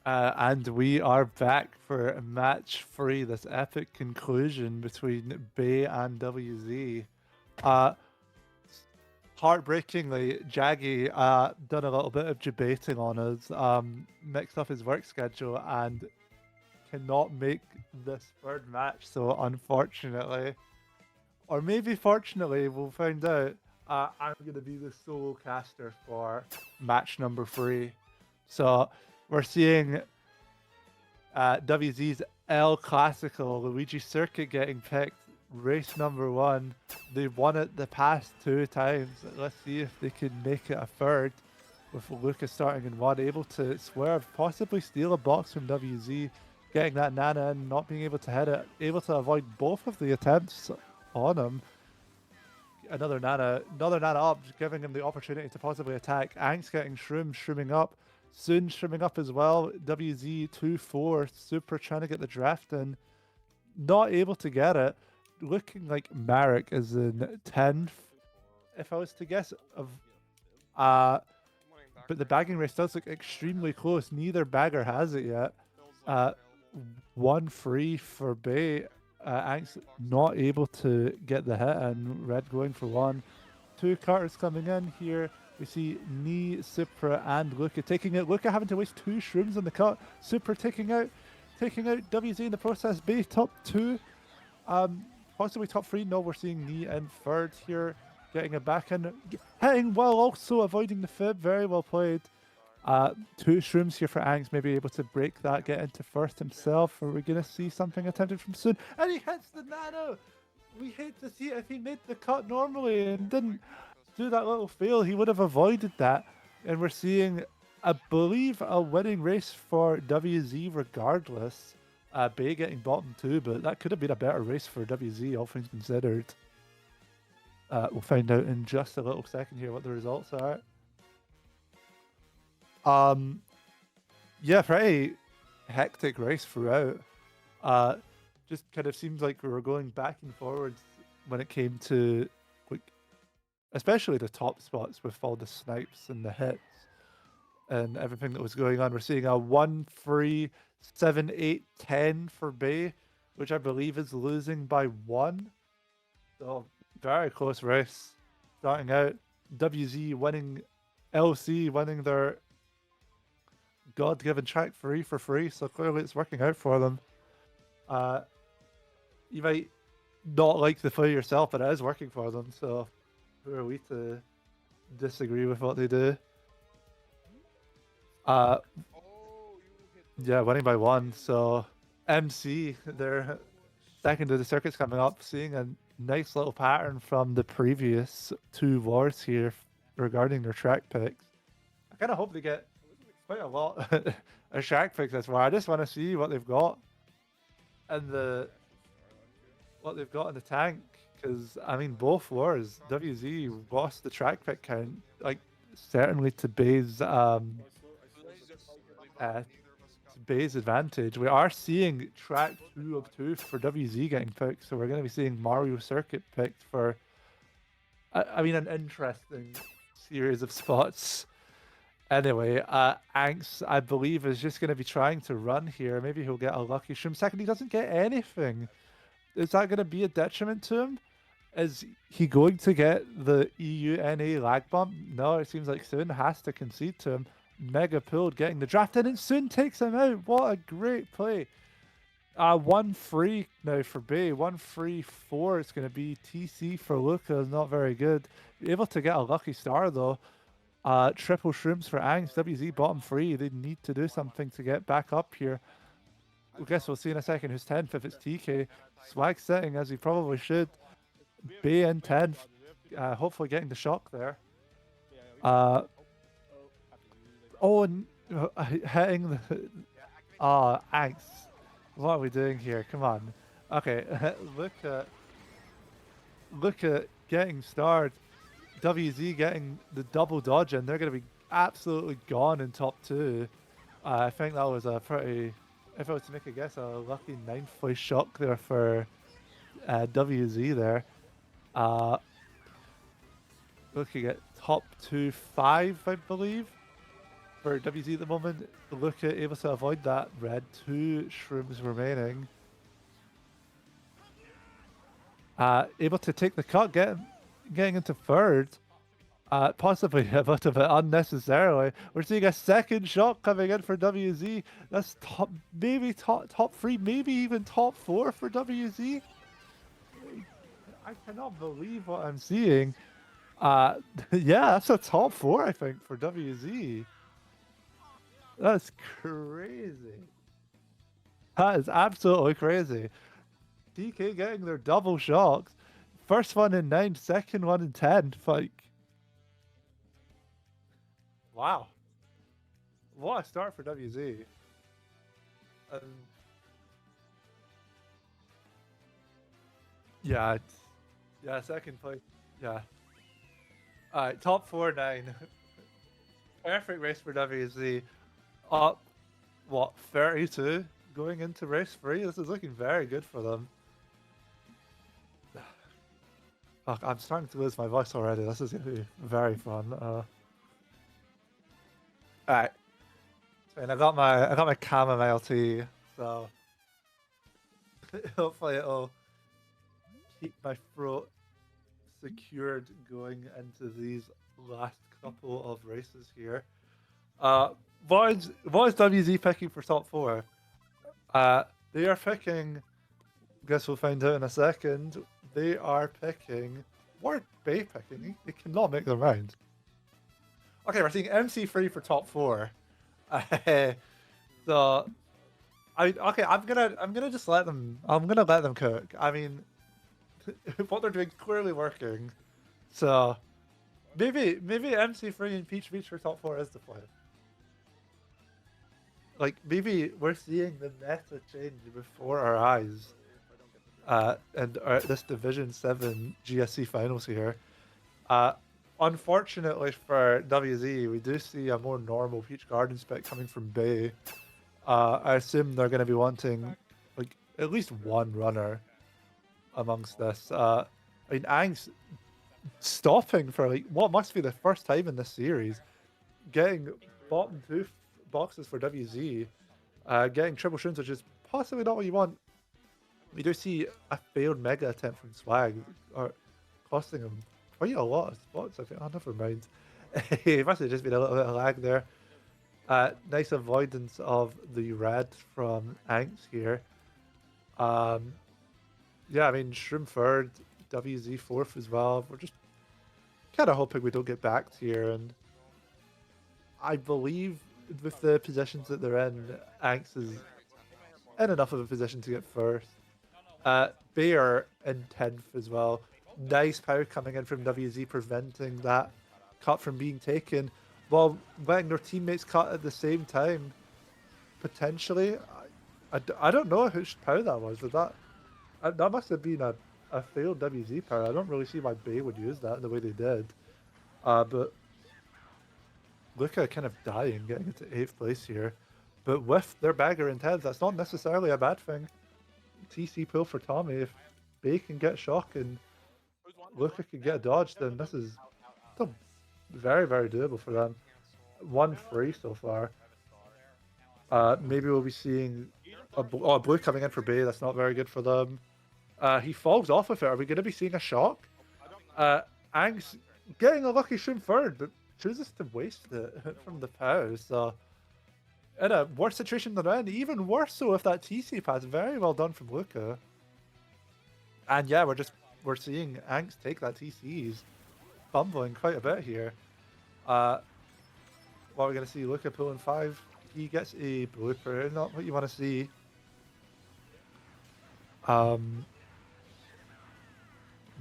B: And we are back for match 3, this epic conclusion between Bay and WZ. Uh, Heartbreakingly, Jaggy done a little bit of debating on us, mixed up his work schedule, and cannot make this third match. So unfortunately, or maybe fortunately, we'll find out. I'm going to be the solo caster for match number 3. So we're seeing WZ's El Clasico Luigi Circuit getting picked. Race number 1. They've won it the past 2 times. Let's see if they can make it a third. With Lucas starting in 1, able to swerve, possibly steal a box from WZ, getting that Nana in, not being able to hit it, able to avoid both of the attempts on him. Another Nana up, giving him the opportunity to possibly attack. Angst getting shrooming up. Soon shrooming up as well. WZ 2-4, super trying to get the draft in. Not able to get it. Looking like Marek is in 10th, if I was to guess. But the bagging race does look extremely close. Neither bagger has it yet. 1-3 for Bay. Angst not able to get the hit, and Red going for 1. 2 carters coming in here. We see Knee, Supra, and Luca taking it. Luca having to waste 2 shrooms on the cut. Supra taking out WZ in the process. Bay top 2. Possibly top 3. No, we're seeing Knee in 3rd here. Getting it back in. Hitting while also avoiding the fib. Very well played. 2 shrooms here for Angst, maybe able to break that, get into 1st himself. Are we going to see something attempted from Soon? And he hits the Nano! We hate to see it. If he made the cut normally and didn't do that little fail, he would have avoided that. And we're seeing, I believe, a winning race for WZ regardless. Bay getting bottom 2, but that could have been a better race for WZ, all things considered. We'll find out in just a little second here what the results are. Yeah, pretty hectic race throughout. Just kind of seems like we were going back and forwards when it came to, like, especially the top spots with all the snipes and the hits and everything that was going on. We're seeing a 1-3, 7-8, 10 for Bay, which I believe is losing by 1. So very close race. Starting out, WZ winning, LC winning their God-given track free for free, so clearly it's working out for them. You might not like the play yourself, but it is working for them, so who are we to disagree with what they do? Yeah, winning by 1, so MC, their second of the circuits coming up, seeing a nice little pattern from the previous 2 wars here regarding their track picks. I kind of hope they get quite a lot of track picks this far. I just want to see what they've got and what they've got in the tank, because I mean both wars WZ lost the track pick count, like certainly to Bay's advantage. We are seeing track 2 of 2 for WZ getting picked, so we're going to be seeing Mario Circuit picked for I mean an interesting series of spots. Anyway, Angst, I believe, is just going to be trying to run here. Maybe he'll get a lucky shroom. Second, he doesn't get anything. Is that going to be a detriment to him? Is he going to get the EUNA lag bump? No, it seems like Soon has to concede to him. Mega pulled, getting the draft in, and Soon takes him out. What a great play. 1-3 now for Bay. 1-3-4. It's going to be TC for Luca. Not very good. Able to get a lucky star, though. Triple shrooms for Angst. WZ bottom 3. They need to do something to get back up here. I guess we'll see in a second who's 10th if it's TK. Swag setting as he probably should. Bay in 10th. Hopefully getting the shock there. And hitting the... Angst. What are we doing here? Come on. Okay, look at getting starred. WZ getting the double dodge, and they're going to be absolutely gone in top 2. I think that was a pretty, if I was to make a guess, a lucky 9th place shock there for WZ there. Looking at top 2-5, I believe. for WZ at the moment. Luca able to avoid that red. 2 shrooms remaining. Able to take the cut, getting into third. Possibly a bit of it unnecessarily. We're seeing a second shot coming in for WZ. That's maybe top 3, maybe even top 4 for WZ. I cannot believe what I'm seeing. Yeah, that's a top 4, I think, for WZ. That's crazy. That is absolutely crazy. DK getting their double shocks. First one in 9, second one in 10. Like, wow. What a start for WZ. Yeah, second place. Yeah. Alright, top 4, 9. Perfect race for WZ. Up, what, 32 going into race 3? This is looking very good for them. Fuck, I'm starting to lose my voice already. This is going to be very fun. Alright. And I got my chamomile tea, so hopefully it'll keep my throat secured going into these last couple of races here. What is WZ picking for top 4? They are picking. Guess we'll find out in a second. They are picking. What are they picking? They cannot make their mind. Okay, we're seeing MC3 for top 4. So, I'm gonna just let them. I'm gonna let them cook. I mean, what they're doing is clearly working. So, maybe MC3 and Peach Beach for top 4 is the plan. Like, maybe we're seeing the meta change before our eyes. And this Division 7 GSC finals here. Unfortunately for WZ, we do see a more normal Peach Garden spec coming from Bay. I assume they're going to be wanting like at least one runner amongst this. I mean, Ang's stopping for like what must be the first time in this series, getting bottom 2 boxes for WZ, getting triple shrooms, which is possibly not what you want. We do see a failed mega attempt from Swag, or costing him quite a lot of spots, I think. Oh, never mind. It must have just been a little bit of lag there. Nice avoidance of the red from Anks here. Yeah, I mean, Shroom third, WZ fourth as well. We're just kind of hoping we don't get backed here. And I believe with the positions that they're in, Anks is in enough of a position to get first. Bay are in 10th as well. Nice power coming in from WZ, preventing that cut from being taken, while letting their teammates cut at the same time. Potentially, I don't know whose power that was. That must have been a failed WZ power. I don't really see why Bay would use that the way they did. But Luca kind of dying, getting into 8th place here. But with their bagger in 10th, that's not necessarily a bad thing. TC pull for Tommy. If Bay can get shock and Luca can get a dodge, then this is still very, very doable for them. 1-3 so far. Maybe we'll be seeing a blue coming in for Bay. That's not very good for them. He falls off with it. Are we going to be seeing a shock? Ang's getting a lucky shroom third, but chooses to waste it from the power. So, in a worse situation than in, even worse so with that TC pass. Very well done from Luca. And yeah, we're seeing Angst take that TC. He's fumbling quite a bit here. What are we going to see? Luca pulling 5. He gets a blooper. Not what you want to see.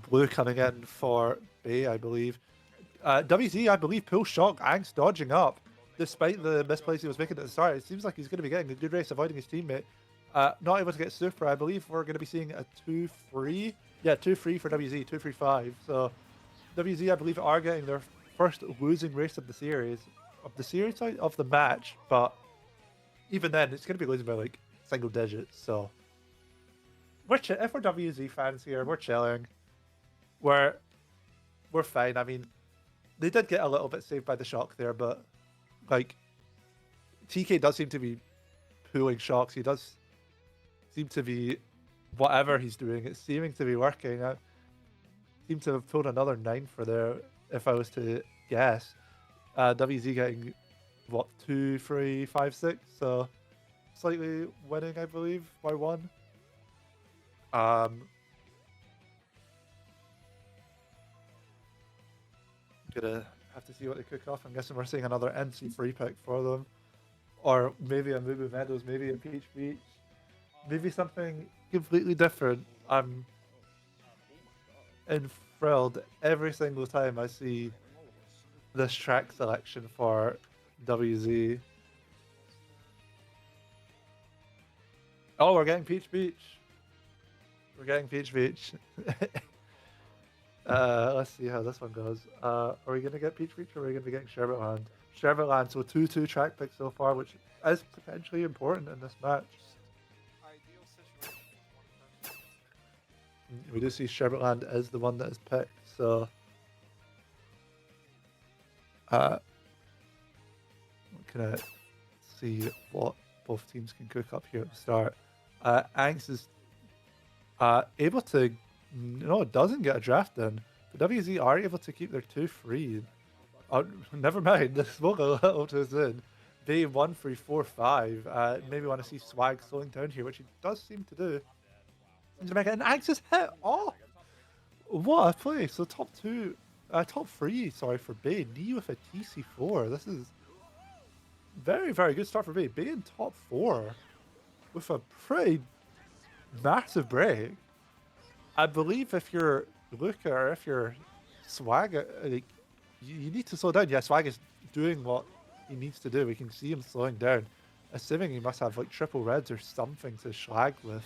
B: Blue coming in for Bay, I believe. WZ, I believe, pulls shock. Angst dodging up. Despite the misplays he was making at the start, it seems like he's going to be getting a good race, avoiding his teammate. Not able to get super. I believe we're going to be seeing a 2-3. Yeah, 2-3 for WZ, 2-3-5. So WZ, I believe, are getting their first losing race of the series. Of the match. But even then, it's going to be losing by like single digits. So if we're WZ fans here, we're chilling. We're fine. I mean, they did get a little bit saved by the shock there, but like TK does seem to be pulling shocks. He does seem to be, whatever he's doing, it's seeming to be working. I seem to have pulled another 9 for there, if I was to guess. WZ getting, what, 2, 3, 5, 6? So slightly winning, I believe, by 1. Gonna have to see what they cook off. I'm guessing we're seeing another NC free pick for them. Or maybe a Moo Moo Meadows, maybe a Peach Beach. Maybe something completely different. I'm enthralled every single time I see this track selection for WZ. Oh, we're getting Peach Beach. We're getting Peach Beach. Let's see how this one goes. Are we going to get Peach Beach or are we going to be getting Sherbet Land? Sherbet Land, so 2-2 track picks so far, which is potentially important in this match. We do see Sherbet Land as the one that is picked, so we're gonna see what both teams can cook up here at the start. Angst is able to, no, it doesn't get a draft in. The WZ are able to keep their 2 free. Never mind, this smoke a little too soon. They 1, 3, 4, 5. Maybe want to see Swag slowing down here, which he does seem to do. Jamaica and Angst is hit. Oh, what a play! So top 3, sorry, for Bay. Knee with a TC4. This is very, very good start for Bay. Bay in top 4 with a pretty massive break. I believe if you're Luca or if you're Swag, like, you need to slow down. Yeah, Swag is doing what he needs to do. We can see him slowing down. Assuming he must have like triple reds or something to Schlag with.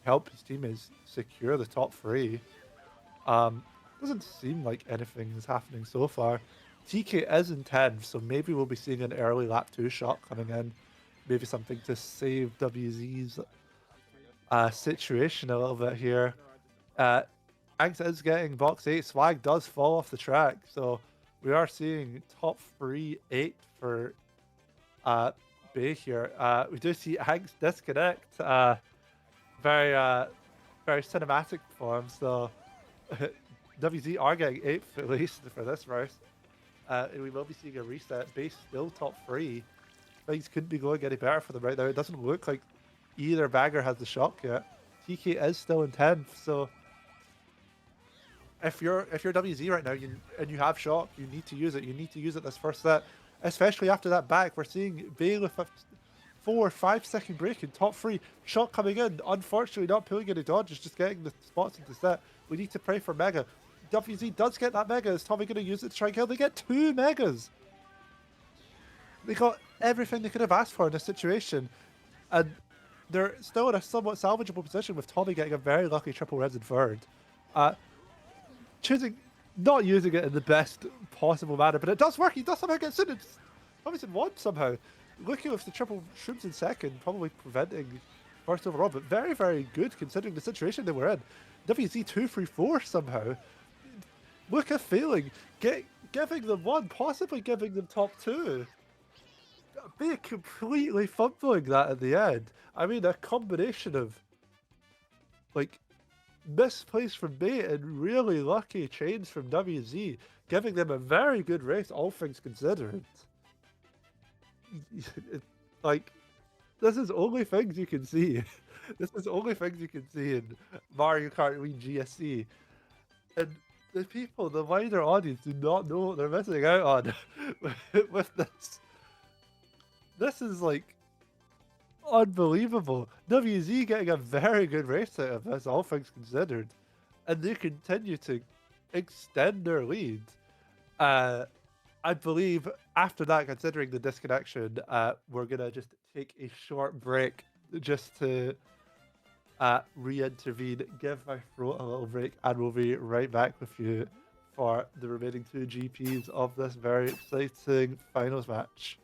B: Help his teammates secure the top 3. Doesn't seem like anything is happening so far. TK is in 10th, so maybe we'll be seeing an early lap 2 shot coming in. Maybe something to save WZ's situation a little bit here. Angst is getting box 8. Swag does fall off the track, so we are seeing top 3, 8 for Bay here. We do see Angst disconnect. Very very cinematic form, so WZ are getting 8th at least for this race. We will be seeing a reset. Base still top 3. Things couldn't be going any better for them right now. It doesn't look like either bagger has the shock yet. TK is still in 10th, so if you're WZ right now and you have shock, you need to use it. You need to use it this first set, especially after that back. We're seeing Bay with a 4 or 5 second break in top 3. Shot coming in. Unfortunately, not pulling any dodges, just getting the spots into set. We need to pray for Mega. WZ does get that Mega. Is Tommy going to use it to try and kill? They get 2 Megas. They got everything they could have asked for in this situation. And they're still in a somewhat salvageable position with Tommy getting a very lucky triple reds in 3rd. Not using it in the best possible manner, but it does work. He does somehow get suited. Tommy's in 1 somehow. Looking with the triple shrooms in 2nd, probably preventing 1st overall, but very, very good considering the situation they were in. WZ 2, 3, 4 somehow. Look at failing. Giving them 1, possibly giving them top 2. Be completely fumbling that at the end. I mean, a combination of like misplaced from Bay and really lucky chains from WZ, giving them a very good race, all things considered. Like, this is only things you can see. This is only things you can see in Mario Kart Wii GSC. And the people, the wider audience, do not know what they're missing out on with this. This is like unbelievable. WZ getting a very good race out of this, all things considered. And they continue to extend their lead. I believe after that, considering the disconnection, we're going to just take a short break just to re-intervene, give my throat a little break, and we'll be right back with you for the remaining 2 GPs of this very exciting finals match.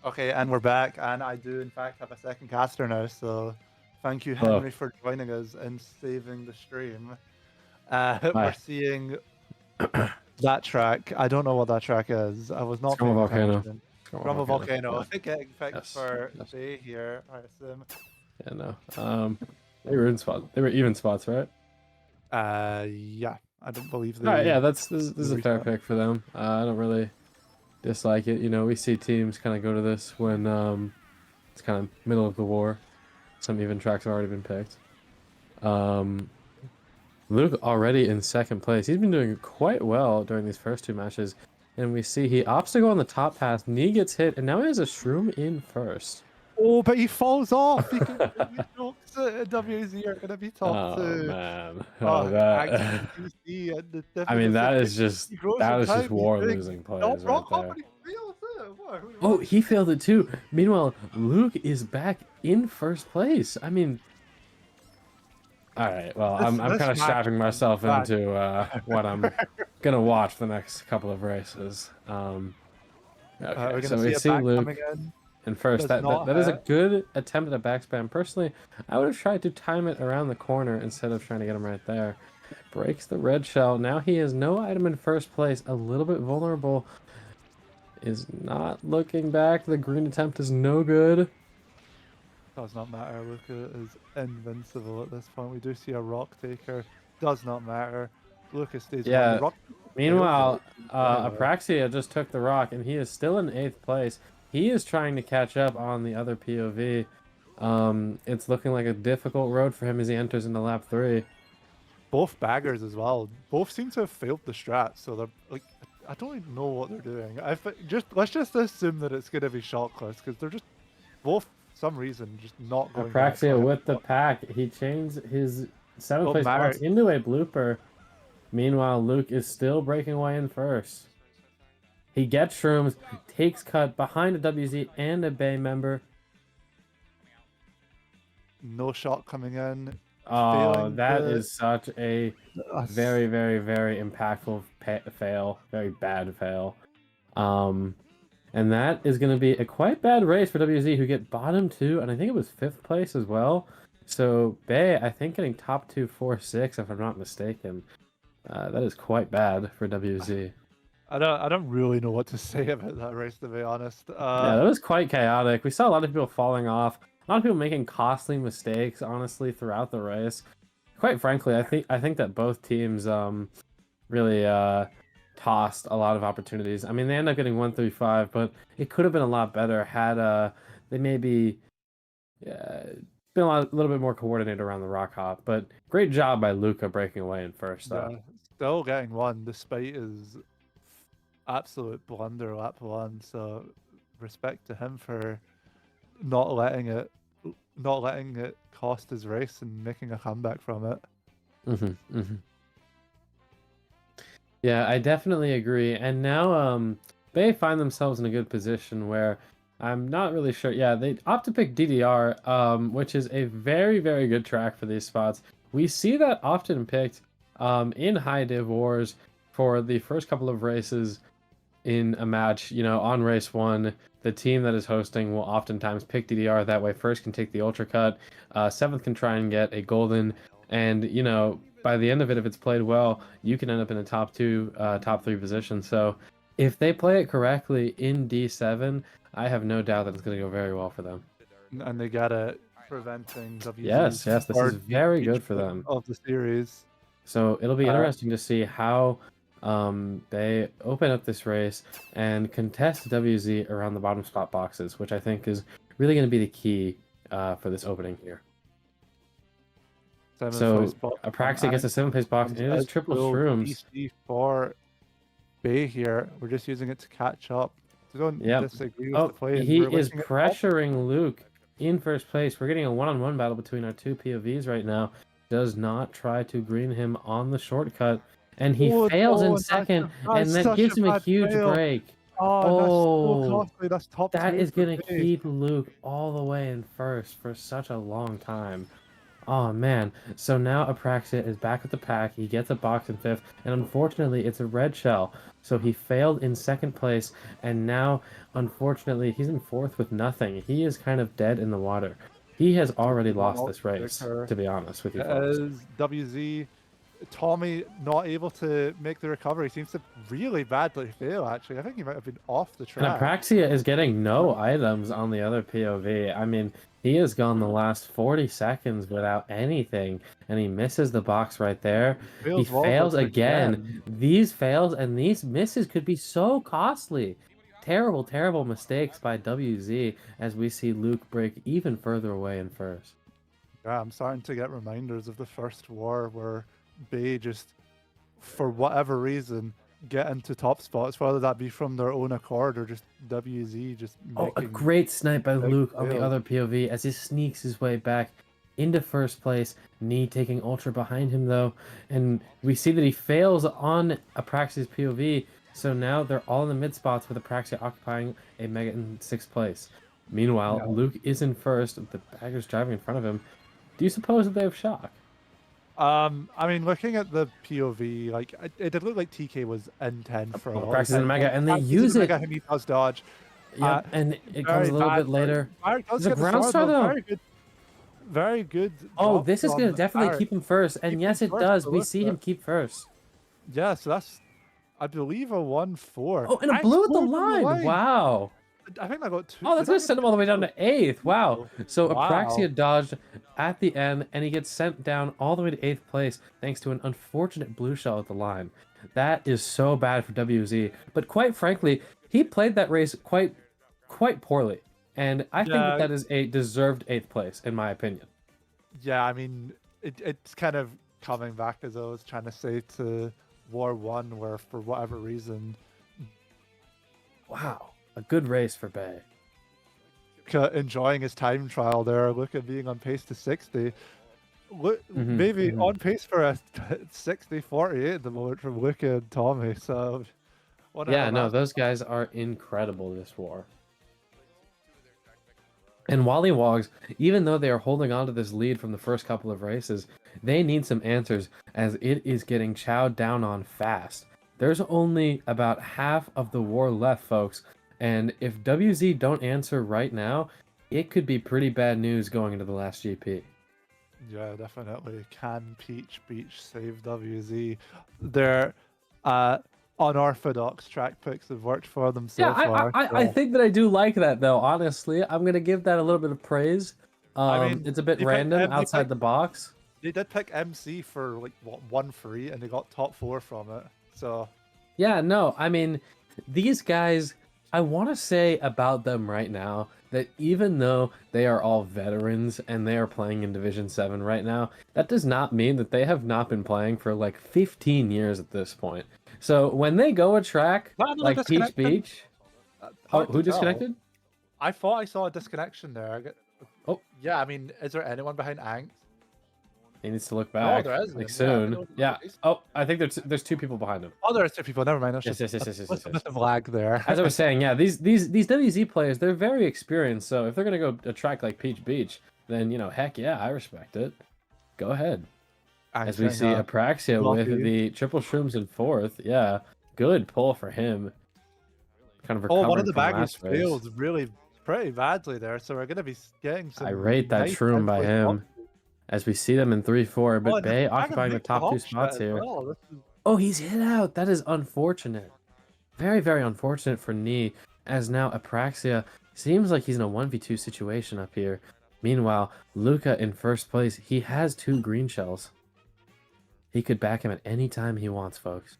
B: Okay, and we're back, and I do in fact have a second caster now, so thank you,
C: Hello.
B: Henry, for joining us and saving the stream. We're
C: Hi.
B: seeing that track. I don't know what that track is. I was not
C: Scum
B: paying
C: Volcano.
B: attention. From a volcano.
C: Yeah.
B: Getting picked
C: Yes.
B: for
C: Yes.
B: Bay here, I assume.
C: Yeah, no. They were in spot. They were even spots, right?
B: Yeah. I don't believe they.
C: All right. Yeah, this is a fair
B: reset.
C: pick for them. I don't really dislike it. You know, we see teams kind of go to this when it's kind of middle of the war. Some even tracks have already been picked. Luke already in second place. He's been doing quite well during these first two matches. And we see he opts to go on the top path. Knee gets hit, and now he has a shroom in first.
B: Oh, but he falls off. He completely jokes it. WZ are going to be top
C: Oh
B: 2.
C: man.
B: Oh,
C: That
B: DC and the
C: I mean that
B: difference
C: is just
B: he grows
C: that
B: in
C: was just
B: time, he's
C: war
B: doing
C: losing plays
B: not
C: right
B: rock
C: there.
B: hard, but he fails it. What?
C: Oh, he failed it too. Meanwhile, Luke is back in first place. I mean, all right. Well, I'm
B: This
C: kind of
B: match
C: strapping myself
B: bad.
C: into what I'm gonna watch the next couple of races.
B: We're
C: Okay,
B: going
C: so
B: to
C: we
B: see a
C: see
B: back
C: Luke
B: coming in.
C: in first.
B: Does not
C: That is a
B: hit.
C: good attempt at a backspam. Personally, I would have tried to time it around the corner instead of trying to get him right there. Breaks the red shell. Now he has no item in first place. A little bit vulnerable. Is not looking back. The green attempt is no good.
B: Does not matter. Luca is invincible at this point. We do see a rock taker. Does not matter. Lucas stays on.
C: Yeah.
B: The rock
C: Meanwhile,
B: anyway.
C: Apraxia just took the rock, and he is still in 8th place. He is trying to catch up on the other POV. It's looking like a difficult road for him as he enters into lap 3.
B: Both baggers as well. Both seem to have failed the strat, so they're like, I don't even know what they're doing. Let's just assume that it's gonna be shotless because they're just both some reason just not going.
C: Apraxia with the pack. He changed his 7th place
B: Marek
C: box into a blooper. Meanwhile, Luke is still breaking away in first. He gets shrooms, takes cut behind a WZ and a Bay member.
B: no shot coming in.
C: Oh, that is such a very, very, very impactful fail. Very bad fail. And that is going to be a quite bad race for WZ, who get bottom 2, and I think it was 5th place as well. So Bay, I think, getting top 2, 4, 6, if I'm not mistaken. That is quite bad for WZ.
B: I don't really know what to say about that race, to be honest.
C: Yeah, that was quite chaotic. We saw a lot of people falling off. A lot of people making costly mistakes, honestly, throughout the race. Quite frankly, I think that both teams really tossed a lot of opportunities. I mean, they end up getting 1 through 5, but it could have been a lot better had they maybe been a little bit more coordinated around the rock hop. But great job by Luca breaking away in first, though.
B: Yeah, still getting 1 despite his absolute blunder lap 1. So respect to him for not letting it cost his race and making a comeback from it.
C: Yeah, I definitely agree. And now they find themselves in a good position where I'm not really sure. Yeah, they opt to pick DDR, which is a very, very good track for these spots. We see that often picked in high div wars for the first couple of races in a match. You know, on race 1, the team that is hosting will oftentimes pick DDR. That way, first can take the ultra cut, 7th can try and get a golden, and you know, by the end of it, if it's played well, you can end up in a top 2, top 3 position. So if they play it correctly in D7, I have no doubt that it's going to go very well for them.
B: And they got it, preventing WZ's
C: Yes, this is very good for them
B: of the series.
C: So it'll be interesting to see how they open up this race and contest WZ around the bottom spot boxes, which I think is really going to be the key for this opening here. So Apraxia gets a 7th place box, and it is triple shrooms.
B: DC for Bay here. We're just using it to catch up. So don't disagree with the play.
C: He is pressuring Luke in first place. We're getting a one-on-one battle between our two POVs right now. Does not try to green him on the shortcut, and he fails in second, and that gives him a huge break.
B: Oh, that's so costly. That's top 2
C: that is going to keep Luke all the way in first for such a long time. Oh man. So now Apraxia is back at the pack. He gets a box in fifth, and unfortunately it's a red shell. So he failed in second place, and now unfortunately he's in fourth with nothing. He is kind of dead in the water. He has already lost this race, to be honest with you folks.
B: As WZ, Tommy not able to make the recovery. Seems to really badly fail, actually. I think he might have been off the
C: And
B: track.
C: Apraxia is getting no items on the other POV. I mean, he has gone the last 40 seconds without anything, and he misses the box right there. He fails again. These fails and these misses could be so costly. Terrible, terrible mistakes by WZ as we see Luke break even further away in first.
B: Yeah, I'm starting to get reminders of the first war where Bay just, for whatever reason, get into top spots, whether that be from their own accord or just WZ just
C: Oh, a
B: making
C: great snipe by
B: big
C: Luke on the
B: fails.
C: other POV as he sneaks his way back into first place. Knee taking Ultra behind him though, and we see that he fails on Apraxia's POV. So now they're all in the mid spots with Apraxia occupying a Mega in sixth place. Meanwhile,
B: Yeah.
C: Luke is in first. The bagger's driving in front of him. Do you suppose that they have shock?
B: I mean, looking at the POV, like it did look like TK was in 10 for a
C: Oh,
B: lot.
C: Praxis in the Mega, and they
B: Praxis in
C: use
B: the
C: it.
B: Mega, and he does dodge.
C: Yep, and it comes a little bit later.
B: Barrett does
C: There's a
B: get the
C: ground star though.
B: Very good. Very good.
C: Oh,
B: drop
C: this is going to
B: from
C: definitely
B: Barrett.
C: keep him first. And
B: Keep
C: yes,
B: him
C: it
B: first,
C: does.
B: I
C: We
B: looked
C: see
B: at
C: him keep first.
B: Yeah, so that's, I believe, a 1-4.
C: Oh, and a blue at the line. Wow.
B: I think I got 2.
C: Oh, that's going to send him all the way down to 8th. Wow. So
B: Wow.
C: Apraxia dodged at the end, and he gets sent down all the way to 8th place thanks to an unfortunate blue shell at the line. That is so bad for WZ. But quite frankly, he played that race quite poorly. And I think that that is a deserved 8th place, in my opinion.
B: Yeah, I mean, it's kind of coming back as I was trying to say to War 1, where for whatever reason,
C: Wow. A good race for Bay.
B: enjoying his time trial there, look at being on pace to 60. Look, maybe on pace for a 60-48 at the moment from Luca and Tommy. So,
C: yeah, no, those guys are incredible this war. And ChillywogZ, even though they are holding on to this lead from the first couple of races, they need some answers as it is getting chowed down on fast. There's only about half of the war left, folks, and if WZ don't answer right now, it could be pretty bad news going into the last GP.
B: Yeah, definitely. Can Peach Beach save WZ? Their unorthodox track picks have worked for them so far.
C: I think that I do like that, though, honestly. I'm going to give that a little bit of praise.
B: I mean,
C: it's a bit random outside the box.
B: They did pick MC for, like, what, 1 free, and they got top 4 from it. So,
C: yeah, no, I mean, these guys, I want to say about them right now that even though they are all veterans and they are playing in Division 7 right now, that does not mean that they have not been playing for like 15 years at this point. So when they go a track like Peach Beach, oh, who disconnected?
B: I thought I saw a disconnection there.
C: Oh,
B: yeah, I mean, is there anyone behind Anks?
C: He needs to look back.
B: No, there isn't.
C: Like soon. Yeah. Oh, I think there's 2 people behind him.
B: Oh, there's 2 people. Never mind.
C: Yes.
B: A bit of lag there.
C: As I was saying, yeah, these WZ players, they're very experienced. So if they're gonna go a track like Peach Beach, then heck yeah, I respect it. Go ahead. As we see Apraxia with the triple shrooms in 4th. Yeah, good pull for him. Kind of recovering
B: one of the
C: from
B: baggers
C: last race.
B: failed really pretty badly there, so we're gonna be getting some.
C: I rate that shroom by him. As we see them in 3-4, but Bay occupying the top 2 spots here. Oh, he's hit out. That is unfortunate. Very, very unfortunate for Knee, as now Apraxia seems like he's in a 1v2 situation up here. Meanwhile, Luca in first place. He has 2 green shells. He could back him at any time he wants, folks.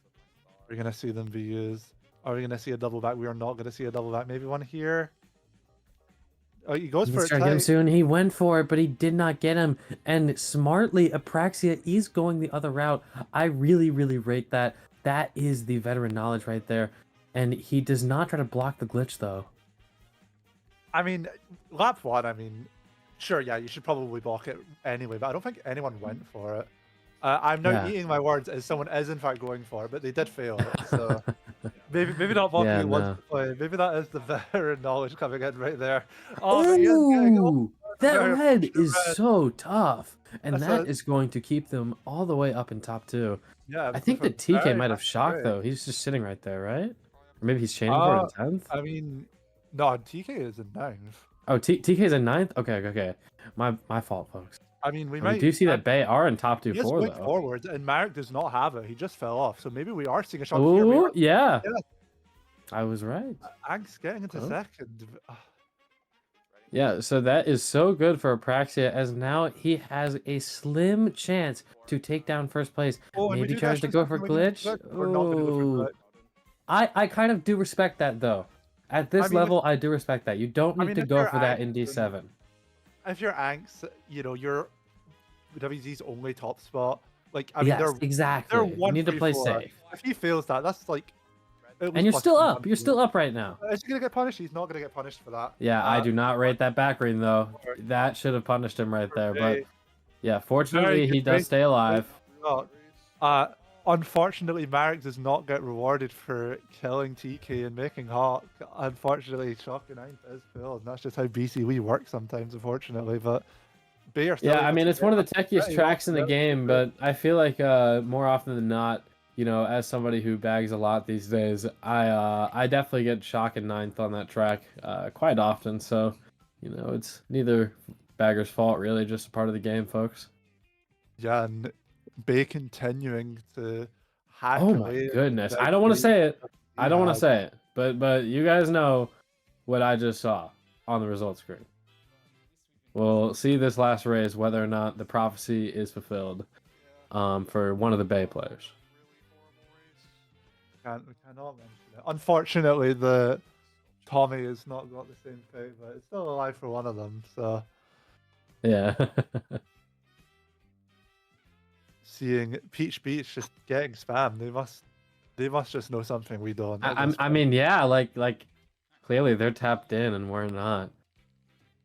B: We're going to see them be used. Are we going to see a double back? We are not going to see a double back. Maybe one here. Oh, he goes for it.
C: Try to get him soon. He went for it, but he did not get him. And smartly, Apraxia is going the other route. I really, really rate that. That is the veteran knowledge right there. And he does not try to block the glitch, though.
B: I mean, lap 1, I mean, sure, yeah, you should probably block it anyway, but I don't think anyone went for it. I'm now eating my words as someone is in fact going for it, but they did fail it, so maybe not blocking once to play. Maybe that is the veteran knowledge coming in right there. Oh, but he is getting
C: That
B: very
C: red is
B: unfortunate.
C: so tough, and
B: That's
C: that
B: a
C: is going to keep them all the way up in top 2.
B: yeah,
C: I
B: with
C: think
B: a
C: that TK
B: very
C: might have
B: nice
C: shocked,
B: break.
C: though. He's just sitting right there, right? Or maybe he's chaining for it
B: Uh,
C: in 10th?
B: I mean, no, TK is in ninth.
C: Oh, TK's in 9th? Okay, okay, okay. My fault, folks.
B: I mean, we
C: And we
B: might.
C: do see that Bay are in top 2
B: He is
C: 4,
B: going
C: though.
B: forward, and Marek does not have it. He just fell off. So maybe we are seeing a shock here.
C: Oh, yeah.
B: Yeah.
C: I was right.
B: Angst getting into
C: Oh.
B: second.
C: Yeah, so that is so good for Apraxia, as now he has a slim chance to take down first place.
B: Oh, and we
C: Maybe
B: do
C: tries
B: dash
C: to go
B: something
C: for
B: we need
C: glitch.
B: to We're not going to go for
C: Oh,
B: glitch.
C: I kind of do respect that, though. At this
B: mean, if-
C: level, I do respect that. You don't
B: I
C: need
B: mean,
C: to
B: if
C: go
B: you're
C: for that in
B: Angst, then-
C: D7.
B: If you're Angst, you know, you're WZ's only top spot. Like, I mean,
C: Yes,
B: they're
C: exactly. You
B: 1
C: need to
B: 3
C: play
B: 4.
C: safe.
B: If he fails that, that's like. at
C: And
B: least
C: you're
B: plus
C: still
B: 1
C: up. You're still up right now.
B: Is he gonna get punished? He's not gonna get punished for that.
C: Yeah, I do not rate that back ring, though. That should have punished him right there. But yeah, fortunately, he does stay alive.
B: Well, unfortunately, Marek does not get rewarded for killing TK and making Hawk. Unfortunately, Shock and 9th is filled, and that's just how BCWE works sometimes, unfortunately. But Bayer still
C: Yeah, I
B: able
C: mean,
B: to
C: it's one of the
B: get
C: techiest
B: pretty
C: tracks in the
B: well.
C: game, but I feel like more often than not, you know, as somebody who bags a lot these days, I definitely get Shock and 9th on that track quite often. So, you know, it's neither bagger's fault, really, just a part of the game, folks.
B: Yeah, and Bay continuing to hack
C: Oh
B: away.
C: my
B: at
C: goodness.
B: the
C: I don't want to say it.
B: he
C: I don't want to
B: has.
C: say it. But you guys know what I just saw on the results screen. We'll see this last race whether or not the prophecy is fulfilled for one of the Bay players.
B: We cannot mention it. Unfortunately, the Tommy has not got the same fate, but it's still alive for one of them. So
C: Yeah.
B: seeing Peach Beach just getting spammed, they must just know something we don't.
C: I mean, yeah, like clearly they're tapped in and we're not.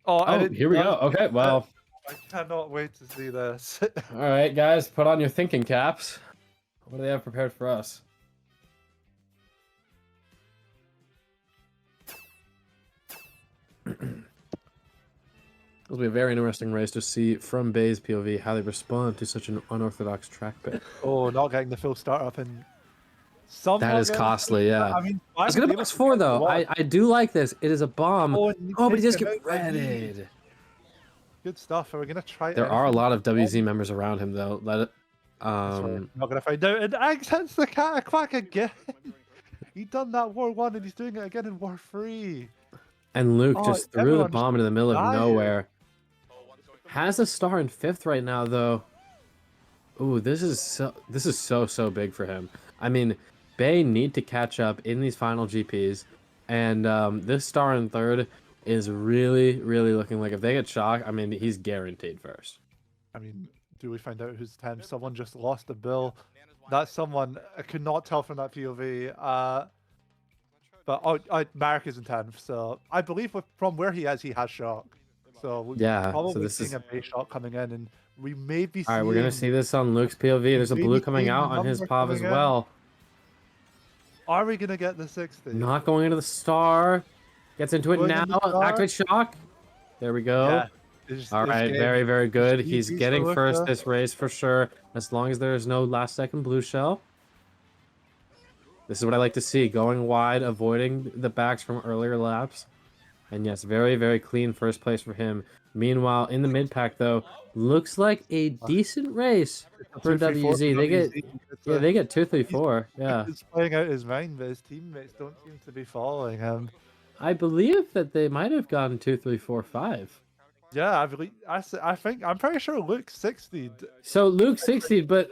B: Oh,
C: Oh, here we go. Okay, well,
B: I cannot wait to see this.
C: all right, guys, put on your thinking caps. What do they have prepared for us? It'll be a very interesting race to see from Bay's POV how they respond to such an unorthodox track pick.
B: Oh, not getting the full start up and some.
C: That is costly, yeah.
B: I mean,
C: It's gonna box 4 though. I do like this. It is a bomb.
B: Oh,
C: Oh, but he does
B: takes
C: get
B: him out, right?
C: redded.
B: Good stuff. Are we gonna try?
C: There are a
B: anything?
C: lot of WZ members around him though. Let it.
B: That's right. Not gonna find out. And Ags hits the cat quack again. He done that War 1 and he's doing it again in War 3.
C: And Luke
B: Oh,
C: just threw the
B: everyone's
C: bomb into the middle of
B: dying.
C: nowhere. Has a star in 5th right now though. Ooh, this is so big for him. I mean, Bay need to catch up in these final GPs, and this star in 3rd is really looking like if they get Shock, I mean, he's guaranteed first.
B: I mean, do we find out who's 10? Someone just lost a bill. That's someone I could not tell from that POV. But Marek is in 10th, so I believe from where he is, he has Shock. So we're
C: Yeah,
B: probably
C: so this
B: seeing
C: is...
B: a base shot coming in, and we may be
C: All right,
B: seeing...
C: we're gonna see this on Luke's POV. There's a
B: maybe
C: blue coming
B: seeing
C: out
B: the
C: on his
B: number
C: POV as
B: coming in.
C: well.
B: Are we gonna get the 60?
C: Not going into the star. Gets into it
B: Going
C: now.
B: into the star?
C: Activate Shock. There we go.
B: Yeah.
C: All right, very good. He's
B: GG's
C: getting
B: for
C: first
B: Luka.
C: this race for sure, as long as there is no last second blue shell. This is what I like to see, going wide, avoiding the backs from earlier laps. And yes, very clean first place for him. Meanwhile, in the mid pack though, looks like a decent race for
B: 2-3-4
C: WZ. They get 2, 3, 4. Yeah,
B: He's playing out his mind, but his teammates don't seem to be following him.
C: I believe that they might have gotten 2, 3, 4, 5.
B: Yeah, I'm pretty sure Luke 60'd.
C: So Luke 60, but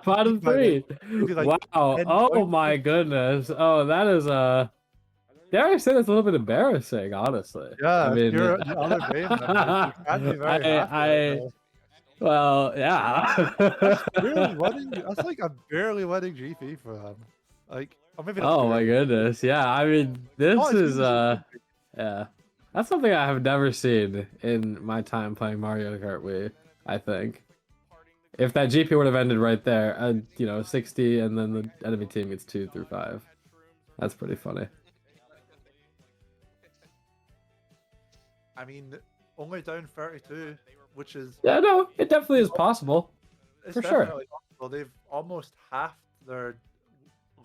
C: bottom 3.
B: Maybe like
C: Wow.
B: 10
C: Oh
B: points.
C: my goodness. Oh, that is dare I say that's a little bit embarrassing, honestly.
B: Yeah,
C: I mean,
B: if you're the other game members, you can't be very happy right
C: well, yeah.
B: that's like a barely winning GP for them. Like, or maybe that's
C: Oh my
B: barely.
C: goodness. Yeah, I mean, this
B: Oh, it's
C: is
B: been-
C: yeah. That's something I have never seen in my time playing Mario Kart Wii, I think. If that GP would have ended right there, you know, 60 and then the enemy team gets 2 through 5. That's pretty funny.
B: I mean, only down 32, which is
C: Yeah, no, it definitely is possible.
B: it's
C: For sure.
B: definitely possible. They've almost halved their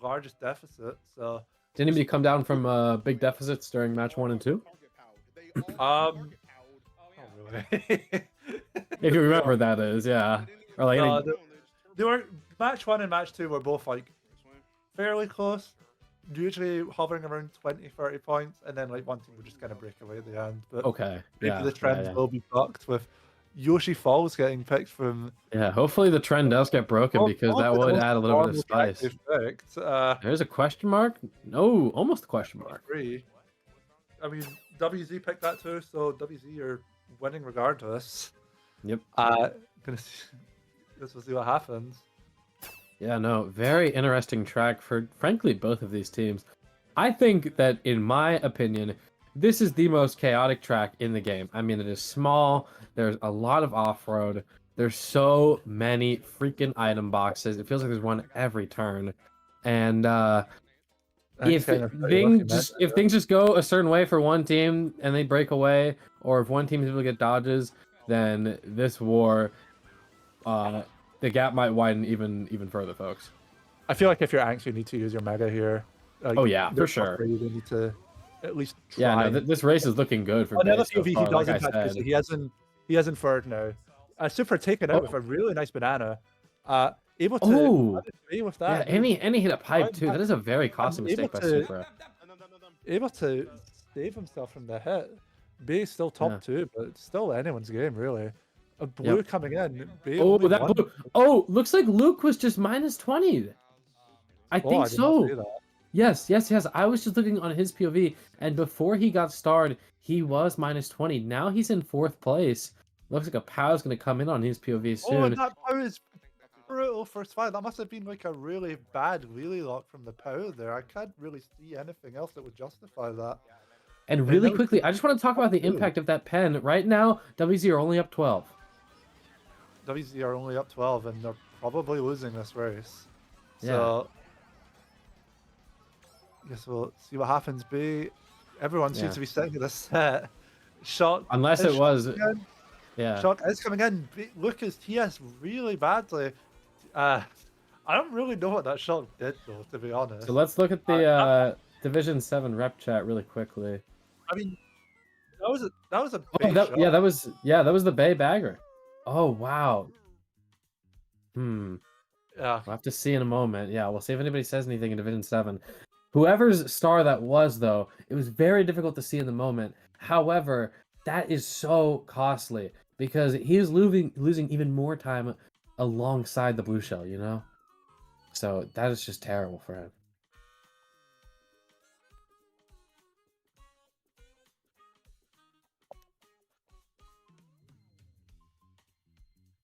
B: largest deficit. So
C: Did anybody come down from big deficits during match 1 and 2?
B: not really.
C: If you remember, that is, yeah. Or like
B: No,
C: any,
B: they were match 1 and match 2 were both like fairly close, usually hovering around 20-30 points, and then like one team would just kind of break away at the end. But
C: okay,
B: maybe
C: yeah,
B: the trend
C: yeah.
B: will be bucked with Yoshi Falls getting picked from.
C: Yeah, hopefully the trend does get broken because that would add a little bit of spice.
B: Picked,
C: There's a question mark? No, almost a question mark.
B: free. I mean, WZ picked that too, so WZ are winning regardless.
C: Yep.
B: Gonna see. This will see what happens.
C: Yeah, no, very interesting track for, frankly, both of these teams. I think that, in my opinion, this is the most chaotic track in the game. I mean, it is small, there's a lot of off-road, there's so many freaking item boxes. It feels like there's one every turn. And if things just go a certain way for one team and they break away, or if one team is able to get dodges, then this war, the gap might widen even further, folks.
B: I feel like if you're Anx, you need to use your Mega here.
C: Oh yeah, for sure.
B: You need to at least try.
C: Yeah, no, this race is looking good for
B: another
C: Bay so
B: POV
C: far,
B: he
C: like I
B: doesn't have.
C: said.
B: He hasn't third now. Super taken out with a really nice banana. Able to with that.
C: Yeah, and he hit a pipe too. That is a very costly mistake by Supra.
B: Able to save himself from the hit. Bay still top 2, but it's still anyone's game really. A blue coming in. Bay
C: that blue. Oh, looks like Luke was just minus 20. I think so. Yes. I was just looking on his POV, and before he got starred, he was minus 20. Now he's in 4th place. Looks like a POW's going to come in on his POV soon.
B: Oh, and that POW is brutal first fight. That must have been like a really bad wheelie lock from the POW there. I can't really see anything else that would justify that.
C: And really quickly, I just want to talk about the impact of that pen. Right now, WZ are only up 12.
B: WZ are only up 12, and they're probably losing this race. So, I guess we'll see what happens. Everyone seems to be sitting in the set. Shock.
C: Unless it was.
B: Shock is coming in. Lucas TS really badly. I don't really know what that shock did, though, to be honest.
C: So let's look at the Division 7 rep chat really quickly.
B: I mean, that was a big shot.
C: that was the Bay bagger. Oh wow. Yeah. We'll have to see in a moment. Yeah, we'll see if anybody says anything in Division 7. Whoever's star that was, though, it was very difficult to see in the moment. However, that is so costly because he is losing even more time alongside the blue shell, you know? So that is just terrible for him.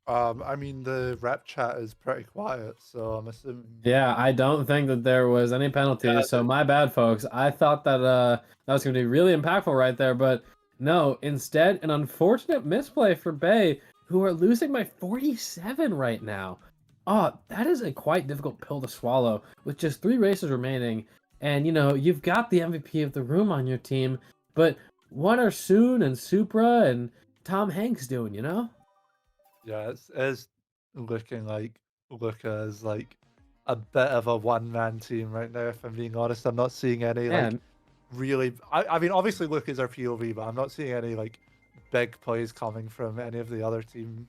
B: I mean, the rep chat is pretty quiet, so I'm assuming.
C: Yeah, I don't think that there was any penalties, so my bad, folks. I thought that that was going to be really impactful right there, but no. Instead, an unfortunate misplay for Bay, who are losing by 47 right now. Oh, that is a quite difficult pill to swallow with just 3 races remaining, and you've got the MVP of the room on your team, but what are Soon and Supra and Tom Hanks doing?
B: Yeah, it's looking like Luca is like a bit of a one-man team right now, if I'm being honest. I'm not seeing any really. I mean, obviously Luca is our POV, but I'm not seeing any like big plays coming from any of the other team.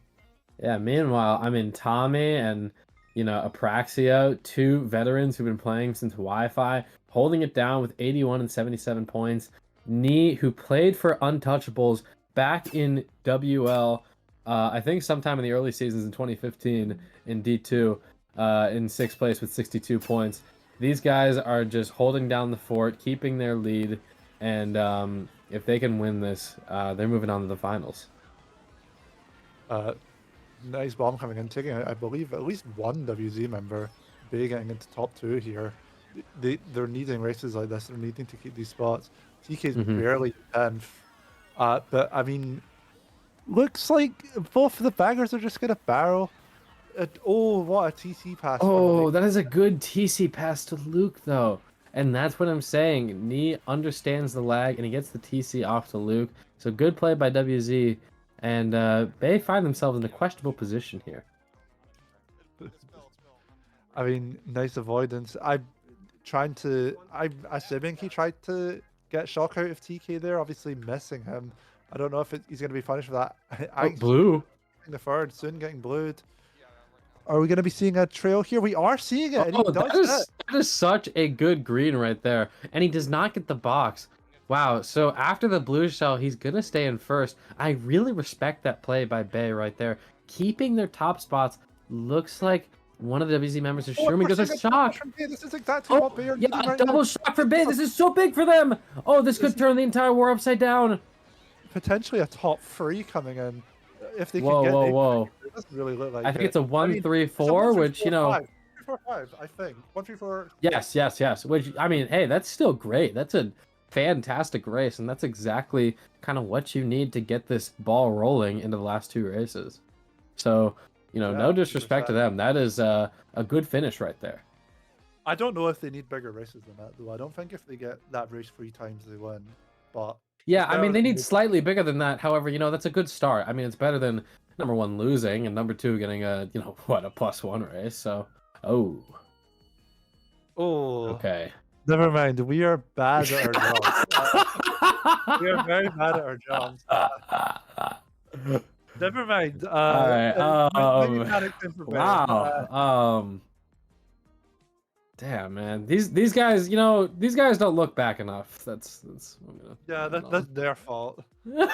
C: Yeah, meanwhile, I mean, Tommy and Apraxia, 2 veterans who've been playing since Wi-Fi, holding it down with 81 and 77 points. Nee, who played for Untouchables back in WL. I think sometime in the early seasons in 2015 in D2, in 6th place with 62 points. These guys are just holding down the fort, keeping their lead, and if they can win this, they're moving on to the finals.
B: Nice bomb coming in, taking out, I believe, at least one WZ member. Bay getting into top 2 here. They're needing races like this. They're needing to keep these spots. TK's barely 10th. But, I mean, looks like both of the baggers are just going to barrel. Oh, what a TC pass.
C: Oh, that is a good TC pass to Luke, though. And that's what I'm saying. Nee understands the lag, and he gets the TC off to Luke. So good play by WZ. And they find themselves in a questionable position here.
B: I mean, nice avoidance. I'm assuming he tried to get shock out of TK there, obviously missing him. I don't know if he's going to be punished for that.
C: Oh, blue.
B: The third, soon getting blued. Are we going to be seeing a trail here? We are seeing it. And he
C: Oh,
B: does
C: that is such a good green right there. And he does not get the box. Wow, so after the blue shell, he's going to stay in first. I really respect that play by Bay right there. Keeping their top spots. Looks like one of the WZ members is sure because a shock.
B: This is exactly what Bay are
C: Yeah,
B: doing
C: a
B: right
C: double
B: now.
C: shock for Bay. This is so big for them. Oh, this could turn the entire war upside down.
B: Potentially a top 3 coming in. If they
C: Whoa,
B: can get
C: whoa,
B: it.
C: whoa.
B: It doesn't really look like
C: I think
B: it.
C: it's a 1,
B: I mean,
C: 3,
B: it's a
C: 4,
B: 1, 3,
C: which,
B: 4,
C: you know.
B: 5. 3, 4, 5, I think. 1, 3, 4.
C: Yes. Which, I mean, hey, that's still great. That's a fantastic race, and that's exactly kind of what you need to get this ball rolling into the last 2 races. So, you know,
B: Yeah,
C: no disrespect to
B: 100%.
C: them. That is a good finish right there.
B: I don't know if they need bigger races than that, though. I don't think if they get that race 3 times they win. But
C: Yeah,
B: it's
C: I mean,
B: better
C: they
B: than
C: need
B: they-
C: slightly bigger than that. However, you know, that's a good start. I mean, it's better than number 1 losing and number 2 getting a, you know, what, a +1 race. So, oh,
B: Oh,
C: okay.
B: never mind. We are bad at our jobs. We are very bad at our jobs. Never mind.
C: All right.
B: maybe panic time for Bay.
C: Wow. Damn, man. These guys, you know, these guys don't look back enough. That's
B: Yeah, that's their fault. They're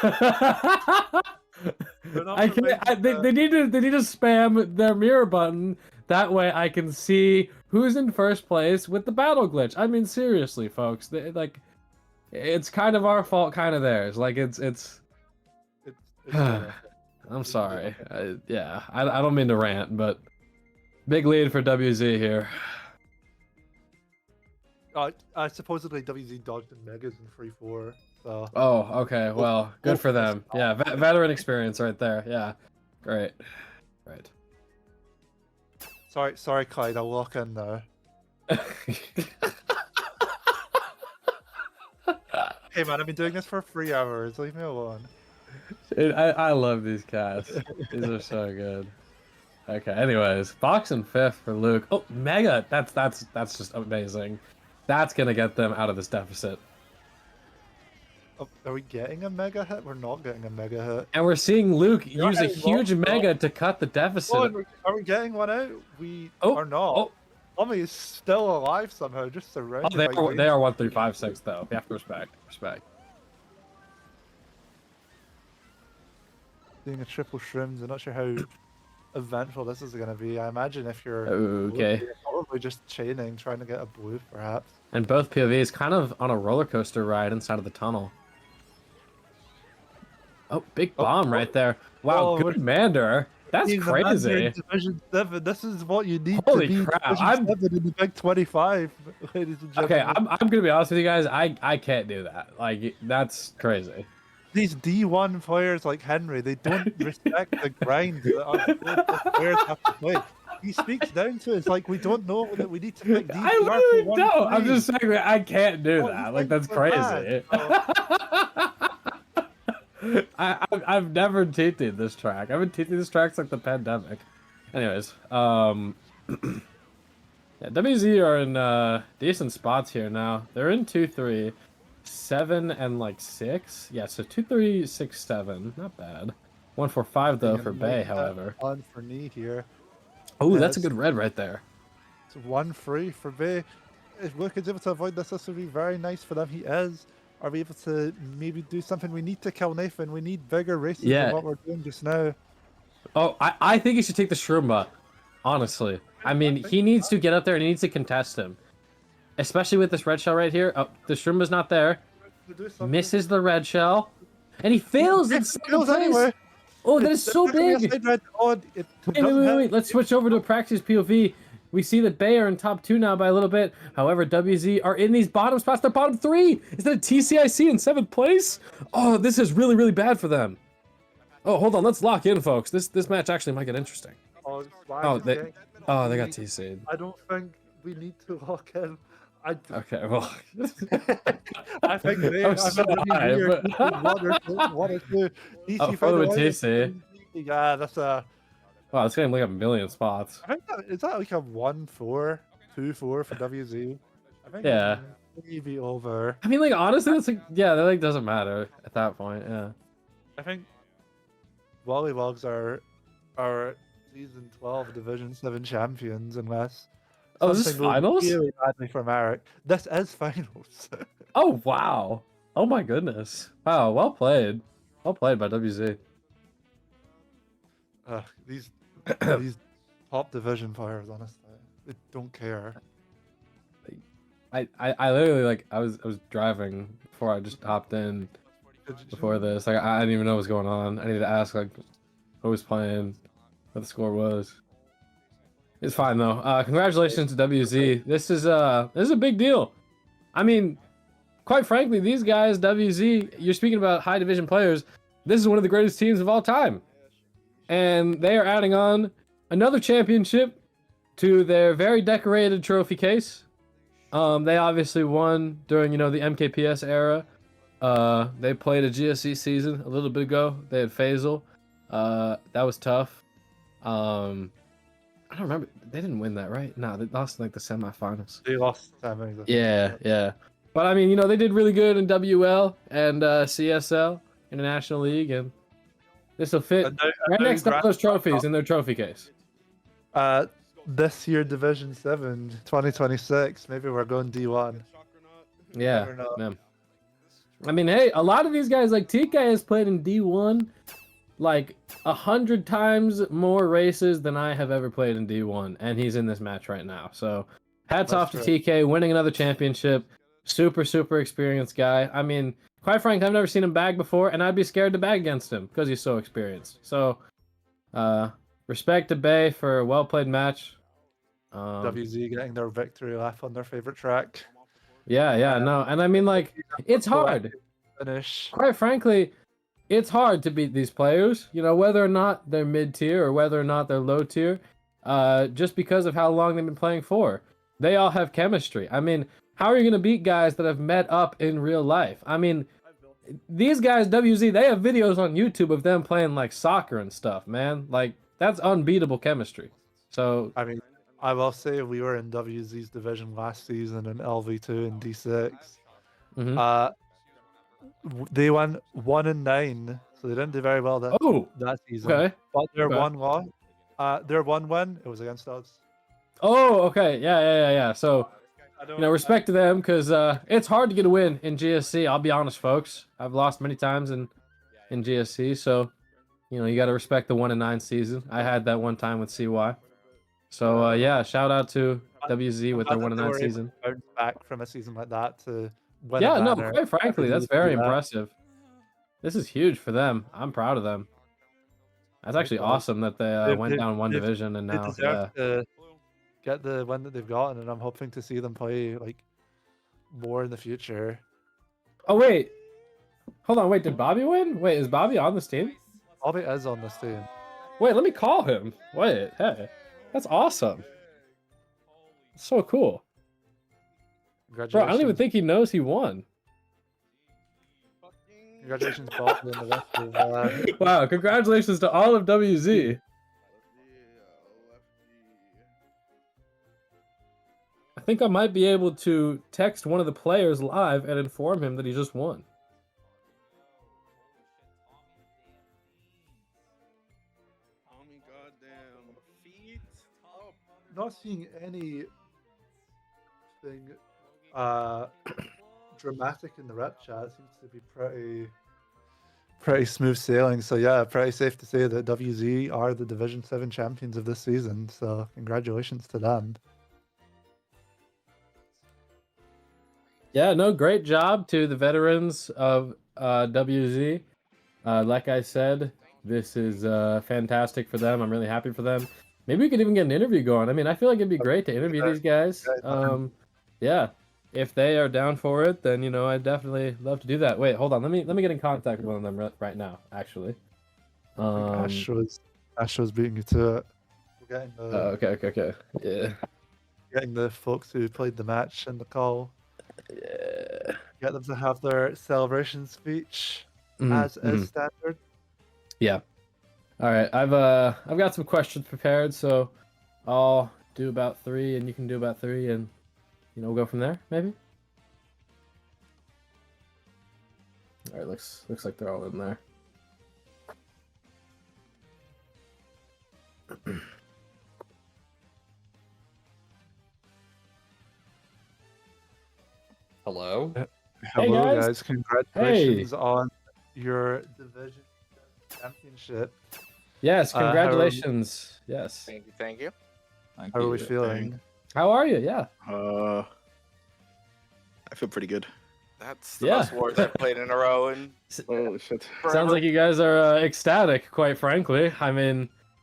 B: not
C: I can't. They need to spam their mirror button. That way, I can see who's in first place with the battle glitch. I mean, seriously, folks. Like, it's kind of our fault, kind of theirs. Like, it's.
B: It's their
C: I'm sorry. Yeah, I don't mean to rant, but big lead for WZ here.
B: supposedly WZ dodged in megas in 3-4. So
C: Oh, okay. Well, good for them. Yeah, veteran experience right there. Yeah, great. Right.
B: sorry, Clyde. I'll lock in now. Hey man, I've been doing this for 3 hours. Leave me alone.
C: Dude, I love these casts. These are so good. Okay. Anyways, box and 5th for Luke. Oh, mega. That's just amazing. That's gonna get them out of this deficit.
B: Oh, are we getting a mega hit? We're not getting a mega hit.
C: And we're seeing Luke use a
B: getting
C: huge
B: one, bro.
C: mega to cut the deficit.
B: Oh, are we getting one out? We
C: Oh,
B: are not.
C: oh.
B: Tommy is still alive somehow, just surrounded
C: Oh,
B: by
C: they are 1, 3, 5, 6 though. You have to respect.
B: Doing a triple shrooms. I'm not sure how eventful this is going to be. I imagine if you're
C: Okay.
B: you're probably just chaining, trying to get a blue, perhaps.
C: And both POVs kind of on a roller coaster ride inside of the tunnel. Oh, big bomb right there. Wow,
B: Oh,
C: good Mander. That's
B: Being the man
C: crazy.
B: here in Division 7, this is what you need
C: Holy
B: to be
C: crap,
B: Division
C: I'm-
B: 7 in the Big 25, ladies and gentlemen.
C: Okay, I'm gonna be honest with you guys. I can't do that. Like, that's crazy.
B: These D1 players like Henry, they don't respect the grind that our players have to play. He speaks down to us like we don't know that we need to pick DPR
C: I
B: for
C: literally
B: one
C: don't. I'm
B: play.
C: just saying that I can't do
B: Oh,
C: that.
B: you
C: Like,
B: think
C: that's
B: we're
C: crazy.
B: bad?
C: I've never TT'd this track. I've been TT'd this track since like the pandemic. Anyways, yeah, WZ are in decent spots here now. They're in 2, 3, 7, and like 6. Yeah, so 2, 3, 6, 7. Not bad. 1, 4, 5 though for Bay, however.
B: On for knee here.
C: Oh,
B: Yeah,
C: that's a
B: it's-
C: good red right there.
B: It's 1-3 for Bay. If Luke is able to avoid this, this would be very nice for them. He is. Are we able to maybe do something? We need to kill Nathan. We need bigger races
C: Yeah.
B: than what we're doing just now.
C: Oh, I think he should take the Shroombah. Honestly. I mean, he needs to get up there and he needs to contest him. Especially with this red shell right here. Oh, the Shroombah's not there.
B: To do something.
C: Misses the red shell. And he fails in
B: It
C: second
B: fails
C: place.
B: anyway.
C: Oh, that
B: It's
C: is so
B: definitely a
C: big.
B: side red. Oh, it
C: Wait,
B: doesn't have-
C: Let's switch over to a practice POV. We see that Bay are in top 2 now by a little bit. However, WZ are in these bottom spots. They're bottom 3. Is that a TCIC in 7th place? Oh, this is really, really bad for them. Oh, hold on. Let's lock in, folks. This match actually might get interesting.
B: Oh, Swag
C: Oh,
B: is
C: they
B: getting-
C: got TC'd.
B: I don't think we need to lock in.
C: Okay, well,
B: I think they.
C: I'm
B: I
C: so
B: think
C: high,
B: here
C: but
B: one or two.
C: oh,
B: DC
C: for the
B: final.
C: TC.
B: Yeah, that's a.
C: Wow, it's getting like a million spots.
B: I think is that like a 1-4, 2-4 for WZ. I think
C: Yeah.
B: maybe over.
C: I mean, like honestly, that's like yeah, that like doesn't matter at that point. Yeah.
B: I think Wollywogs are season 12 Division 7 champions unless
C: Oh, is this
B: something goes
C: finals?
B: really badly for Marek. This is finals.
C: Oh wow. Oh my goodness. Wow. Well played. Well played by WZ.
B: These these top division players, honestly, they don't care.
C: I literally like I was driving before I just hopped in before this. Like I didn't even know what was going on. I needed to ask like who was playing, what the score was. It's fine though. Congratulations to WZ. This is a big deal. I mean, quite frankly, these guys, WZ, you're speaking about high division players. This is one of the greatest teams of all time. And they are adding on another championship to their very decorated trophy case. They obviously won during, the MKPS era. They played a GSC season a little bit ago. They had Faisal. That was tough. I don't remember. They didn't win that, right? No, they lost in like the semifinals.
B: They lost semis. I think.
C: Yeah. But I mean, they did really good in WL and CSL, International League, and this will fit
B: And
C: right
B: now
C: next to those trophies in their trophy case.
B: This year Division 7 2026. Maybe we're going D1.
C: Yeah,
B: Never know.
C: man. I mean, hey, a lot of these guys, like TK has played in D1 like 100 times more races than I have ever played in D1, and he's in this match right now. So hats off to TK, winning another championship. Super experienced guy. I mean, quite frankly, I've never seen him bag before, and I'd be scared to bag against him because he's so experienced. So respect to Bay for a well-played match.
B: WZ getting their victory lap on their favorite track.
C: Yeah, no. And I mean, like, it's hard.
B: Finish.
C: Quite frankly, it's hard to beat these players, whether or not they're mid-tier or whether or not they're low-tier, just because of how long they've been playing for. They all have chemistry. I mean, how are you going to beat guys that have met up in real life? I mean, these guys, WZ, they have videos on YouTube of them playing, like, soccer and stuff, man. Like, that's unbeatable chemistry. So,
B: I mean, I will say we were in WZ's division last season in LV2 and D6.
C: mhm.
B: They won 1-9, so they didn't do very well that season.
C: Okay.
B: But their
C: Okay.
B: one loss, their one win, it was against us.
C: Oh, okay. Yeah. So, respect to them because it's hard to get a win in GSC. I'll be honest, folks. I've lost many times in GSC, so you got to respect the 1-9 season. I had that one time with CY. So yeah, shout out to WZ with their 1-9 season.
B: Bounce back from a season like that to win.
C: Yeah,
B: a
C: no,
B: banner.
C: quite frankly, that's very
B: Yeah.
C: impressive. This is huge for them. I'm proud of them. That's actually awesome that they went down one division and
B: They
C: now
B: deserve to get the win that they've gotten, and I'm hoping to see them play like more in the future.
C: Oh wait, hold on. Wait, did Bobby win? Wait, is Bobby on this team?
B: Bobby is on this team.
C: Wait, let me call him. Wait, hey, that's awesome. So cool. Bro, I don't even think he knows he won.
B: Congratulations, Bobby, and the rest of.
C: Wow, congratulations to all of WZ. I think I might be able to text one of the players live and inform him that he just won.
B: Not seeing anything dramatic in the rep chat. Seems to be pretty smooth sailing. So yeah, pretty safe to say that WZ are the Division 7 champions of this season. So congratulations to them.
C: Yeah, no, great job to the veterans of WZ. Like I said, this is fantastic for them. I'm really happy for them. Maybe we could even get an interview going. I mean, I feel like it'd be great to interview these guys. Yeah, if they are down for it, then I'd definitely love to do that. Wait, hold on. Let me get in contact with one of them right now. Actually,
B: Ash was beating you to it. We're getting
C: okay. Yeah.
B: getting the folks who played the match in the call.
C: Yeah.
B: Get them to have their celebration speech
C: Mhm,
B: as is standard.
C: Yeah. All right. I've got some questions prepared, so I'll do about 3, and you can do about 3, and we'll go from there, maybe. All right. Looks like they're all in there.
D: Hello.
B: Hello,
C: guys.
B: guys. Congratulations on your division championship.
C: Yes.
B: how are we-
C: Congratulations. Yes.
E: Thank you. Thank you.
D: Thank
B: How are we
D: you.
B: feeling?
C: How are you? Yeah.
F: I feel pretty good.
E: That's the
C: Yeah.
E: most wars I've played in a row, and
F: Holy shit.
C: Sounds like you guys are ecstatic, quite frankly. I mean,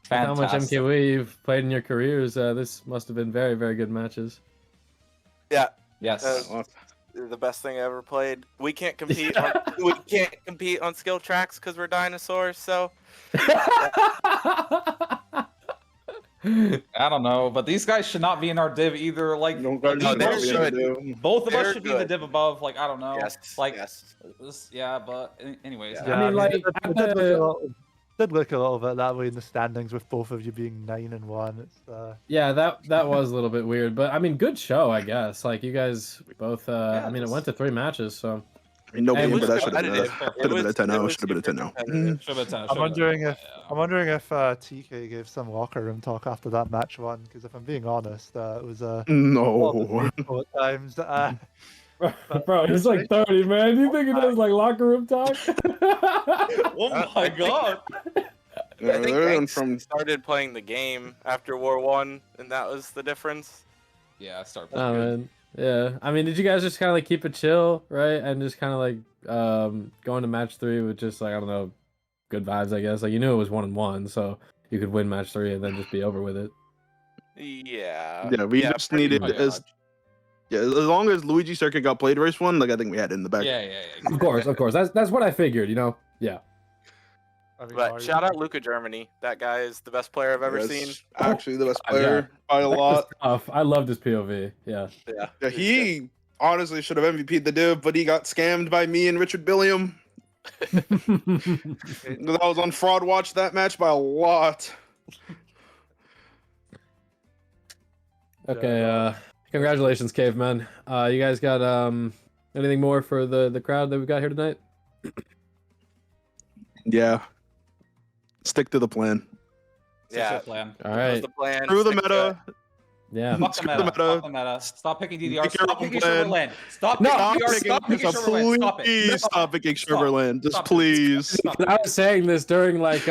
C: with how much
D: Fantastic.
C: MKWii you've played in your careers, this must have been very, very good matches.
D: Yes.
E: the best thing I ever played. We can't compete. We can't compete on skill tracks because we're dinosaurs. So
D: I don't know, but these guys should not be in our div either. Like,
F: No,
D: like,
E: no,
D: they're
E: they're
D: good. Both of us
E: They're
D: should be in the
E: good.
D: div above. Like, I don't know.
E: yes,
D: Like,
E: yes.
D: this, yeah, but anyways.
E: Yeah.
C: I mean, like,
B: it
C: at
B: did
C: the-
B: did look a little bit that way in the standings with both of you being 9-1. It's
C: Yeah, that was a little bit weird, but I mean, good show, I guess. Like, you guys both. I mean, it went to 3 matches, so.
F: I mean, nobody,
C: And
F: but
C: we-
F: that should have been a,
E: competitive.
F: should have been a 10
E: It
F: now.
E: was
F: Should have been a 10
E: super
F: now.
E: competitive.
D: Should've been 10,
B: I'm
D: should've
B: wondering
D: been,
B: if I'm wondering if TK gave some locker room talk after that match one, because if I'm being honest, it was a
F: No.
B: at times.
C: Bro, he's like 30, man. Do you think he does like locker room talk?
D: Oh my god.
E: I think
F: They're
E: Banks
F: from
E: started playing the game after War 1, and that was the difference.
D: Yeah, start.
C: Oh man, yeah. I mean, did you guys just kind of like keep it chill, right, and just kind of like go into match 3 with just like, I don't know, good vibes, I guess. Like, you knew it was 1-1, so you could win match 3 and then just be over with it.
E: Yeah.
F: Yeah, we just
E: pretty
F: needed
E: much.
F: as long as Luigi Circuit got played race one, like I think we had it in the back.
D: Yeah.
C: Of course. That's what I figured. Yeah.
B: I mean,
E: But shout out Luca Germany. That guy is the best player I've ever
F: Yes,
E: seen.
F: Actually, the best
C: Yeah.
F: player by a
C: That was
F: lot.
C: tough. I loved his POV. Yeah.
E: Yeah.
F: Yeah, he honestly should have MVP'd the div, but he got scammed by me and Richard Billiam. That was on Fraud Watch that match by a lot.
C: Okay. Congratulations, Caveman. You guys got anything more for the crowd that we've got here tonight?
F: Yeah. Stick to the plan.
E: Yeah.
D: Plan.
C: All
E: That was
C: right.
E: the plan.
F: Through the
E: Stick to
F: meta.
E: it.
C: Yeah.
D: Fuck the
F: Screw the
D: meta.
F: meta.
D: Fuck the meta. Stop picking DDR.
F: Pick your
D: Stop
F: own
D: picking
F: plan.
D: Sherberland. Stop
C: No,
D: picking DDR.
F: Stop
D: Stop picking
F: picking,
D: Sherberland. Stop it.
F: please stop picking
D: Stop.
F: Sherberland. Just
D: Stop it.
F: please.
C: I was saying this during like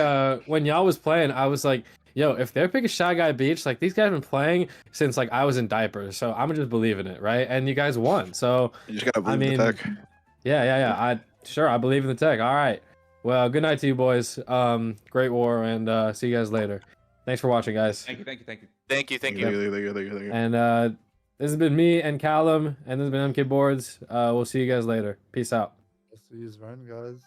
C: when y'all was playing. I was like, yo, if they're picking Shy Guy Beach, like these guys have been playing since like I was in diapers, so I'm just believing it, right? And you guys won, so
F: You just gotta believe
C: I
F: the
C: mean,
F: tech.
C: yeah. I believe in the tech. All right. Well, good night to you boys. Great war, and see you guys later. Thanks for watching, guys.
D: Thank you.
E: Thank you.
F: Thank you.
C: And this has been me and Callum, and this has been MK Boards. We'll see you guys later. Peace out.
B: See you around, guys.